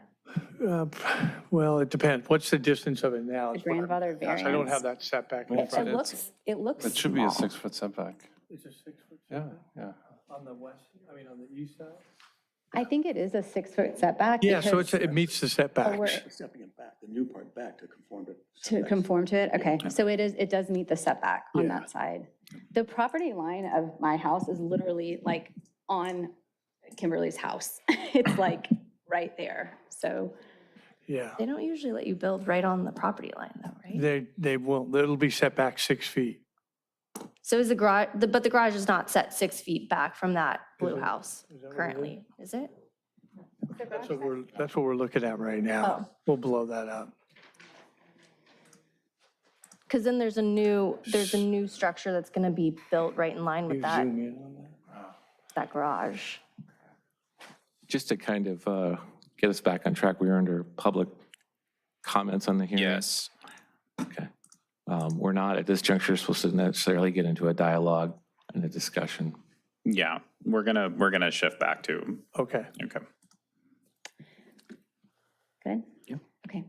Well, it depends. What's the distance of it now? The is what I'm- grandfather variance. I don't have that setback in front. It looks It should be a small. 6-foot setback. It's a 6-foot Yeah, setback? yeah. On the west, on the east side? I think it is a 6-foot setback. Yeah, so because- it meets the setbacks. Stepping it back, the new part back to conform to. To conform to it? Okay, so it does meet the setback on Yeah. that side. The property line of my house is literally like on Kimberly's house. It's like right there, so. Yeah. They don't usually let you build right on the property line though, right? They won't. It'll be set back 6 feet. So is the garage, but the garage is not set 6 feet back from that blue house Is that what it is? currently, is it? That's what we're looking at right now. We'll blow that up. Because then there's a new structure that's going to be built right in line with You that, zoom in on that garage. Just to kind of get us back on track, we were under public comments on the hearing. Yes. Okay. We're not at this juncture supposed to necessarily get into a dialogue and a discussion. Yeah, we're gonna shift back to, Okay. okay. Good? Okay.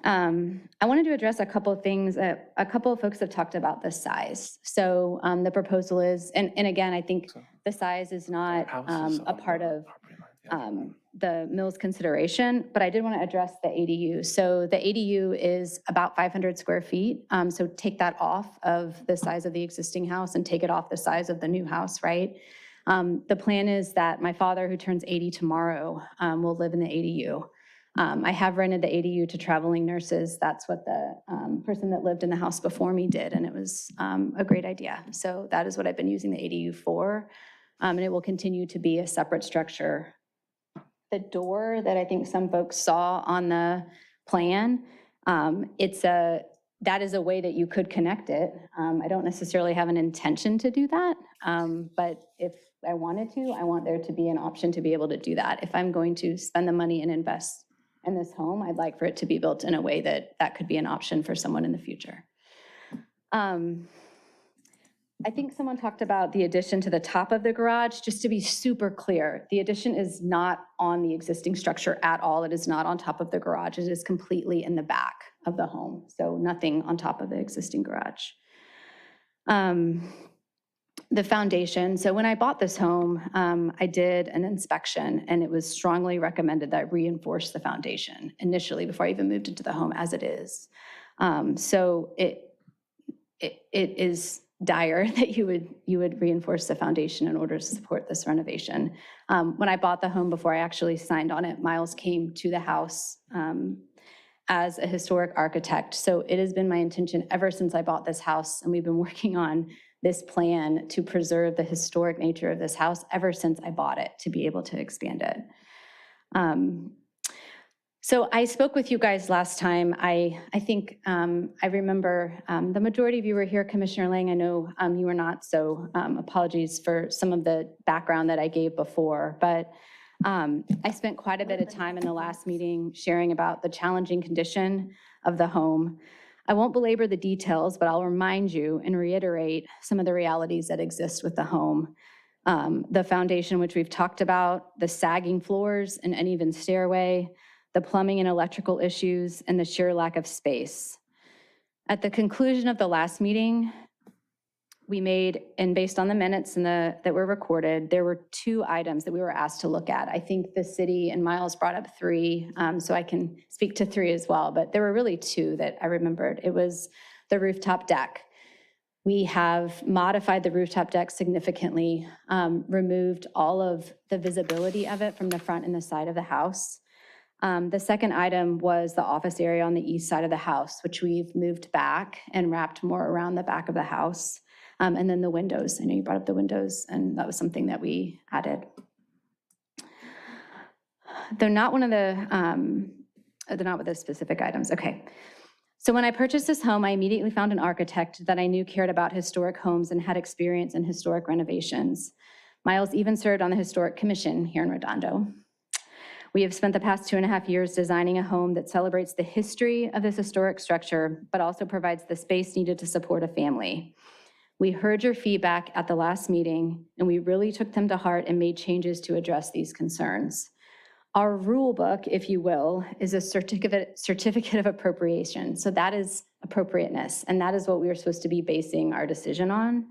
I wanted to address a couple of things. A couple of folks have talked about the size. So the proposal is, and again, I think the size is not a part of the mill's consideration, but I did want to address the ADU. So the ADU is about 500 square feet. So take that off of the size of the existing house and take it off the size of the new house, right? The plan is that my father, who turns 80 tomorrow, will live in the ADU. I have rented the ADU to traveling nurses. That's what the person that lived in the house before me did, and it was a great idea. So that is what I've been using the ADU for, and it will continue to be a separate structure. The door that I think some folks saw on the plan, that is a way that you could connect it. I don't necessarily have an intention to do that, but if I wanted to, I want there to be an option to be able to do that. If I'm going to spend the money and invest in this home, I'd like for it to be built in a way that that could be an option for someone in the future. I think someone talked about the addition to the top of the garage. Just to be super clear, the addition is not on the existing structure at all. It is not on top of the garage. It is completely in the back of the home, so nothing on top of the existing garage. The foundation, so when I bought this home, I did an inspection, and it was strongly recommended that I reinforce the foundation initially before I even moved into the home as it is. So it is dire that you would reinforce the foundation in order to support this renovation. When I bought the home, before I actually signed on it, Miles came to the house as a historic architect. So it has been my intention ever since I bought this house, and we've been working on this plan to preserve the historic nature of this house ever since I bought it, to be able to expand it. So I spoke with you guys last time. I think I remember the majority of you were here, Commissioner Lang. I know you were not, so apologies for some of the background that I gave before. But I spent quite a bit of time in the last meeting sharing about the challenging condition of the home. I won't belabor the details, but I'll remind you and reiterate some of the realities that exist with the home. The foundation, which we've talked about, the sagging floors, an uneven stairway, the plumbing and electrical issues, and the sheer lack of space. At the conclusion of the last meeting, we made, and based on the minutes that were recorded, there were 2 items that we were asked to look at. I think the city and Miles brought up 3, so I can speak to 3 as well, but there were really 2 that I remembered. It was the rooftop deck. We have modified the rooftop deck significantly, removed all of the visibility of it from the front and the side of the house. The second item was the office area on the east side of the house, which we've moved back and wrapped more around the back of the house. And then the windows. I know you brought up the windows, and that was something that we added. They're not one of the, they're not with the specific items. Okay. So when I purchased this home, I immediately found an architect that I knew cared about historic homes and had experience in historic renovations. Miles even served on the Historic Commission here in Redondo. We have spent the past 2.5 years designing a home that celebrates the history of this historic structure, but also provides the space needed to support a family. We heard your feedback at the last meeting, and we really took them to heart and made changes to address these concerns. Our rule book, if you will, is a certificate of appropriation. So that is appropriateness, and that is what we are supposed to be basing our decision on.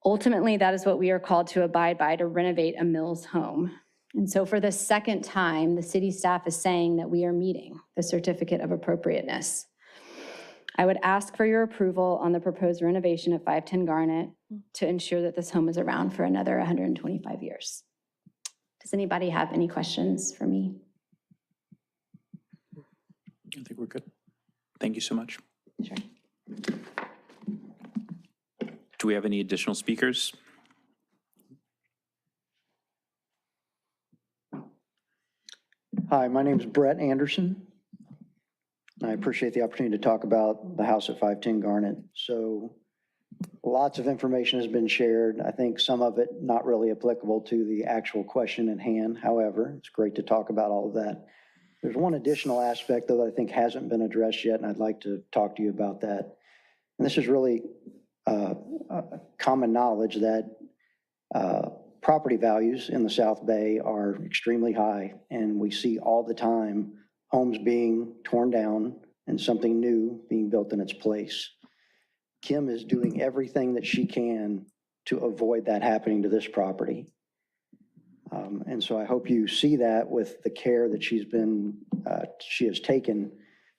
Ultimately, that is what we are called to abide by to renovate a Mills home. And so for the second time, the city staff is saying that we are meeting the certificate of appropriateness. I would ask for your approval on the proposed renovation of 510 Garnet to ensure that this home is around for another 125 years. Does anybody have any questions for me? I think we're good. Thank you so much. Sure. Do we have any additional speakers? Hi, my name is Brett Anderson. I appreciate the opportunity to talk about the house at 510 Garnet. So lots of information has been shared. I think some of it not really applicable to the actual question at hand. However, it's great to talk about all of that. There's one additional aspect though that I think hasn't been addressed yet, and I'd like to talk to you about that. And this is really common knowledge that property values in the South Bay are extremely high, and we see all the time homes being torn down and something new being built in its place. Kim is doing everything that she can to avoid that happening to this property. And so I hope you see that with the care that she has taken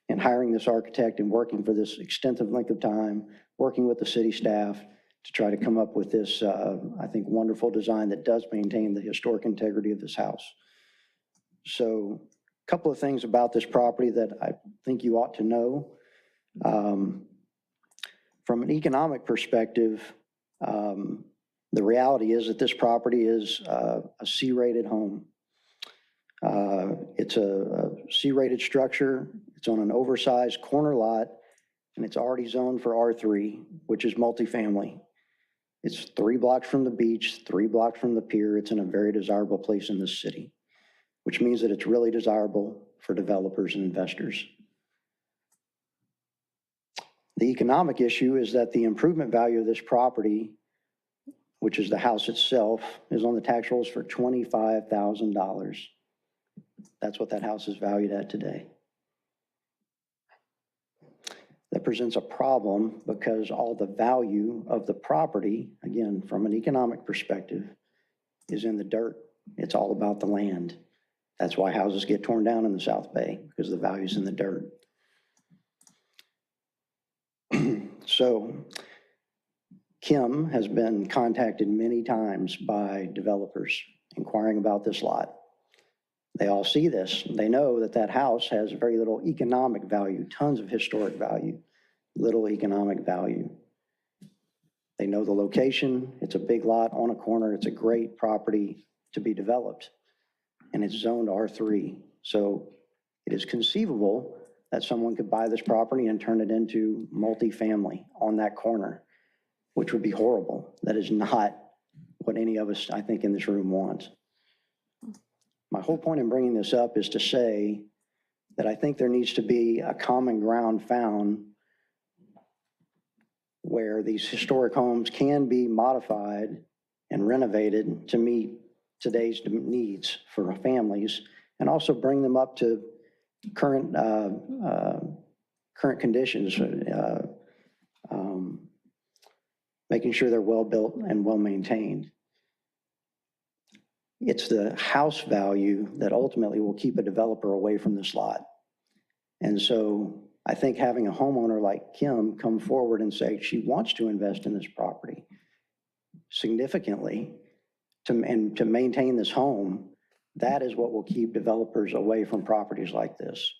in hiring this architect and working for this extensive length of time, working with the city staff to try to come up with this, I think, wonderful design that does maintain the historic integrity of this house. So a couple of things about this property that I think you ought to know. From an economic perspective, the reality is that this property is a C-rated home. It's a C-rated structure. It's on an oversized corner lot, and it's already zoned for R3, which is multifamily. It's 3 blocks from the beach, 3 blocks from the pier. It's in a very desirable place in this city, which means that it's really desirable for developers and investors. The economic issue is that the improvement value of this property, which is the house itself, is on the tax rolls for $25,000. That's what that house is valued at today. That presents a problem because all the value of the property, again, from an economic perspective, is in the dirt. It's all about the land. That's why houses get torn down in the South Bay, because the value's in the dirt. So Kim has been contacted many times by developers inquiring about this lot. They all see this. They know that that house has very little economic value, tons of historic value, little economic value. They know the location. It's a big lot on a corner. It's a great property to be developed, and it's zoned R3. So it is conceivable that someone could buy this property and turn it into multifamily on that corner, which would be horrible. That is not what any of us, I think, in this room wants. My whole point in bringing this up is to say that I think there needs to be a common ground found where these historic homes can be modified and renovated to meet today's needs for families, and also bring them up to current conditions, making sure they're well built and well maintained. It's the house value that ultimately will keep a developer away from this lot. And so I think having a homeowner like Kim come forward and say she wants to invest in this property significantly and to maintain this home, that is what will keep developers away from properties like this.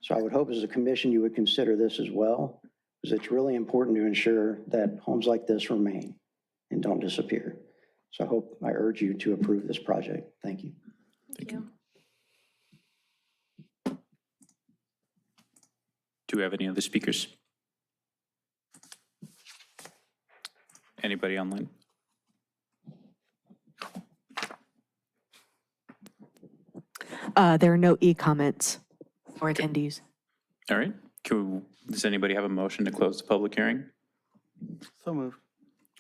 So I would hope as a commission you would consider this as well, because it's really important to ensure that homes like this remain and don't disappear. So I urge you to approve this project. Thank you. Thank you. Do we have any other speakers? Anybody online? There are no e-comments for attendees. All right. Does anybody have a motion to close the public hearing? So moved.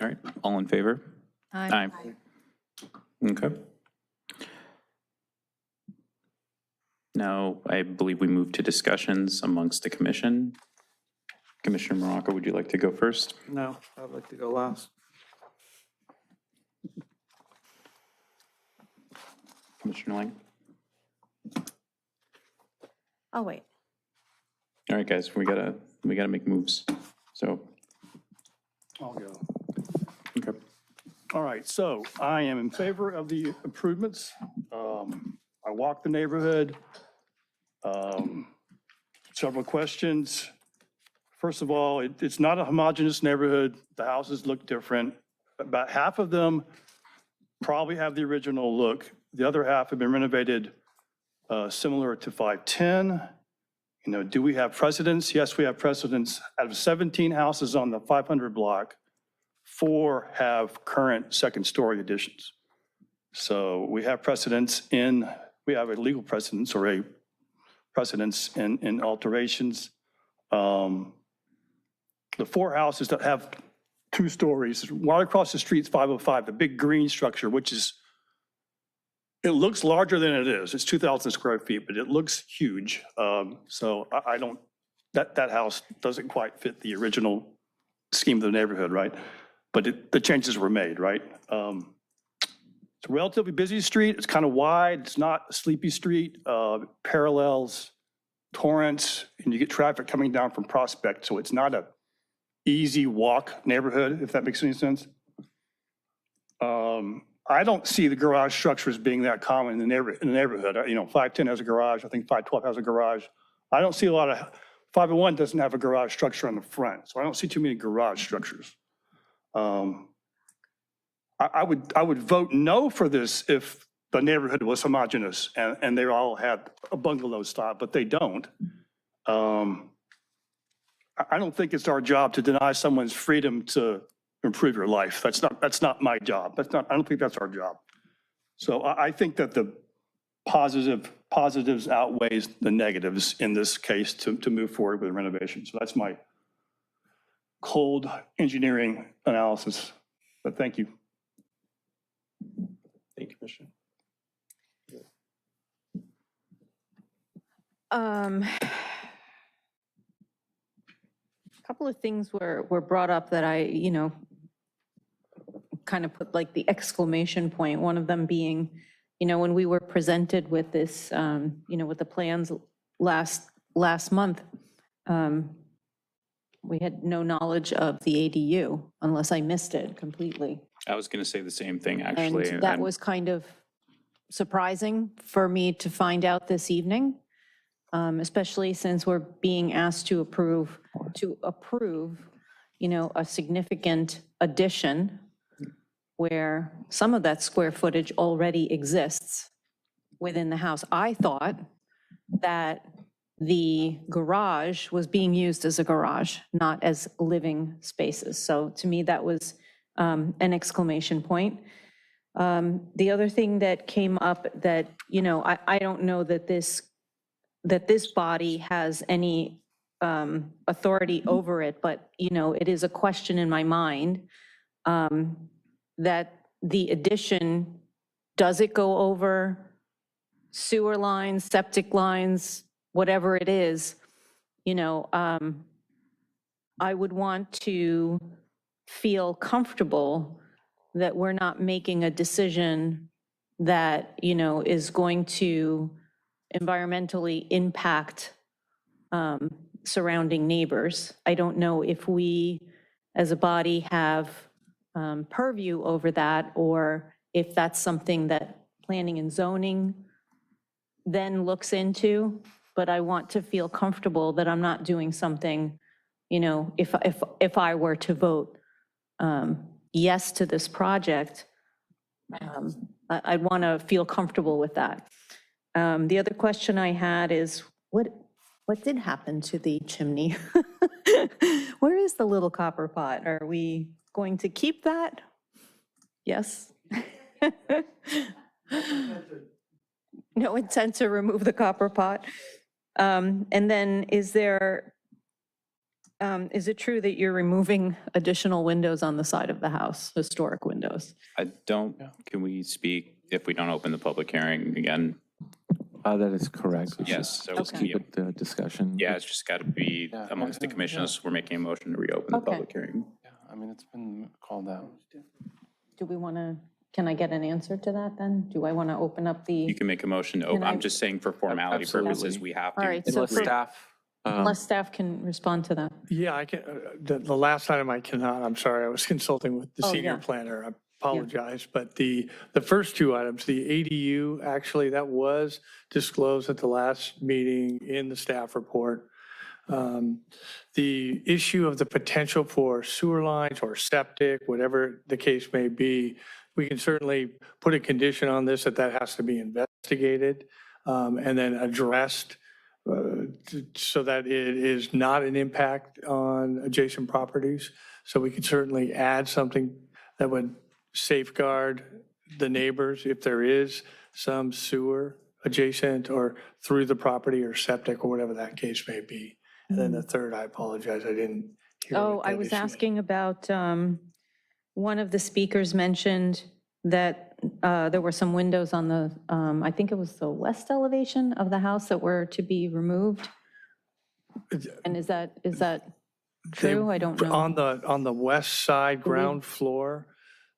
All right. All in favor? Aye. Okay. Now, I believe we move to discussions amongst the commission. Commissioner Morocco, would you like to go first? No, I'd like to go last. Commissioner Lang? Oh, wait. All right, guys, we gotta make moves. So, I'll go. okay. All right, so I am in favor of the improvements. I walked the neighborhood. Several questions. First of all, it's not a homogeneous neighborhood. The houses look different. About half of them probably have the original look. The other half have been renovated similar to 510. You know, do we have precedents? Yes, we have precedents. Out of 17 houses on the 500 block, 4 have current second-story additions. So we have precedents we have a legal precedence or a precedence in alterations. The 4 houses that have 2 stories, right across the street's 505, the big green structure, which is, it looks larger than it is. It's 2,000 square feet, but it looks huge. So I don't, that house doesn't quite fit the original scheme of the neighborhood, right? But the changes were made, right? It's a relatively busy street. It's kind of wide. It's not a sleepy street. Parallels Torrance, and you get traffic coming down from Prospect. So it's not a easy walk neighborhood, if that makes any sense. I don't see the garage structures being that common in the neighborhood. You know, 510 has a garage. I think 512 has a garage. I don't see a lot of, 501 doesn't have a garage structure on the front. So I don't see too many garage structures. I would vote no for this if the neighborhood was homogeneous and they all had a bungalow style, but they don't. I don't think it's our job to deny someone's freedom to improve your life. That's not my job. I don't think that's our job. So I think that the positives outweighs the negatives in this case to move forward with renovation. So that's my cold engineering analysis. But thank you. Thank you, Commissioner. A couple of things were brought up that I, kind of put like the exclamation point, one of them being, when we were presented with this, with the plans last month, we had no knowledge of the ADU unless I missed it completely. I was going to say the same thing, actually. And that was kind of surprising for me to find out this evening, especially since we're being asked to approve, a significant addition where some of that square footage already exists within the house. I thought that the garage was being used as a garage, not as living spaces. So to me, that was an exclamation point. The other thing that came up that, I don't know that this body has any authority over it, but, it is a question in my mind that the addition, does it go over sewer lines, septic lines, whatever it is? I would want to feel comfortable that we're not making a decision that, is going to environmentally impact surrounding neighbors. I don't know if we, as a body, have purview over that, or if that's something that planning and zoning then looks into, but I want to feel comfortable that I'm not doing something, you know, if I were to vote yes to this project, I'd want to feel comfortable with that. The other question I had is, what did happen to the chimney? Where is the little copper pot? Are we going to keep that? Yes? No intent to remove the copper pot. And then is it true that you're removing additional windows on the side of the house, historic windows? Can we speak if we don't open the public hearing again? That is correct. Yes. So, Just keep it discussion. yeah, it's just got to be amongst the commissioners. We're making a motion to reopen the Okay. public hearing. Yeah, I mean, it's been called out. Do we want to, can I get an answer to that then? Do I want to open up the? You can make a motion to open. Can I- I'm just saying for formality purposes, we have to. All right, so Unless staff. unless staff can respond to that. Yeah, I can, the last item I cannot, I'm sorry, I was consulting with the Oh, senior yeah. planner. I apologize, but the first two items, the ADU, actually, that was disclosed at the last meeting in the staff report. The issue of the potential for sewer lines or septic, whatever the case may be, we can certainly put a condition on this that has to be investigated and then addressed so that it is not an impact on adjacent properties. So we could certainly add something that would safeguard the neighbors if there is some sewer adjacent or through the property or septic or whatever that case may be. And then the third, I apologize, I didn't hear. Oh, what I that was issue asking about, one of the speakers mentioned that there were some windows on the, I think it was the west elevation of the house that were to be removed. And is that true? I don't know. On the west side ground floor,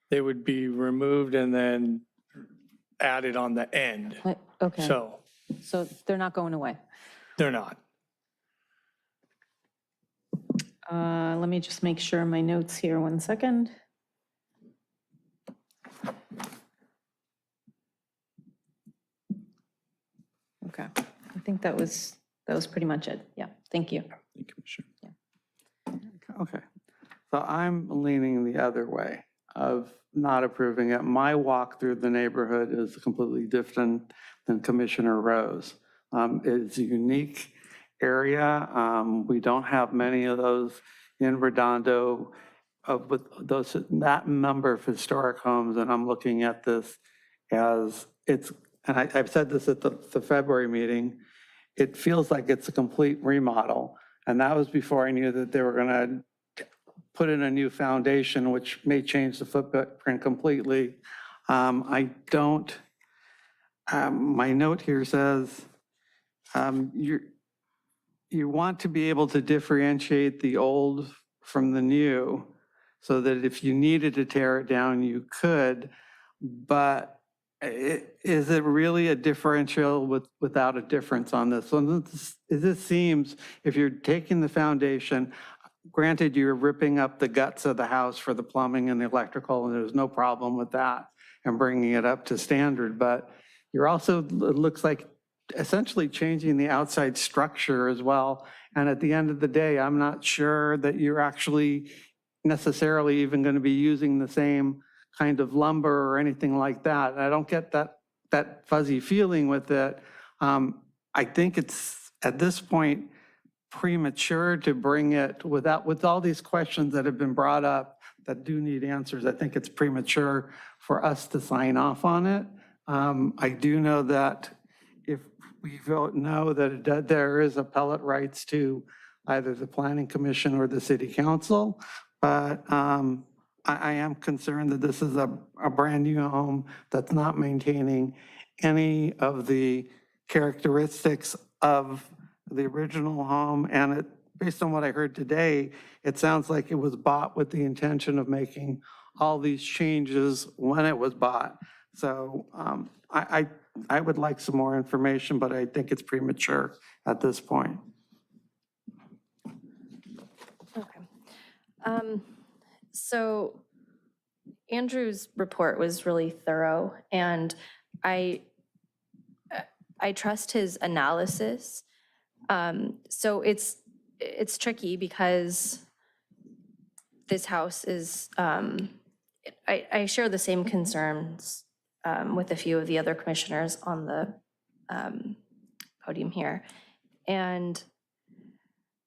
they would be removed and then added on the end. Okay, So so they're not going away. they're not. Let me just make sure my notes here, 1 second. Okay, I think that was pretty much it. Yeah, thank you. Thank you, Commissioner. Okay, so I'm leaning the other way of not approving it. My walk through the neighborhood is completely different than Commissioner Rose. It's a unique area. We don't have many of those in Redondo with that number of historic homes, and I'm looking at this as it's, and I've said this at the February meeting, it feels like it's a complete remodel. And that was before I knew that they were going to put in a new foundation, which may change the footprint completely. I don't, my note here says, you want to be able to differentiate the old from the new so that if you needed to tear it down, you could, but is it really a differential without a difference on this one? This seems, if you're taking the foundation, granted you're ripping up the guts of the house for the plumbing and the electrical, and there's no problem with that, and bringing it up to standard, but you're also, it looks like, essentially changing the outside structure as well. And at the end of the day, I'm not sure that you're actually necessarily even going to be using the same kind of lumber or anything like that. And I don't get that fuzzy feeling with it. I think it's, at this point, premature to bring it with all these questions that have been brought up that do need answers. I think it's premature for us to sign off on it. I do know that if we vote no, that there is appellate rights to either the Planning Commission or the City Council. But I am concerned that this is a brand new home that's not maintaining any of the characteristics of the original home. And based on what I heard today, it sounds like it was bought with the intention of making all these changes when it was bought. So I would like some more information, but I think it's premature at this point. Okay. So Andrew's report was really thorough, and I trust his analysis. So it's tricky because this house is, I share the same concerns with a few of the other commissioners on the podium here. And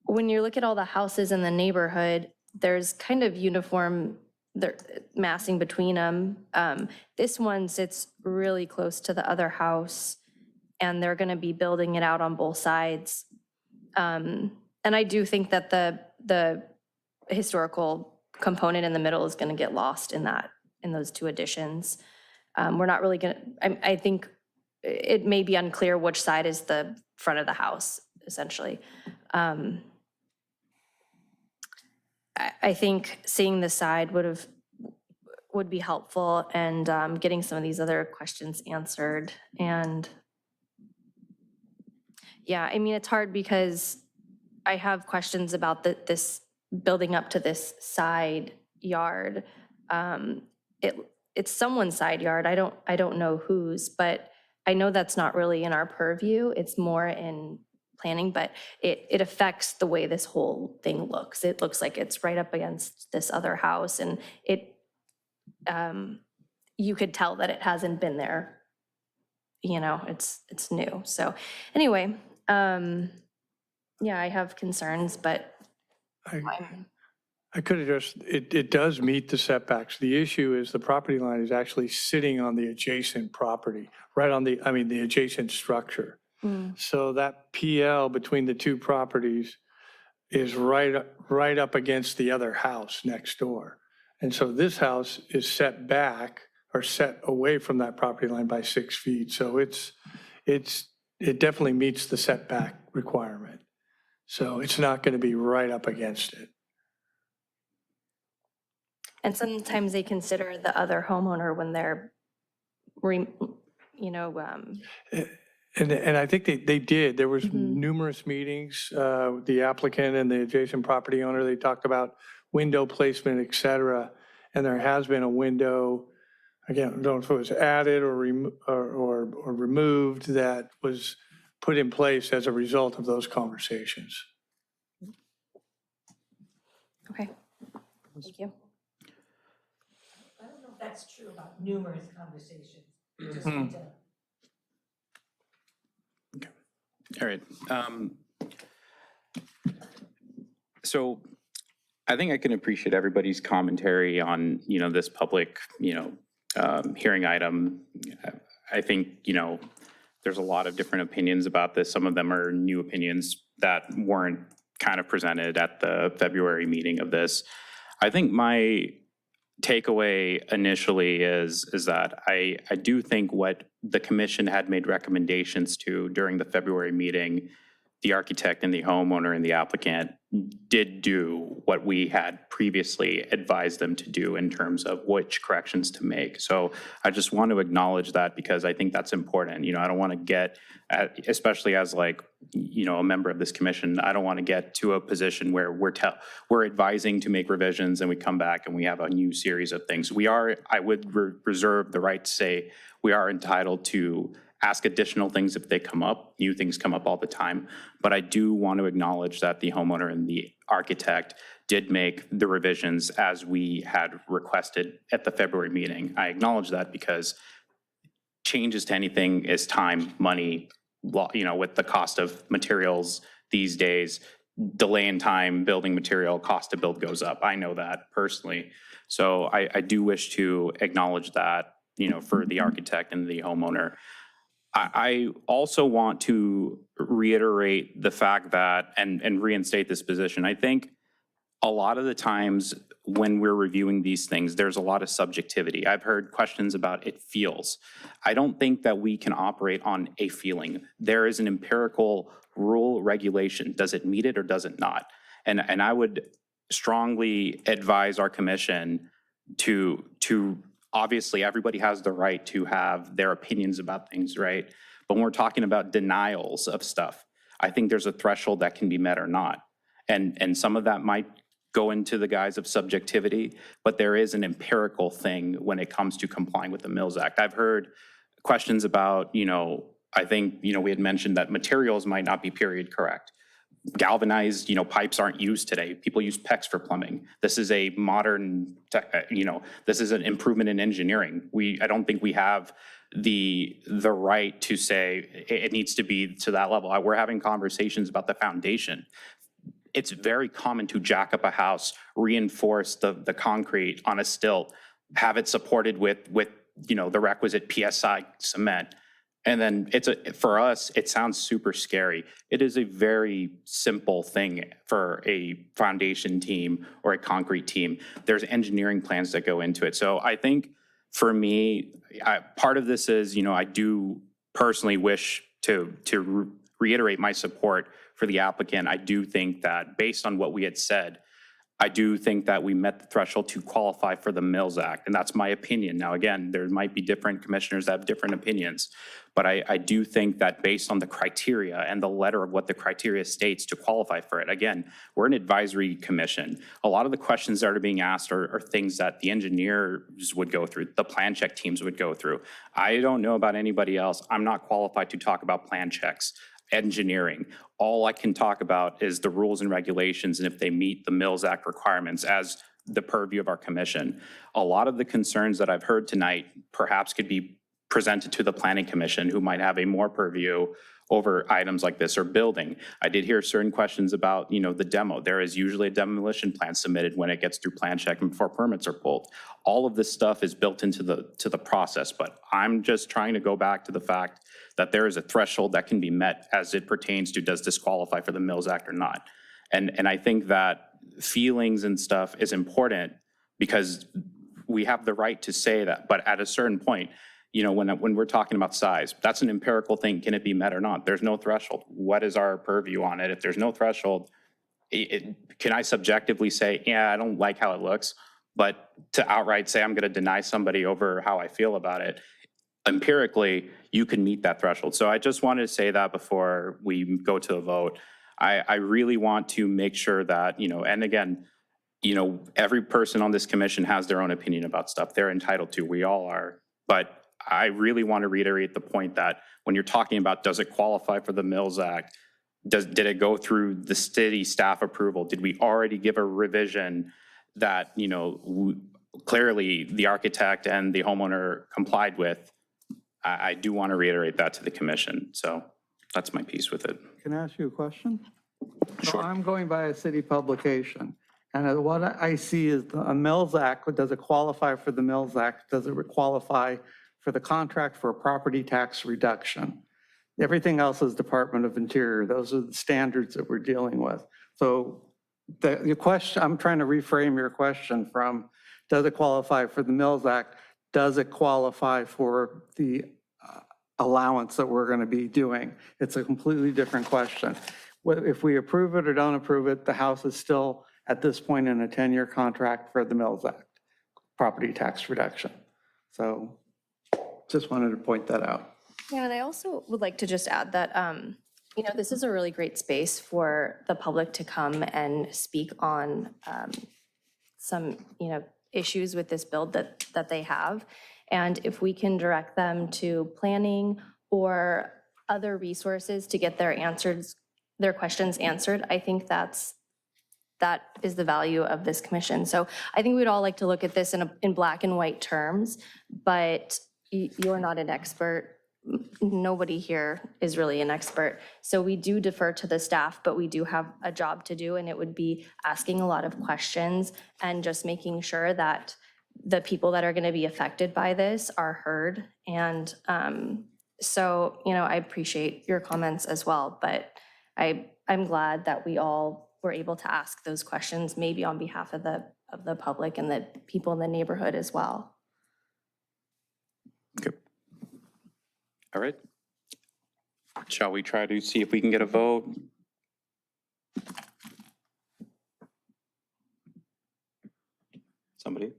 when you look at all the houses in the neighborhood, there's kind of uniform massing between them. This one sits really close to the other house, and they're going to be building it out on both sides. And I do think that the historical component in the middle is going to get lost in those two additions. We're not really going to, I think it may be unclear which side is the front of the house, essentially. I think seeing the side would be helpful, and getting some of these other questions answered. And yeah, I mean, it's hard because I have questions about this building up to this side yard. It's someone's side yard. I don't know whose, but I know that's not really in our purview. It's more in planning, but it affects the way this whole thing looks. It looks like it's right up against this other house, and you could tell that it hasn't been there. It's new. So anyway, yeah, I have concerns, but I could address, it does meet the setbacks. The issue is the property line is actually sitting on the adjacent property, right on the adjacent structure. So that PL between the two properties is right up against the other house next door. And so this house is set back or set away from that property line by 6 feet. So it definitely meets the setback requirement. So it's not going to be right up against it. and sometimes they consider the other homeowner when they're, And I think they did. There was numerous meetings, the applicant and the adjacent property owner, they talked about window placement, et cetera. And there has been a window, again, I don't know if it was added or removed, that was put in place as a result of those conversations. Okay, thank you. I don't know if that's true about numerous conversations. You just need to. All right. So I think I can appreciate everybody's commentary on, this public, hearing item. I think, there's a lot of different opinions about this. Some of them are new opinions that weren't kind of presented at the February meeting of this. I think my takeaway initially is that I do think what the commission had made recommendations to during the February meeting, the architect and the homeowner and the applicant did do what we had previously advised them to do in terms of which corrections to make. So I just want to acknowledge that, because I think that's important. I don't want to get, especially as a member of this commission, I don't want to get to a position where we're advising to make revisions and we come back and we have a new series of things. I would reserve the right to say we are entitled to ask additional things if they come up. New things come up all the time. But I do want to acknowledge that the homeowner and the architect did make the revisions as we had requested at the February meeting. I acknowledge that because changes to anything is time, money, with the cost of materials these days, delay in time, building material, cost to build goes up. I know that personally. So I do wish to acknowledge that, for the architect and the homeowner. I also want to reiterate the fact that, and reinstate this position, I think a lot of the times when we're reviewing these things, there's a lot of subjectivity. I've heard questions about it feels. I don't think that we can operate on a feeling. There is an empirical rule, regulation. Does it meet it or does it not? And I would strongly advise our commission to obviously, everybody has the right to have their opinions about things, right? But when we're talking about denials of stuff, I think there's a threshold that can be met or not. And some of that might go into the guise of subjectivity, but there is an empirical thing when it comes to complying with the Mills Act. I've heard questions about, I think, we had mentioned that materials might not be period correct. Galvanized, pipes aren't used today. People use PEX for plumbing. This is a modern, this is an improvement in engineering. I don't think we have the right to say it needs to be to that level. We're having conversations about the foundation. It's very common to jack up a house, reinforce the concrete on a stilt, have it supported with the requisite PSI cement. And then for us, it sounds super scary. It is a very simple thing for a foundation team or a concrete team. There's engineering plans that go into it. So I think for me, part of this is, I do personally wish to reiterate my support for the applicant. I do think that based on what we had said, I do think that we met the threshold to qualify for the Mills Act, and that's my opinion. Now, again, there might be different commissioners that have different opinions, but I do think that based on the criteria and the letter of what the criteria states to qualify for it, again, we're an advisory commission. A lot of the questions that are being asked are things that the engineers would go through, the plan check teams would go through. I don't know about anybody else. I'm not qualified to talk about plan checks. Engineering. All I can talk about is the rules and regulations and if they meet the Mills Act requirements as the purview of our commission. A lot of the concerns that I've heard tonight perhaps could be presented to the Planning Commission, who might have a more purview over items like this or building. I did hear certain questions about, the demo. There is usually a demolition plan submitted when it gets through plan check and before permits are pulled. All of this stuff is built into the process, but I'm just trying to go back to the fact that there is a threshold that can be met as it pertains to does this qualify for the Mills Act or not. And I think that feelings and stuff is important because we have the right to say that, but at a certain point, when we're talking about size, that's an empirical thing. Can it be met or not? There's no threshold. What is our purview on it? If there's no threshold, can I subjectively say, yeah, I don't like how it looks, but to outright say I'm going to deny somebody over how I feel about it, empirically, you can meet that threshold. So I just wanted to say that before we go to a vote. I really want to make sure that, and again, every person on this commission has their own opinion about stuff. They're entitled to, we all are. But I really want to reiterate the point that when you're talking about does it qualify for the Mills Act, did it go through the city staff approval? Did we already give a revision that, clearly the architect and the homeowner complied with? I do want to reiterate that to the commission. So that's my piece with it. Can I ask you a question? So Sure. I'm going by a city publication, and what I see is a Mills Act. Does it qualify for the Mills Act? Does it qualify for the contract for a property tax reduction? Everything else is Department of Interior. Those are the standards that we're dealing with. So the question, I'm trying to reframe your question from, does it qualify for the Mills Act? Does it qualify for the allowance that we're going to be doing? It's a completely different question. If we approve it or don't approve it, the house is still at this point in a 10-year contract for the Mills Act, property tax reduction. So just wanted to point that out. Yeah, and I also would like to just add that, this is a really great space for the public to come and speak on some, issues with this build that they have. And if we can direct them to planning or other resources to get their questions answered, I think that is the value of this commission. So I think we'd all like to look at this in black and white terms, but you're not an expert. Nobody here is really an expert. So we do defer to the staff, but we do have a job to do, and it would be asking a lot of questions and just making sure that the people that are going to be affected by this are heard. And so, I appreciate your comments as well, but I'm glad that we all were able to ask those questions, maybe on behalf of the public and the people in the neighborhood as well. Okay. All right. Shall we try to see if we can get a vote? Somebody?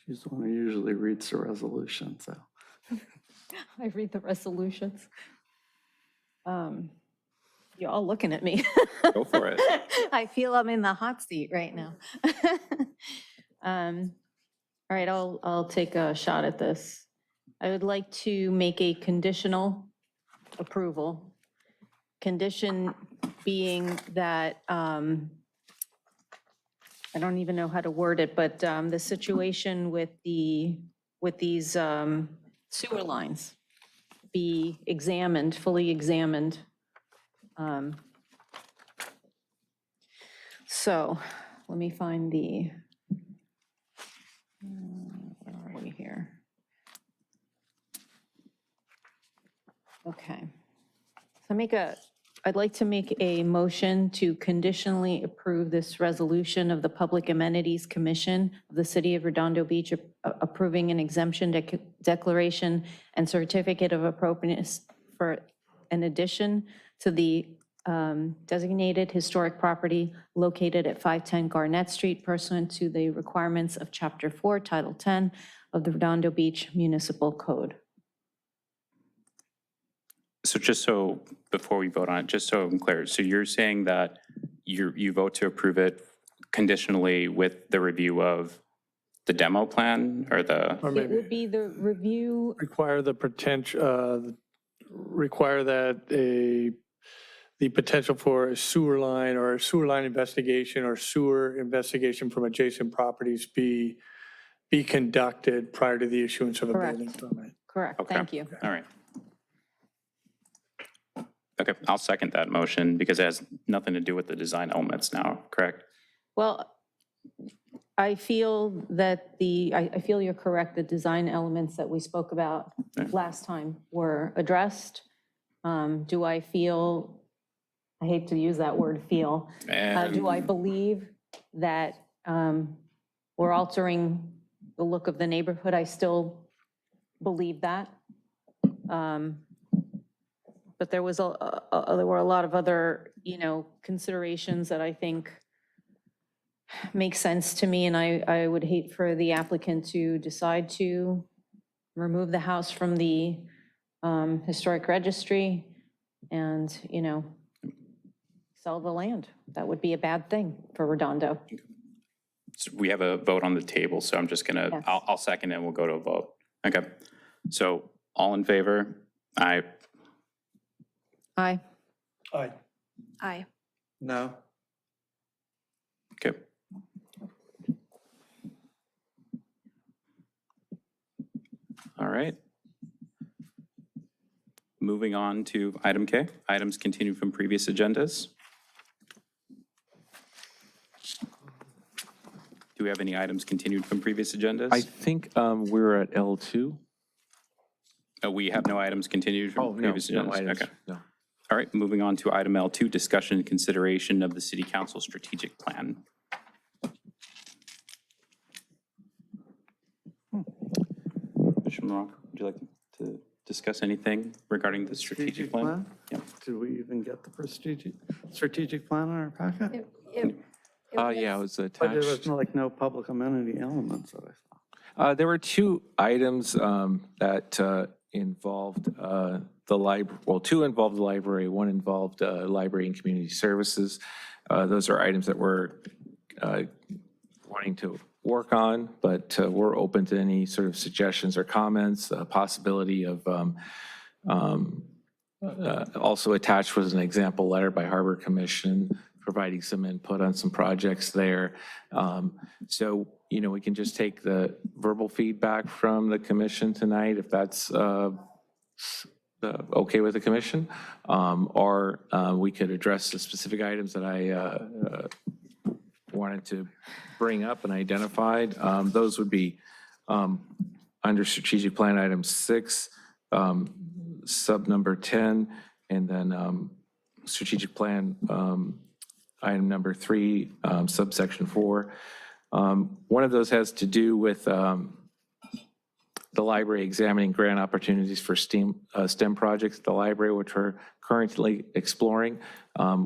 She's the one who usually reads the resolution, so. I read the resolutions. You're all looking at me. Go for it. I feel I'm in the hot seat right now. All right, I'll take a shot at this. I would like to make a conditional approval. Condition being that, I don't even know how to word it, but the situation with these sewer lines be examined, fully examined. So let me find the, where are we here? Okay. So I'd like to make a motion to conditionally approve this resolution of the Public Amenities Commission of the City of Redondo Beach approving an exemption declaration and certificate of appropriateness for an addition to the designated historic property located at 510 Garnett Street pursuant to the requirements of Chapter 4, Title 10 of the Redondo Beach Municipal Code. So just so, before we vote on it, just so I'm clear, so you're saying that you vote to approve it conditionally with the review of the demo plan or the? Or It maybe would be the review, require the potential, require that the potential for a sewer line or a sewer line investigation or sewer investigation from adjacent properties be conducted prior to the issuance of a Correct. building permit. correct, Okay. thank you. All right. Okay, I'll second that motion because it has nothing to do with the design elements now, correct? Well, I feel that I feel you're correct, the design elements that we spoke about last time were addressed. Do I feel, I hate to use that word feel, do I believe that we're altering the look of the neighborhood? I still believe that. But there were a lot of other, considerations that I think make sense to me, and I would hate for the applicant to decide to remove the house from the historic registry and, sell the land. That would be a bad thing for Redondo. So we have a vote on the table, so I'm just gonna, Yes. I'll second it and we'll go to a vote. Okay, so all in favor? Aye. Aye. Aye. Aye. No. Okay. All right. Moving on to item K, items continued from previous agendas. Do we have any items continued from previous agendas? I think we're at L2. We have no items continued Oh, from no, previous no agendas? items, Okay. no. All right, moving on to item L2, discussion and consideration of the city council strategic plan. Commissioner Morocco, would you like to discuss anything regarding the strategic plan? Yep. Did we even get the strategic plan in our packet? Yeah, it was But there was attached. no public amenity elements that I saw. There were two items that involved the library, well, two involved the library, one involved library and community services. Those are items that we're wanting to work on, but we're open to any sort of suggestions or comments. Possibility of also attached was an example letter by Harbor Commission providing some input on some projects there. So, we can just take the verbal feedback from the commission tonight, if that's okay with the commission, or we could address the specific items that I wanted to bring up and identified. Those would be under strategic plan item 6, sub number 10, and then strategic plan item number 3, subsection 4. One of those has to do with the library examining grant opportunities for STEM projects at the library, which we're currently exploring.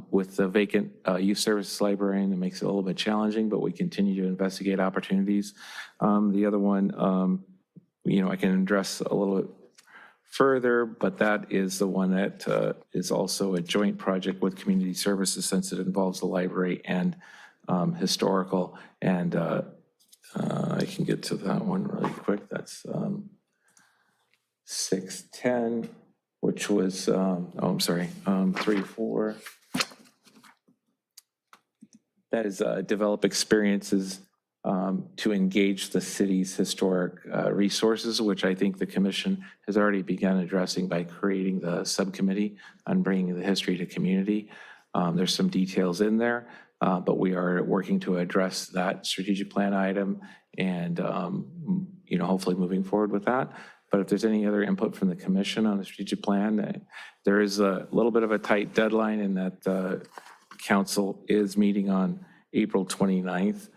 With the vacant youth services librarian, it makes it a little bit challenging, but we continue to investigate opportunities. The other one, I can address a little bit further, but that is the one that is also a joint project with Community Services since it involves the library and historical. And I can get to that one really quick. That's 610, which was, I'm sorry, 34. That is develop experiences to engage the city's historic resources, which I think the commission has already begun addressing by creating the subcommittee on bringing the history to community. There's some details in there, but we are working to address that strategic plan item and, hopefully moving forward with that. But if there's any other input from the commission on the strategic plan, there is a little bit of a tight deadline in that the council is meeting on April 29th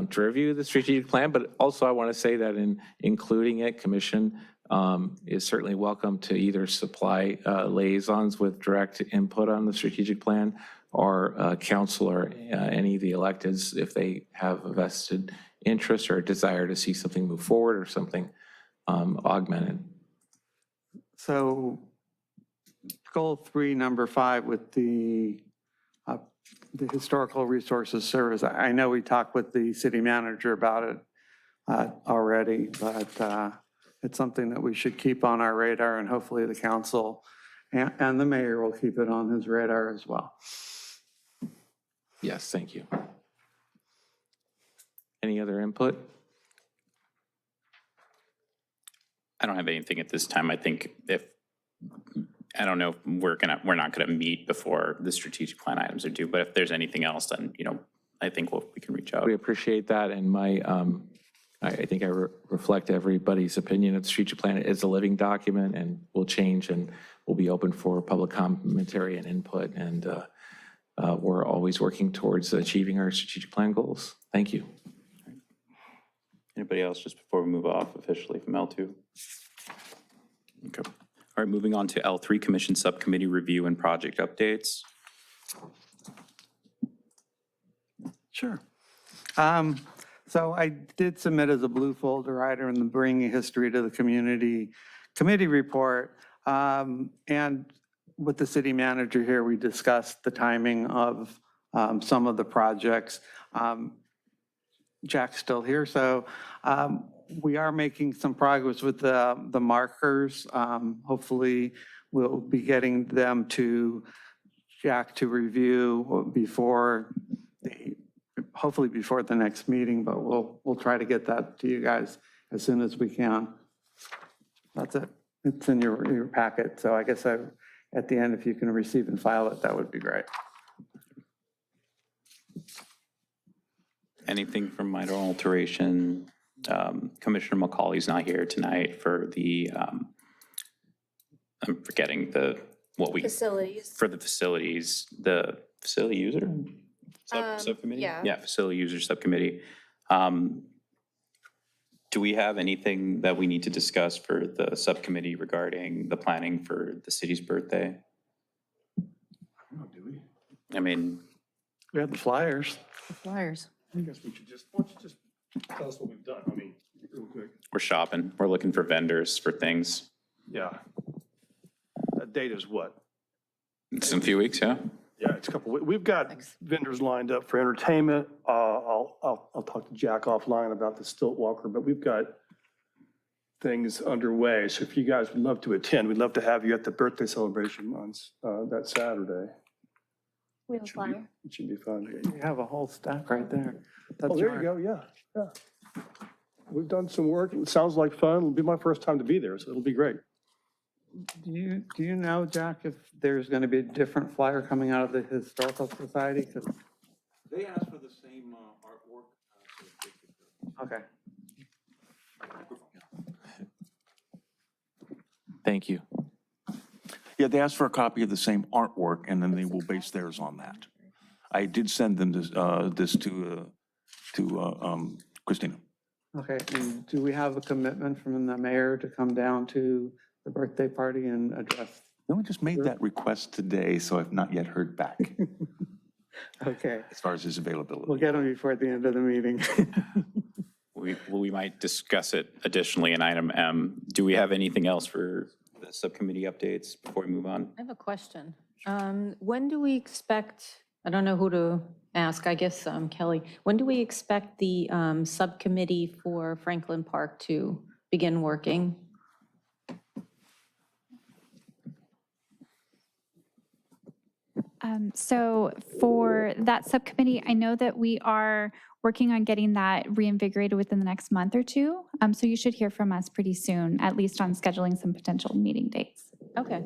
to review the strategic plan. But also I want to say that in including it, commission is certainly welcome to either supply liaisons with direct input on the strategic plan or council or any of the electeds if they have a vested interest or a desire to see something move forward or something augmented. So goal 3, number 5 with the Historical Resources Service. I know we talked with the city manager about it already, but it's something that we should keep on our radar, and hopefully the council and the mayor will keep it on his radar as well. Yes, thank you. Any other input? I don't have anything at this time. I think I don't know if we're not gonna meet before the strategic plan items are due, but if there's anything else, then, I think we can reach out. We appreciate that, and I think I reflect everybody's opinion of the strategic plan. It is a living document and will change, and will be open for public commentary and input, and we're always working towards achieving our strategic plan goals. Thank you. Anybody else just before we move off officially from L2? Okay. All right, moving on to L3, Commission Subcommittee Review and Project Updates. Sure. So I did submit as a blue folder item the Bringing History to the Community Committee report. And with the city manager here, we discussed the timing of some of the projects. Jack's still here, so we are making some progress with the markers. Hopefully, we'll be getting them to Jack to review hopefully before the next meeting, but we'll try to get that to you guys as soon as we can. That's it. It's in your packet, so I guess at the end, if you can receive and file it, that would be great. Anything from minor alteration? Commissioner McCauley's not here tonight for the, I'm forgetting Facilities. for the facilities, the facility user? Subcommittee? Yeah. Yeah, facility user subcommittee. Do we have anything that we need to discuss for the subcommittee regarding the planning for the city's birthday? Oh, do we? I mean, We have the flyers. Flyers. I guess we should why don't you just tell us what we've done? I mean, real quick. we're shopping, we're looking for vendors for things. Yeah. That date is what? It's in a few weeks, yeah? Yeah, it's a couple, we've got vendors lined up for entertainment. I'll talk to Jack offline about the stilt walker, but we've got things underway. So if you guys would love to attend, we'd love to have you at the birthday celebration on that Saturday. We have a flyer. It should be fun. You have a whole stack right there. Oh, there you go, yeah. We've done some work. It sounds like fun. It'll be my first time to be there, so it'll be great. Do you know, Jack, if there's going to be a different flyer coming out of the Historical Society? They asked for the same artwork. Okay. Thank you. Yeah, they asked for a copy of the same artwork, and then they will base theirs on that. I did send them this to Christina. Okay, and do we have a commitment from the mayor to come down to the birthday party and address? No, we just made that request today, so I've not yet heard back Okay, as far as his availability. we'll get them before the end of the meeting. We might discuss it additionally in item M. Do we have anything else for the the subcommittee updates before we move on? I have a question. When do we expect, I don't know who to ask, I guess Kelly, when do we expect the subcommittee for Franklin Park to begin working? So for that subcommittee, I know that we are working on getting that reinvigorated within the next month or two. So you should hear from us pretty soon, at least on scheduling some potential meeting dates. Okay,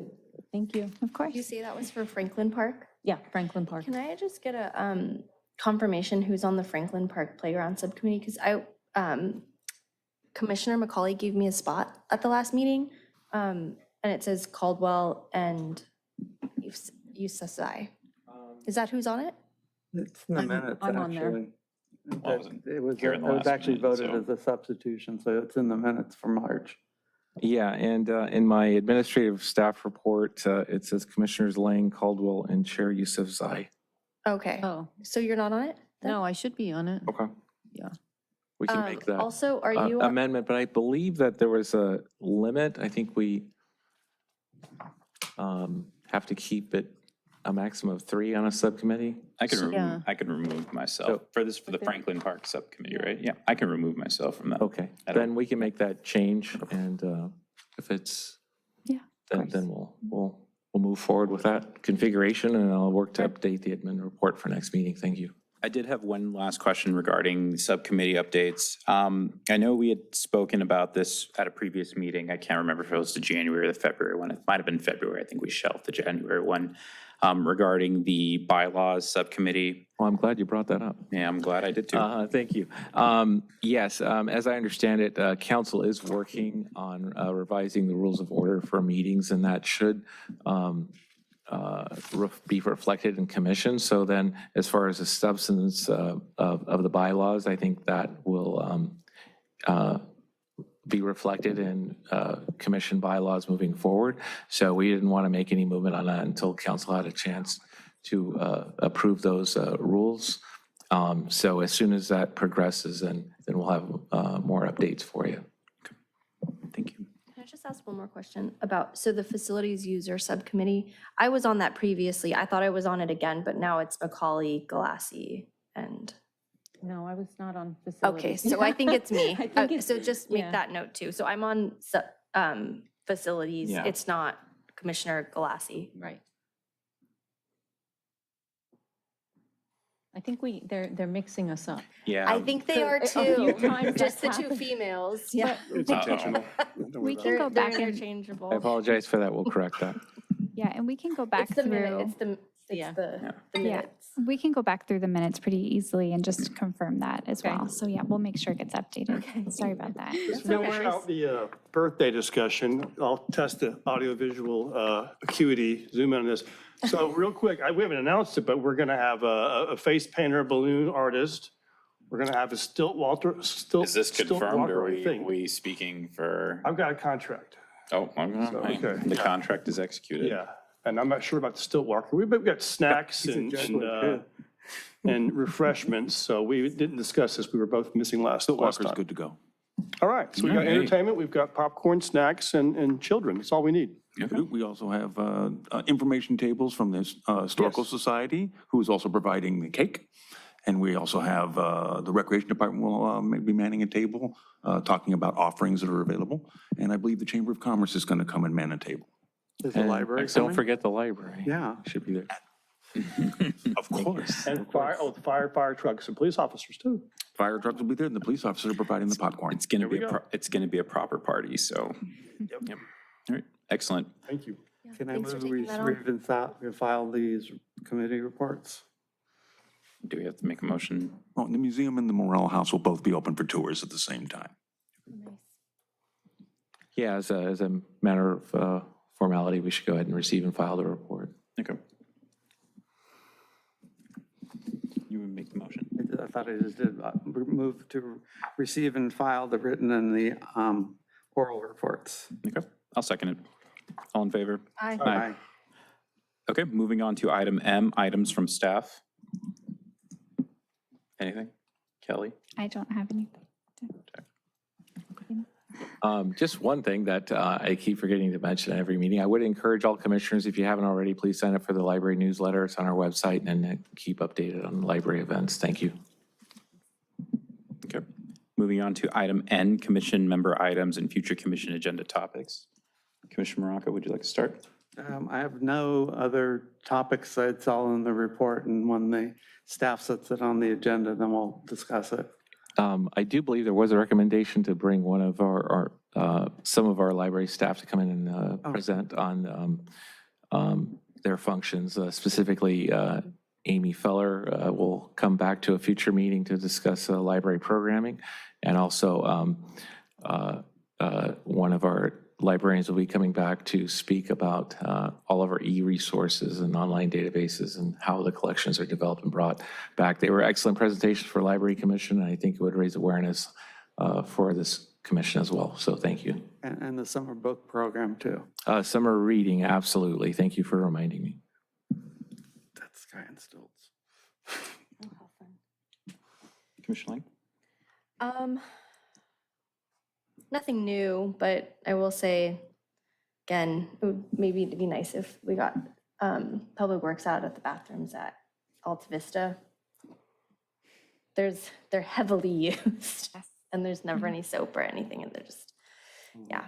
thank you. Of course. You say that was for Franklin Park? Yeah, Franklin Park. Can I just get a confirmation who's on the Franklin Park Playground Subcommittee? Because Commissioner McCauley gave me a spot at the last meeting, and it says Caldwell and Usasai. Is that who's on it? It's in the minutes, I'm on there. actually. I wasn't It was, here it at the was last actually minute, voted so- as a substitution, so it's in the minutes for March. Yeah, and in my administrative staff report, it says Commissioners Lang, Caldwell, and Chair Youssef Zai. Okay. Oh, So you're not on it? no, I should be on it. Okay. Yeah. We can make that Also, are you on? amendment, but I believe that there was a limit. I think we have to keep it a maximum of 3 on a subcommittee. I can Yeah. remove, I can remove myself So- for the Franklin Park subcommittee, right? Yeah, I can remove myself from that. Okay, I don't- then we can make that change, and if it's, Yeah, then we'll move forward with that configuration, and I'll work to update the admin report for next meeting. Thank you. I did have one last question regarding subcommittee updates. I know we had spoken about this at a previous meeting. I can't remember if it was the January or the February one. It might have been February. I think we shelved the January one regarding the bylaws subcommittee. Well, I'm glad you brought that up. Yeah, I'm glad I did too. Thank you. Yes, as I understand it, council is working on revising the rules of order for meetings, and that should be reflected in commission. So then, as far as the substance of the bylaws, I think that will be reflected in commission bylaws moving forward. So we didn't want to make any movement on that until council had a chance to approve those rules. So as soon as that progresses, then we'll have more updates for you. Thank you. Can I just ask one more question about, so the facilities user subcommittee? I was on that previously. I thought I was on it again, but now it's Macaulay, Galassi, and. No, I was not on facilities. Okay, so I think it's me. I think it's- So just make yeah. that note too. So I'm on facilities. Yeah. It's not Commissioner Galassi. Right. I think they're mixing us up. Yeah. I think they are A few too. times Just the that's two happened. females. Yeah. It's intentional. Don't worry We about can it. go They're back and, interchangeable. I apologize for that. We'll correct that. yeah, and we can go back It's the through. minute, it's the Yeah. the Yeah. minutes. We can go back through the minutes pretty easily and just confirm that as Okay. well. So yeah, we'll make sure it gets updated. Sorry about that. Just finish out the birthday discussion. I'll test the audiovisual acuity, zoom in on this. So real quick, we haven't announced it, but we're going to have a face painter, balloon artist. We're going to have a stilt walker. Is this confirmed or are we speaking for? I've got a contract. Oh, okay. The contract is executed. Yeah, and I'm not sure about the stilt walker. We've got snacks He's a and Jesuit, and refreshments, so we didn't discuss this. We were both missing last Walker's time. good to go. All right, so we got All right. entertainment, we've got popcorn, snacks, and children. That's all we need. We also have information tables from the Historical Yes. Society, who is also providing the cake. And we also have the Recreation Department will be manning a table, talking about offerings that are available. And I believe the Chamber of Commerce is going to come and man a table. Is the And library Don't coming? forget the library. Yeah. Should be there. Of course. And fire trucks and police officers too. Fire trucks will be there, and the police officers are providing the popcorn. It's going to we be go. it's going to be a proper party. So, yep. All right, excellent. Thank you. Can I Thanks for move we taking that on. refile these committee reports? Do we have to make a motion? Well, the museum and the Morel House will both be open for tours at the same time. Yeah, as a matter of formality, we should go ahead and receive and file the report. Okay. You would make the motion. I thought I just did, move to receive and file the written and the oral reports. Okay, I'll second it. All in favor? Aye. Aye. Okay, moving on to item M, items from staff. Anything? Kelly? I don't have anything. Just one thing that I keep forgetting to mention at every meeting. I would encourage all commissioners, if you haven't already, please sign up for the library newsletter. It's on our website, and keep updated on the library events. Thank you. Okay. Moving on to item N, commission member items and future commission agenda topics. Commissioner Morocco, would you like to start? I have no other topics. It's all in the report, and when the staff sets it on the agenda, then we'll discuss it. I do believe there was a recommendation to bring one of some of our library staff to come in and present on their functions. Specifically, Amy Feller will come back to a future meeting to discuss library programming. And also one of our librarians will be coming back to speak about all of our e-resources and online databases and how the collections are developed and brought back. They were excellent presentations for Library Commission, and I think it would raise awareness for this commission as well. So thank you. And the summer book program too. Summer reading, absolutely. Thank you for reminding me. That's Guy and Stilts. Commissioner Lang? Nothing new, but I will say, again, it would maybe be nice if we got Public Works out at the bathrooms at Alta Vista. They're heavily used, and there's never any soap or anything, and they're just, yeah.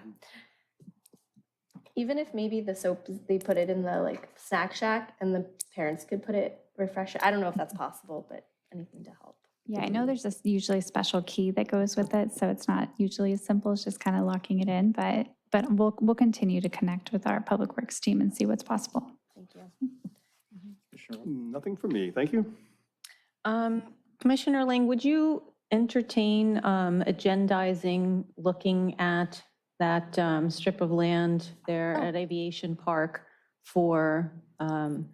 Even if maybe the soap, they put it in the like snack shack and the parents could put it, refresh it. I don't know if that's possible, but anything to help. Yeah, I know there's usually a special key that goes with it, so it's not usually as simple as just kind of locking it in, but we'll continue to connect with our Public Works team and see what's possible. Thank you. Nothing for me. Thank you. Commissioner Lang, would you entertain agendizing, looking at that strip of land there at Aviation Park for the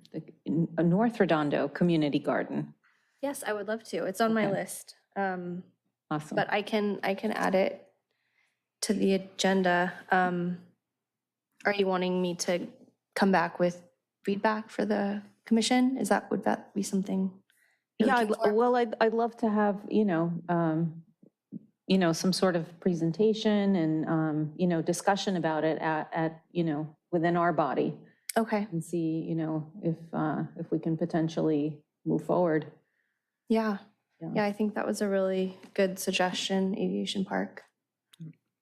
North Redondo Community Garden? Yes, I would love to. It's on my list. Awesome. But I can add it to the agenda. Are you wanting me to come back with feedback for the commission? Would that be something? Yeah, well, I'd love to have, some sort of presentation and, discussion about it at within our body. Okay. And see, if we can potentially move forward. Yeah. Yeah, I think that was a really good suggestion, Aviation Park.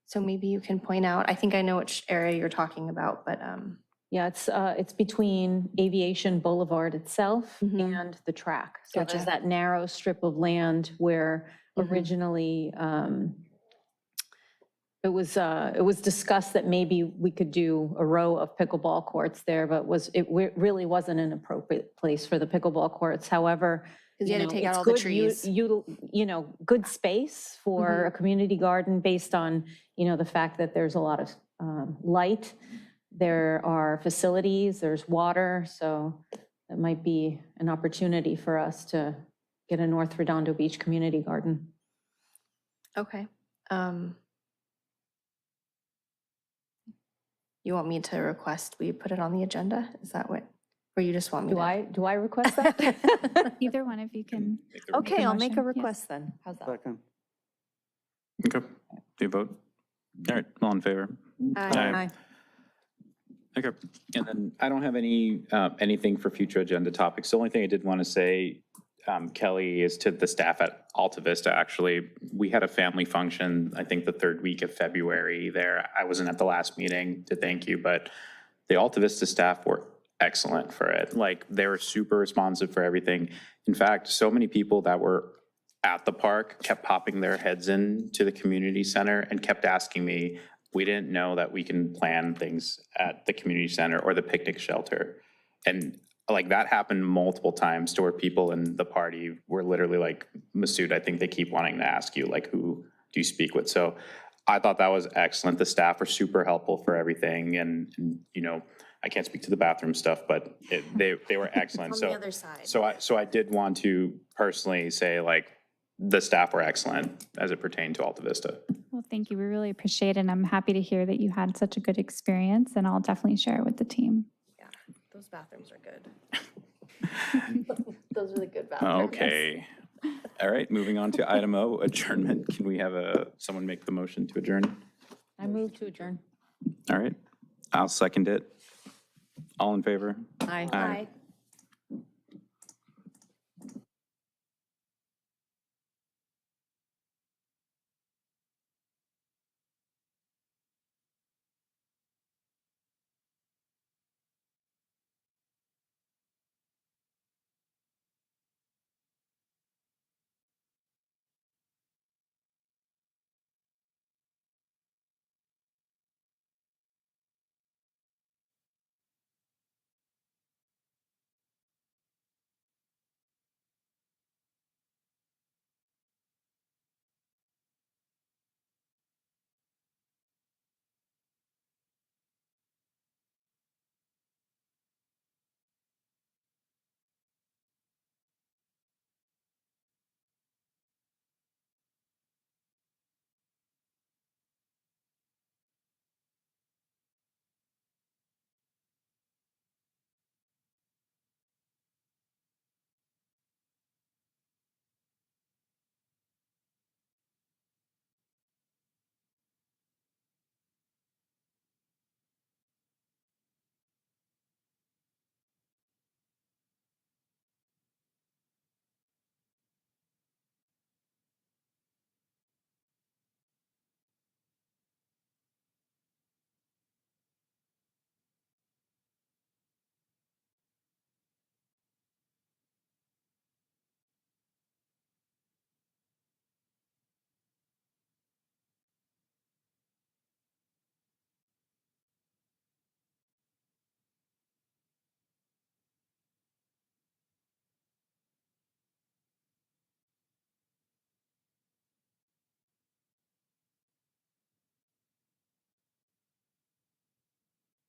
So maybe you can point out, I think I know which area you're talking about, but. Yeah, it's between Aviation Boulevard itself and the track. So there's that narrow strip of land where originally it was discussed that maybe we could do a row of pickleball courts there, but it really wasn't an appropriate place for the pickleball courts. However, because you had to take out it's all the good, trees. good space for a community garden based on, the fact that there's a lot of light. There are facilities, there's water, so it might be an opportunity for us to get a North Redondo Beach community garden. Okay. You want me to request we put it on the agenda? Is that what, or you just want me to? Do I request that? Either one of you can. Okay, I'll make a motion, yes. request then. How's that? Second. Okay. Do you vote? All right, all in favor? Aye. Okay, and then I don't have anything for future agenda topics. The only thing I did want to say, Kelly, is to the staff at Alta Vista, actually, we had a family function, I think the third week of February there. I wasn't at the last meeting to thank you, but the Alta Vista staff were excellent for it. Like, they were super responsive for everything. In fact, so many people that were at the park kept popping their heads into the community center and kept asking me, we didn't know that we can plan things at the community center or the picnic shelter. And like that happened multiple times to where people in the party were literally like, Masood, I think they keep wanting to ask you, like, who do you speak with? So I thought that was excellent. The staff were super helpful for everything. And I can't speak to the bathroom stuff, but they were excellent. On the other side. So I did want to personally say, like, the staff were excellent as it pertained to Alta Vista. Well, thank you. We really appreciate it. And I'm happy to hear that you had such a good experience, and I'll definitely share it with the team. Yeah, those bathrooms are good. Those are the good bathrooms. Okay. All right, moving on to item O, adjournment. Can we have someone make the motion to adjourn? I move to adjourn. All right, I'll second it. All in favor? Aye. Aye.